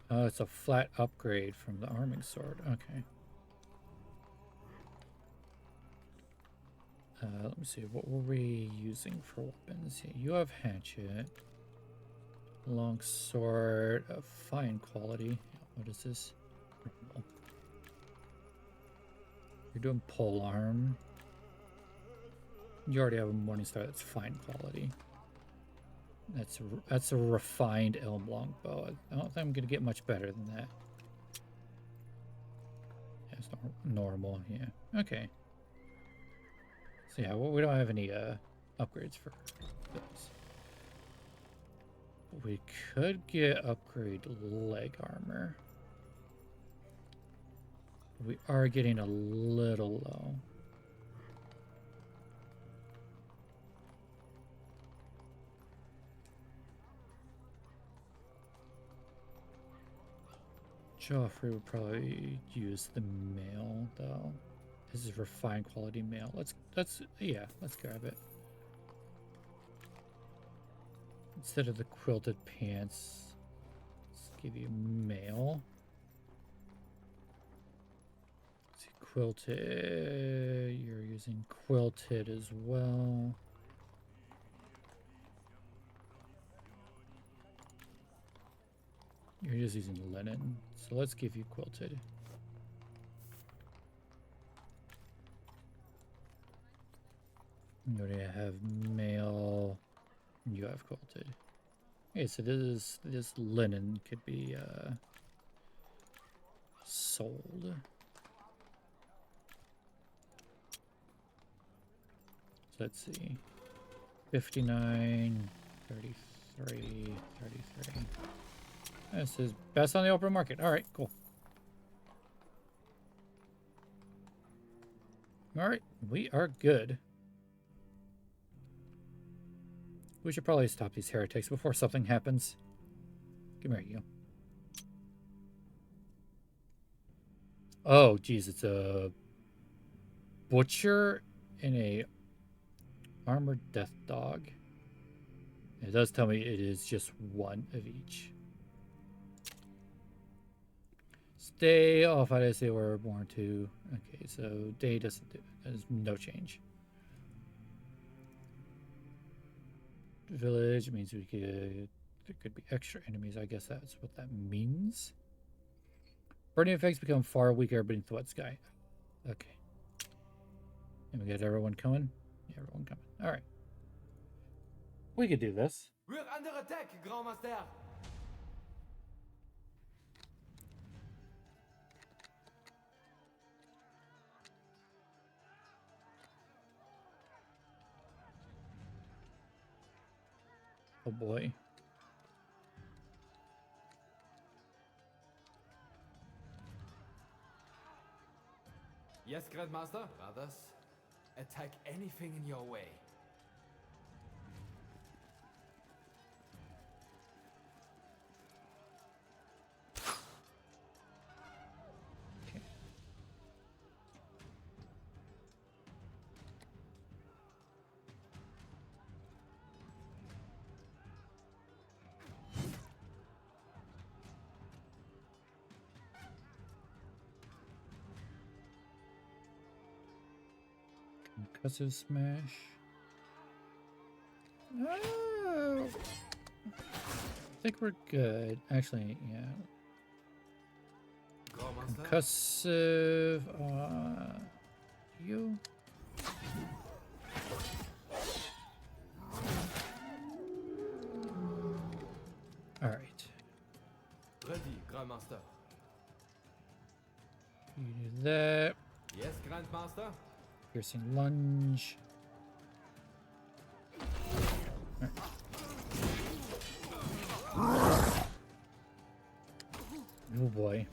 S1: Oh, it's a flat upgrade from the arming sword. Okay. Let me see. What were we using for weapons? Yeah, you have hatchet. Long sword of fine quality. What is this? You're doing pole arm. You already have a morning star that's fine quality. That's a refined elm longbow. I don't think I'm gonna get much better than that. Yeah, it's normal. Yeah. Okay. So yeah, well, we don't have any upgrades for those. But we could get upgrade leg armor. We are getting a little low. Joffrey would probably use the mail though. This is refined quality mail. Let's grab it. Instead of the quilted pants, let's give you mail. Let's see, quilted. You're using quilted as well. You're just using linen, so let's give you quilted. You already have mail. You have quilted. Okay, so this linen could be sold. So let's see. 59, 33, 33. This is best on the open market. All right, cool. All right, we are good. We should probably stop these heretics before something happens. Come here, you. Oh, geez, it's a butcher and a armored death dog. It does tell me it is just one of each. Stay off. I did say we're born to. Okay, so day doesn't do. There's no change. Village means we could. There could be extra enemies. I guess that's what that means. Burning effects become far weaker beneath the wet sky. Okay. And we got everyone coming? Yeah, everyone coming. Alright. We could do this.
S2: We're under attack, Grand Master.
S1: Oh boy.
S2: Yes, Grandmaster. Brothers, attack anything in your way.
S1: Okay. Concussive smash. Oh. I think we're good. Actually, yeah.
S2: Grand Master.
S1: Concussive. You. All right.
S2: Ready, Grandmaster.
S1: You do that.
S2: Yes, Grandmaster.
S1: Piercing lunge. Right. Oh boy.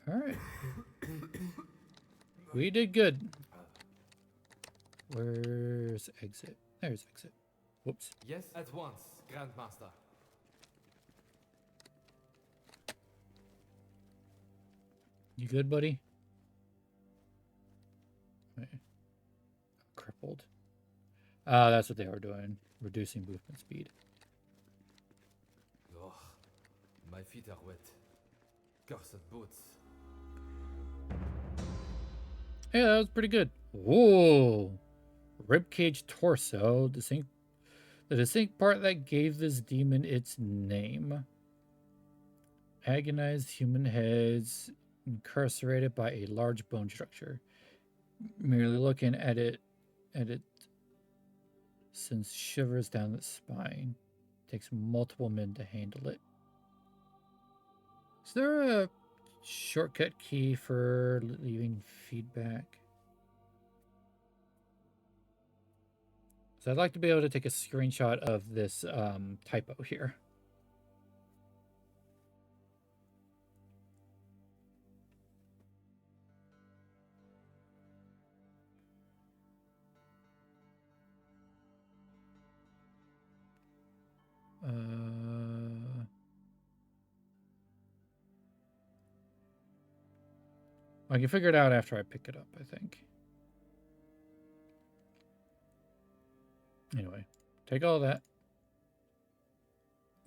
S1: All right. We did good. Where's exit? There's exit. Whoops.
S2: Yes, at once, Grandmaster.
S1: You good, buddy? Wait. Crippled. Ah, that's what they were doing. Reducing movement speed.
S2: Oh, my feet are wet. Cursed boots.
S1: Yeah, that was pretty good. Whoa. Ribcage torso. The distinct part that gave this demon its name. Agonized human heads incarcerated by a large bone structure. Merely looking at it sends shivers down the spine. Takes multiple men to handle it. Is there a shortcut key for leaving feedback? So I'd like to be able to take a screenshot of this typo here. I can figure it out after I pick it up, I think. Anyway, take all that.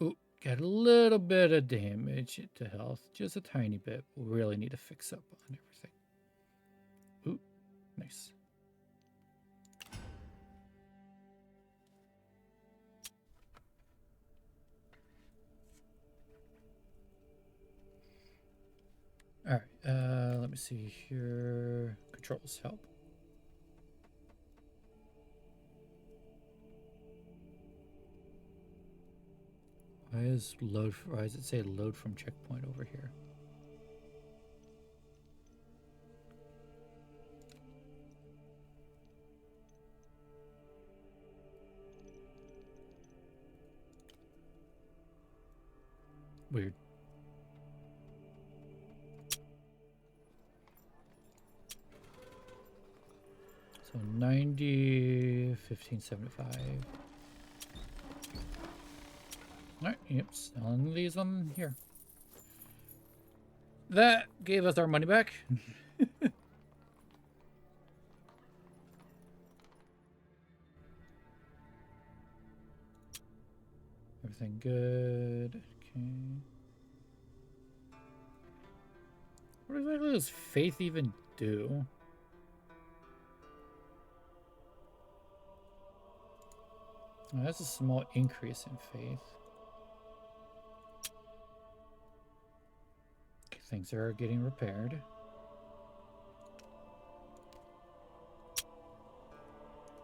S1: Ooh, got a little bit of damage to health. Just a tiny bit. We'll really need to fix up on everything. Ooh, nice. All right, let me see here. Controls help. Why does it say load from checkpoint over here? Weird. So 90, 1575. Alright, yep, selling these on here. That gave us our money back. Everything good. Okay. What exactly does faith even do? Oh, that's a small increase in faith. Okay, things are getting repaired.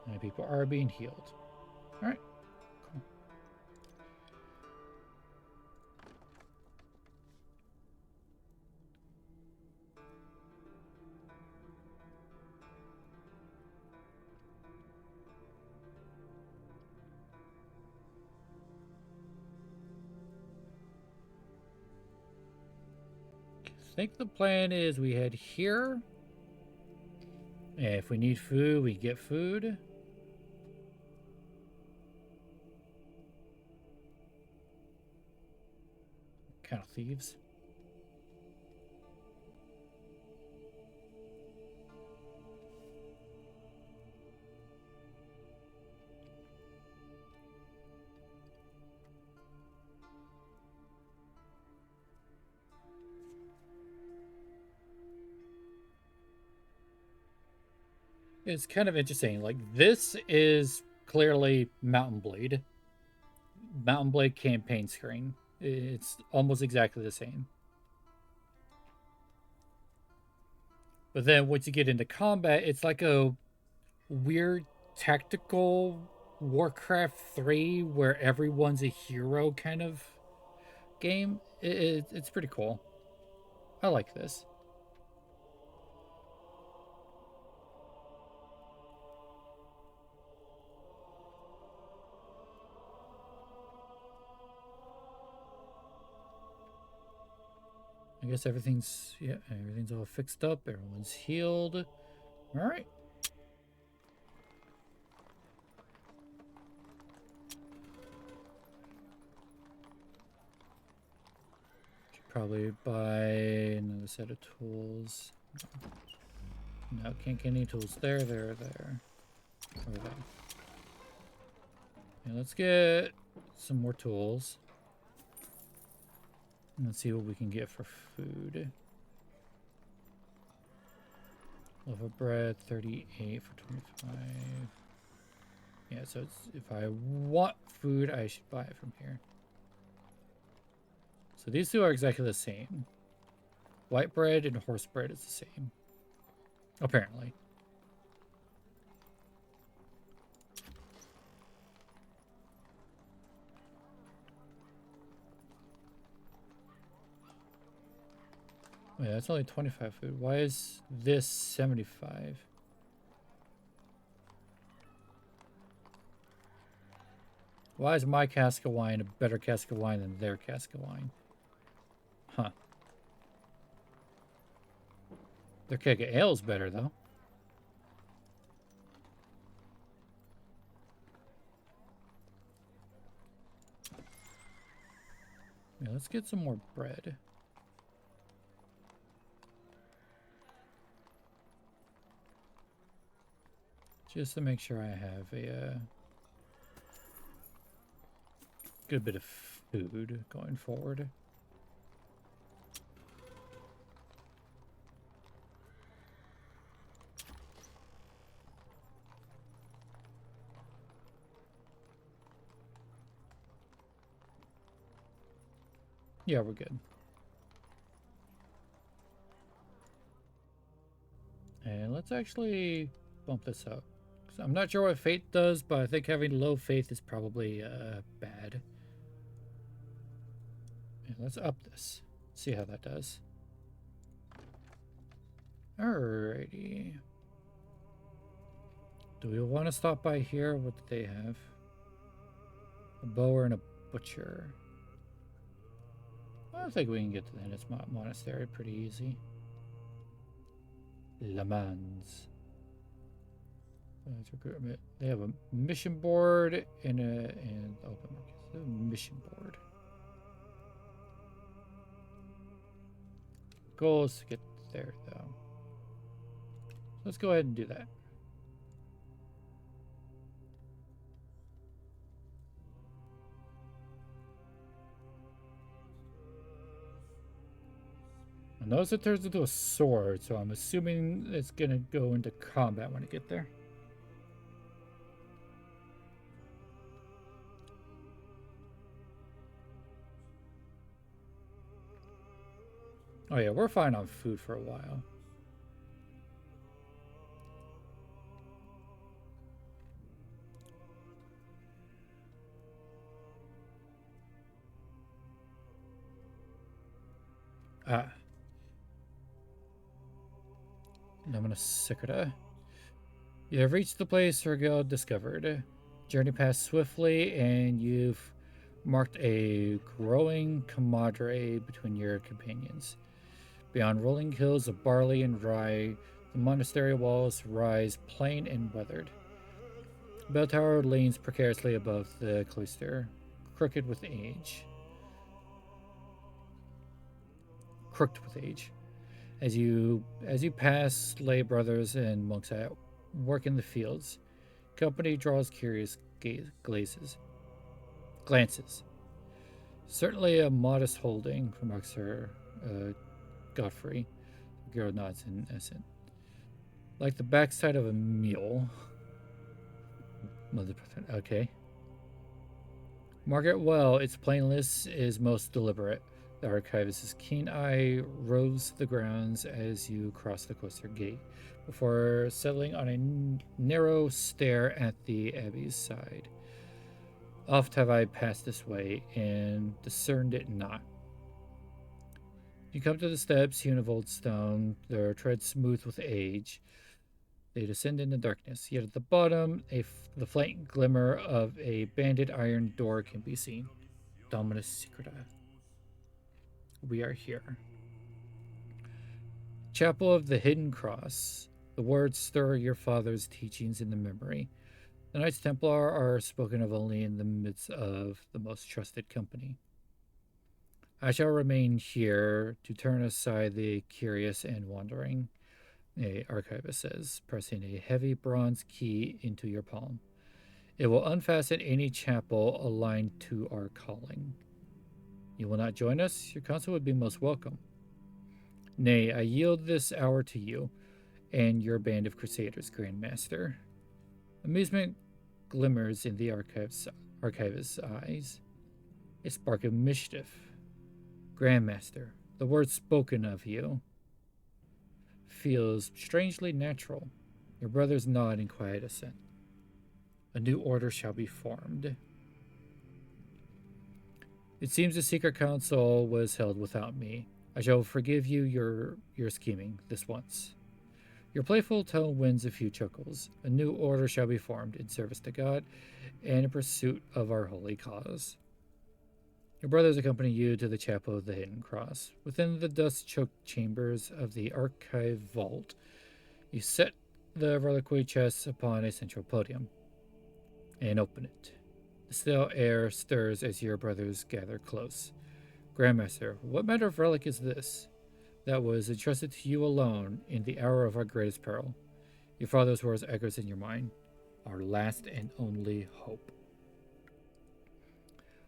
S1: And people are being healed. Alright, cool. I think the plan is we head here. If we need food, we get food. Kind of thieves. It's kind of interesting. Like, this is clearly Mountain Blade. Mountain Blade campaign screen. It's almost exactly the same. But then once you get into combat, it's like a weird tactical Warcraft 3 where everyone's a hero kind of game. It's pretty cool. I like this. I guess everything's all fixed up. Everyone's healed. All right. Should probably buy another set of tools. No, can't get any tools there. Over there. Yeah, let's get some more tools. Let's see what we can get for food. Loaf of bread, 38 for 25. Yeah, so it's, if I want food, I should buy it from here. So these two are exactly the same. White bread and horse bread is the same. Apparently. Wait, that's only 25 food. Why is this 75? Why is my cask of wine a better cask of wine than their cask of wine? Huh. Their keg of ale's better, though. Yeah, let's get some more bread. Just to make sure I have a good bit of food going forward. Yeah, we're good. And let's actually bump this up. I'm not sure what faith does, but I think having low faith is probably bad. Yeah, let's up this. See how that does. Alrighty. Do we want to stop by here? What do they have? A bower and a butcher. I think we can get to the Hennis Monastery pretty easy. Le Mans. Recruitment. They have a mission board and open market. So mission board. Goal is to get there though. Let's go ahead and do that. I notice it turns into a sword, so I'm assuming it's gonna go into combat when I get there. Oh yeah, we're fine on food for a while. Ah. Dominus Secreta. You have reached the place Sergil discovered. Journey passed swiftly, and you've marked a growing camaraderie between your companions. Beyond rolling hills of barley and rye, the monastery walls rise plain and weathered. The bell tower leans precariously above the cloister, crooked with age. Crooked with age. As you pass lay brothers and monks at work in the fields, company draws curious glances. Certainly a modest holding, remarks Sir Godfrey. The girl nods in assent. Like the backside of a mule. Okay. Margaret well, its plainness is most deliberate. The archivist's keen eye roves the grounds as you cross the cloister gate, before settling on a narrow stair at the abbey's side. Oft have I passed this way and discerned it not. You come to the steps, hewn of old stone, their tread smooth with age. They descend into darkness, yet at the bottom, the faint glimmer of a banded iron door can be seen. Dominus Secreta. We are here. Chapel of the Hidden Cross. The words stir your father's teachings in the memory. The Knights Templar are spoken of only in the midst of the most trusted company. I shall remain here to turn aside the curious and wandering, a archivist says, pressing a heavy bronze key into your palm. It will unfasten any chapel aligned to our calling. You will not join us? Your counsel would be most welcome. Nay, I yield this hour to you and your band of Crusaders, Grand Master. Amusement glimmers in the archivist's eyes. A spark of mischief. Grandmaster, the word spoken of you feels strangely natural. Your brothers nod in quiet assent. A new order shall be formed. It seems the secret council was held without me. I shall forgive you your scheming this once. Your playful tone wins a few chuckles. A new order shall be formed in service to God and in pursuit of our holy cause. Your brothers accompany you to the chapel of the Hidden Cross. Within the dust-choked chambers of the archive vault, you set the reliquary chests upon a central podium and open it. The still air stirs as your brothers gather close. Grandmaster, what manner of relic is this that was entrusted to you alone in the hour of our greatest peril? Your father's words echoes in your mind. Our last and only hope.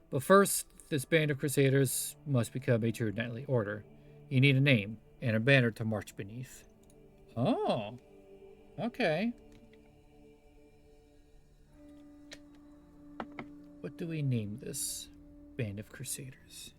S1: But first, this band of Crusaders must become a true knightly order. You need a name and a banner to march beneath. Oh, okay. What do we name this band of Crusaders?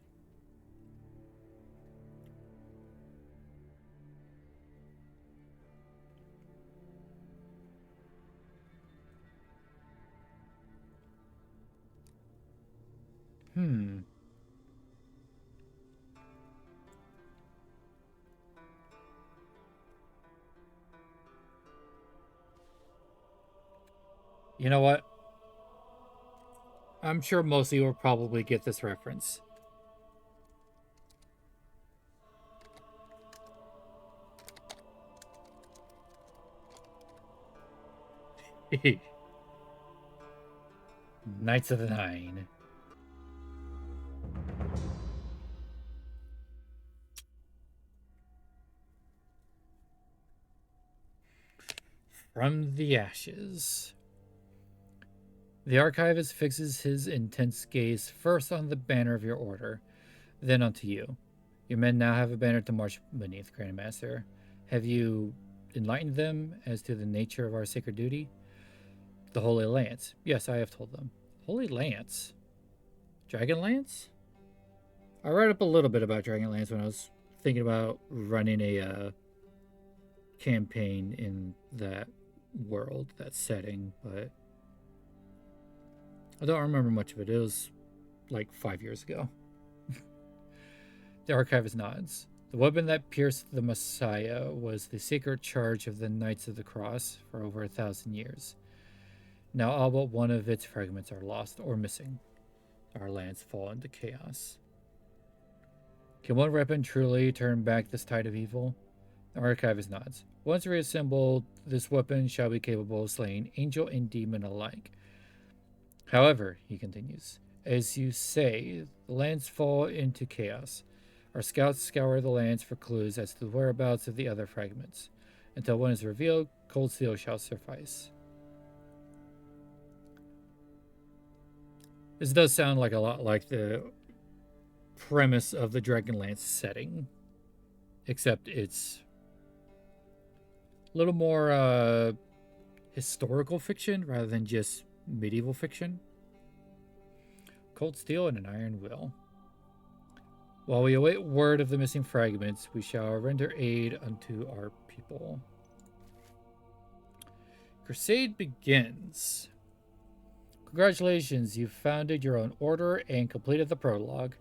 S1: You know what? I'm sure most of you will probably get this reference. Knights of the Nine. From the ashes. The archivist fixes his intense gaze first on the banner of your order, then onto you. Your men now have a banner to march beneath, Grandmaster. Have you enlightened them as to the nature of our sacred duty? The Holy Lance. Yes, I have told them. Holy Lance? Dragon Lance? I read up a little bit about Dragon Lance when I was thinking about running a campaign in that world, that setting, but I don't remember much of it. It was like 5 years ago. The archivist nods. The weapon that pierced the Messiah was the sacred charge of the Knights of the Cross for over 1,000 years. Now all but one of its fragments are lost or missing. Our lands fall into chaos. Can one weapon truly turn back this tide of evil? The archivist nods. Once reassembled, this weapon shall be capable of slaying angel and demon alike. However, he continues, as you say, the lands fall into chaos. Our scouts scour the lands for clues as to the whereabouts of the other fragments. Until one is revealed, cold steel shall suffice. This does sound like a lot like the premise of the Dragonlance setting, except it's a little more historical fiction rather than just medieval fiction. Cold steel and an iron will. While we await word of the missing fragments, we shall render aid unto our people. Crusade begins. Congratulations, you've founded your own order and completed the prologue.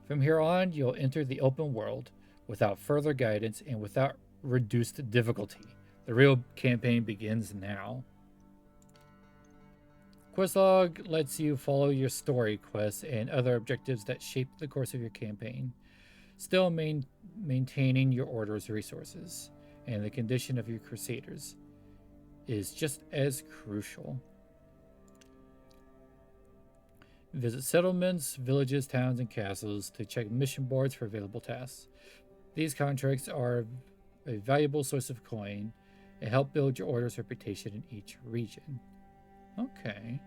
S1: From here on, you'll enter the open world without further guidance and without reduced difficulty. The real campaign begins now. Questlog lets you follow your story quests and other objectives that shape the course of your campaign, still maintaining your order's resources, and the condition of your Crusaders is just as crucial. Visit settlements, villages, towns, and castles to check mission boards for available tasks. These contracts are a valuable source of coin and help build your order's reputation in each region. Okay.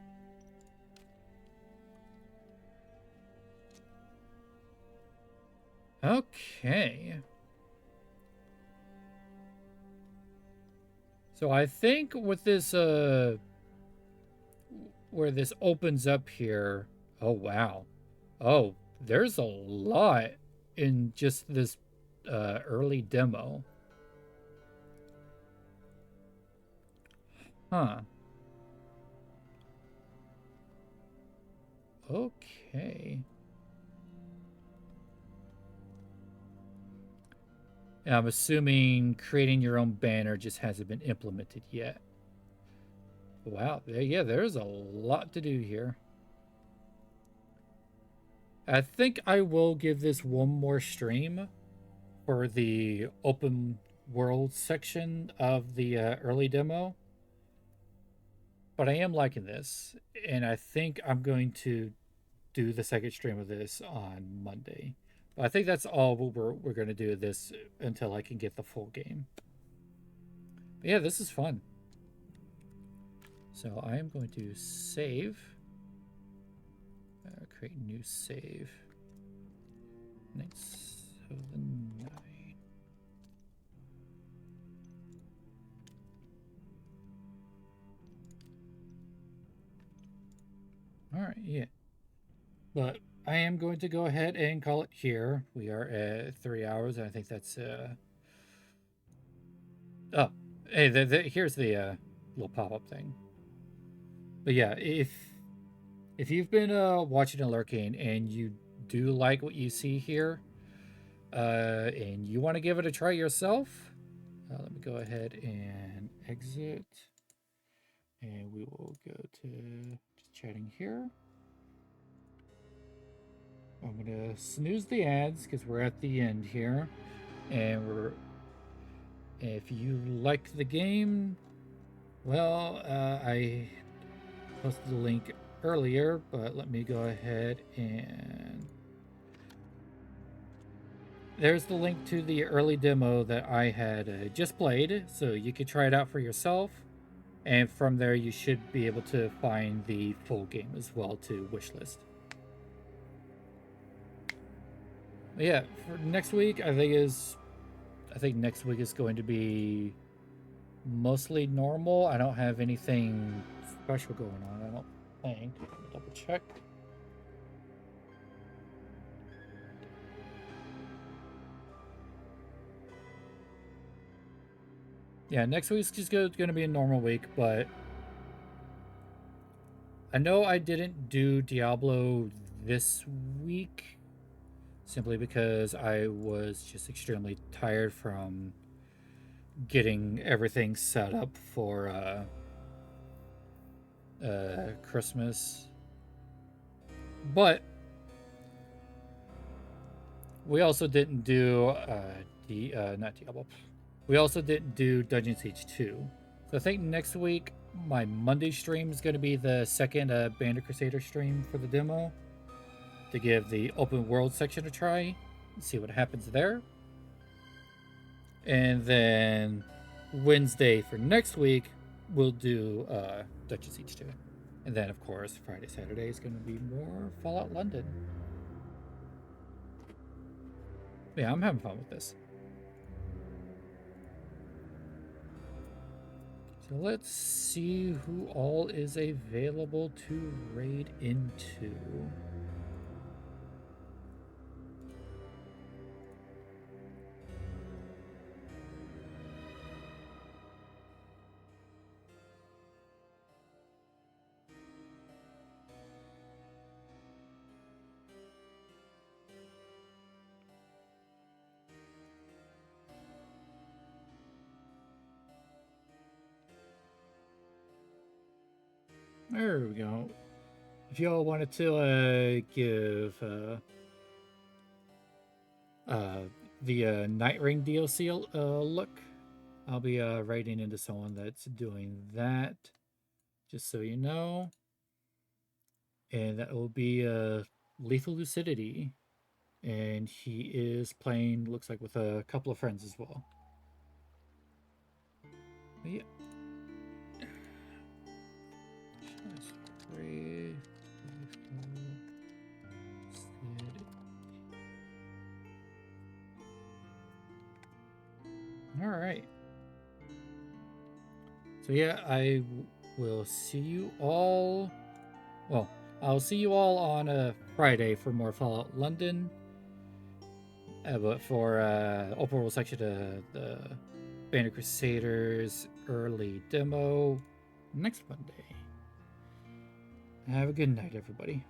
S1: Okay. So I think with this, where this opens up here, oh wow. Oh, there's a lot in just this early demo. Huh. Okay. And I'm assuming creating your own banner just hasn't been implemented yet. Wow, yeah, there's a lot to do here. I think I will give this one more stream for the open world section of the early demo. But I am liking this, and I think I'm going to do the second stream of this on Monday. But I think that's all we're going to do this until I can get the full game. But yeah, this is fun. So I am going to save. Create new save. Knights of the Nine. Alright, yeah. But I am going to go ahead and call it here. We are at 3 hours, and I think that's oh, hey, here's the little pop-up thing. But yeah, if you've been watching Lurking and you do like what you see here, and you want to give it a try yourself, let me go ahead and exit, and we will go to just chatting here. I'm gonna snooze the ads because we're at the end here, and if you like the game, Well, I posted the link earlier, but let me go ahead and there's the link to the early demo that I had just played, so you can try it out for yourself. And from there, you should be able to find the full game as well to wishlist. But yeah, for next week, I think next week is going to be mostly normal. I don't have anything special going on. I don't think. Double check. Yeah, next week's just going to be a normal week, but I know I didn't do Diablo this week simply because I was just extremely tired from getting everything set up for Christmas. But we also didn't do not Diablo. We also didn't do Dungeon Siege 2. So I think next week my Monday stream is going to be the second Bandit Crusader stream for the demo to give the open world section a try and see what happens there. And then Wednesday for next week we'll do Dungeon Siege 2. And then of course Friday, Saturday is going to be more Fallout London. Yeah, I'm having fun with this. So let's see who all is available to raid into. There we go. If y'all wanted to give the Night Ring DLC look, I'll be writing into someone that's doing that, just so you know. And that will be Lethal Lucidity. And he is playing, looks like, with a couple of friends as well. But yeah. All right. So yeah, I will see you all. Well, I'll see you all on a Friday for more Fallout London. But for open world section, the Bandit Crusaders early demo next Monday. Have a good night, everybody.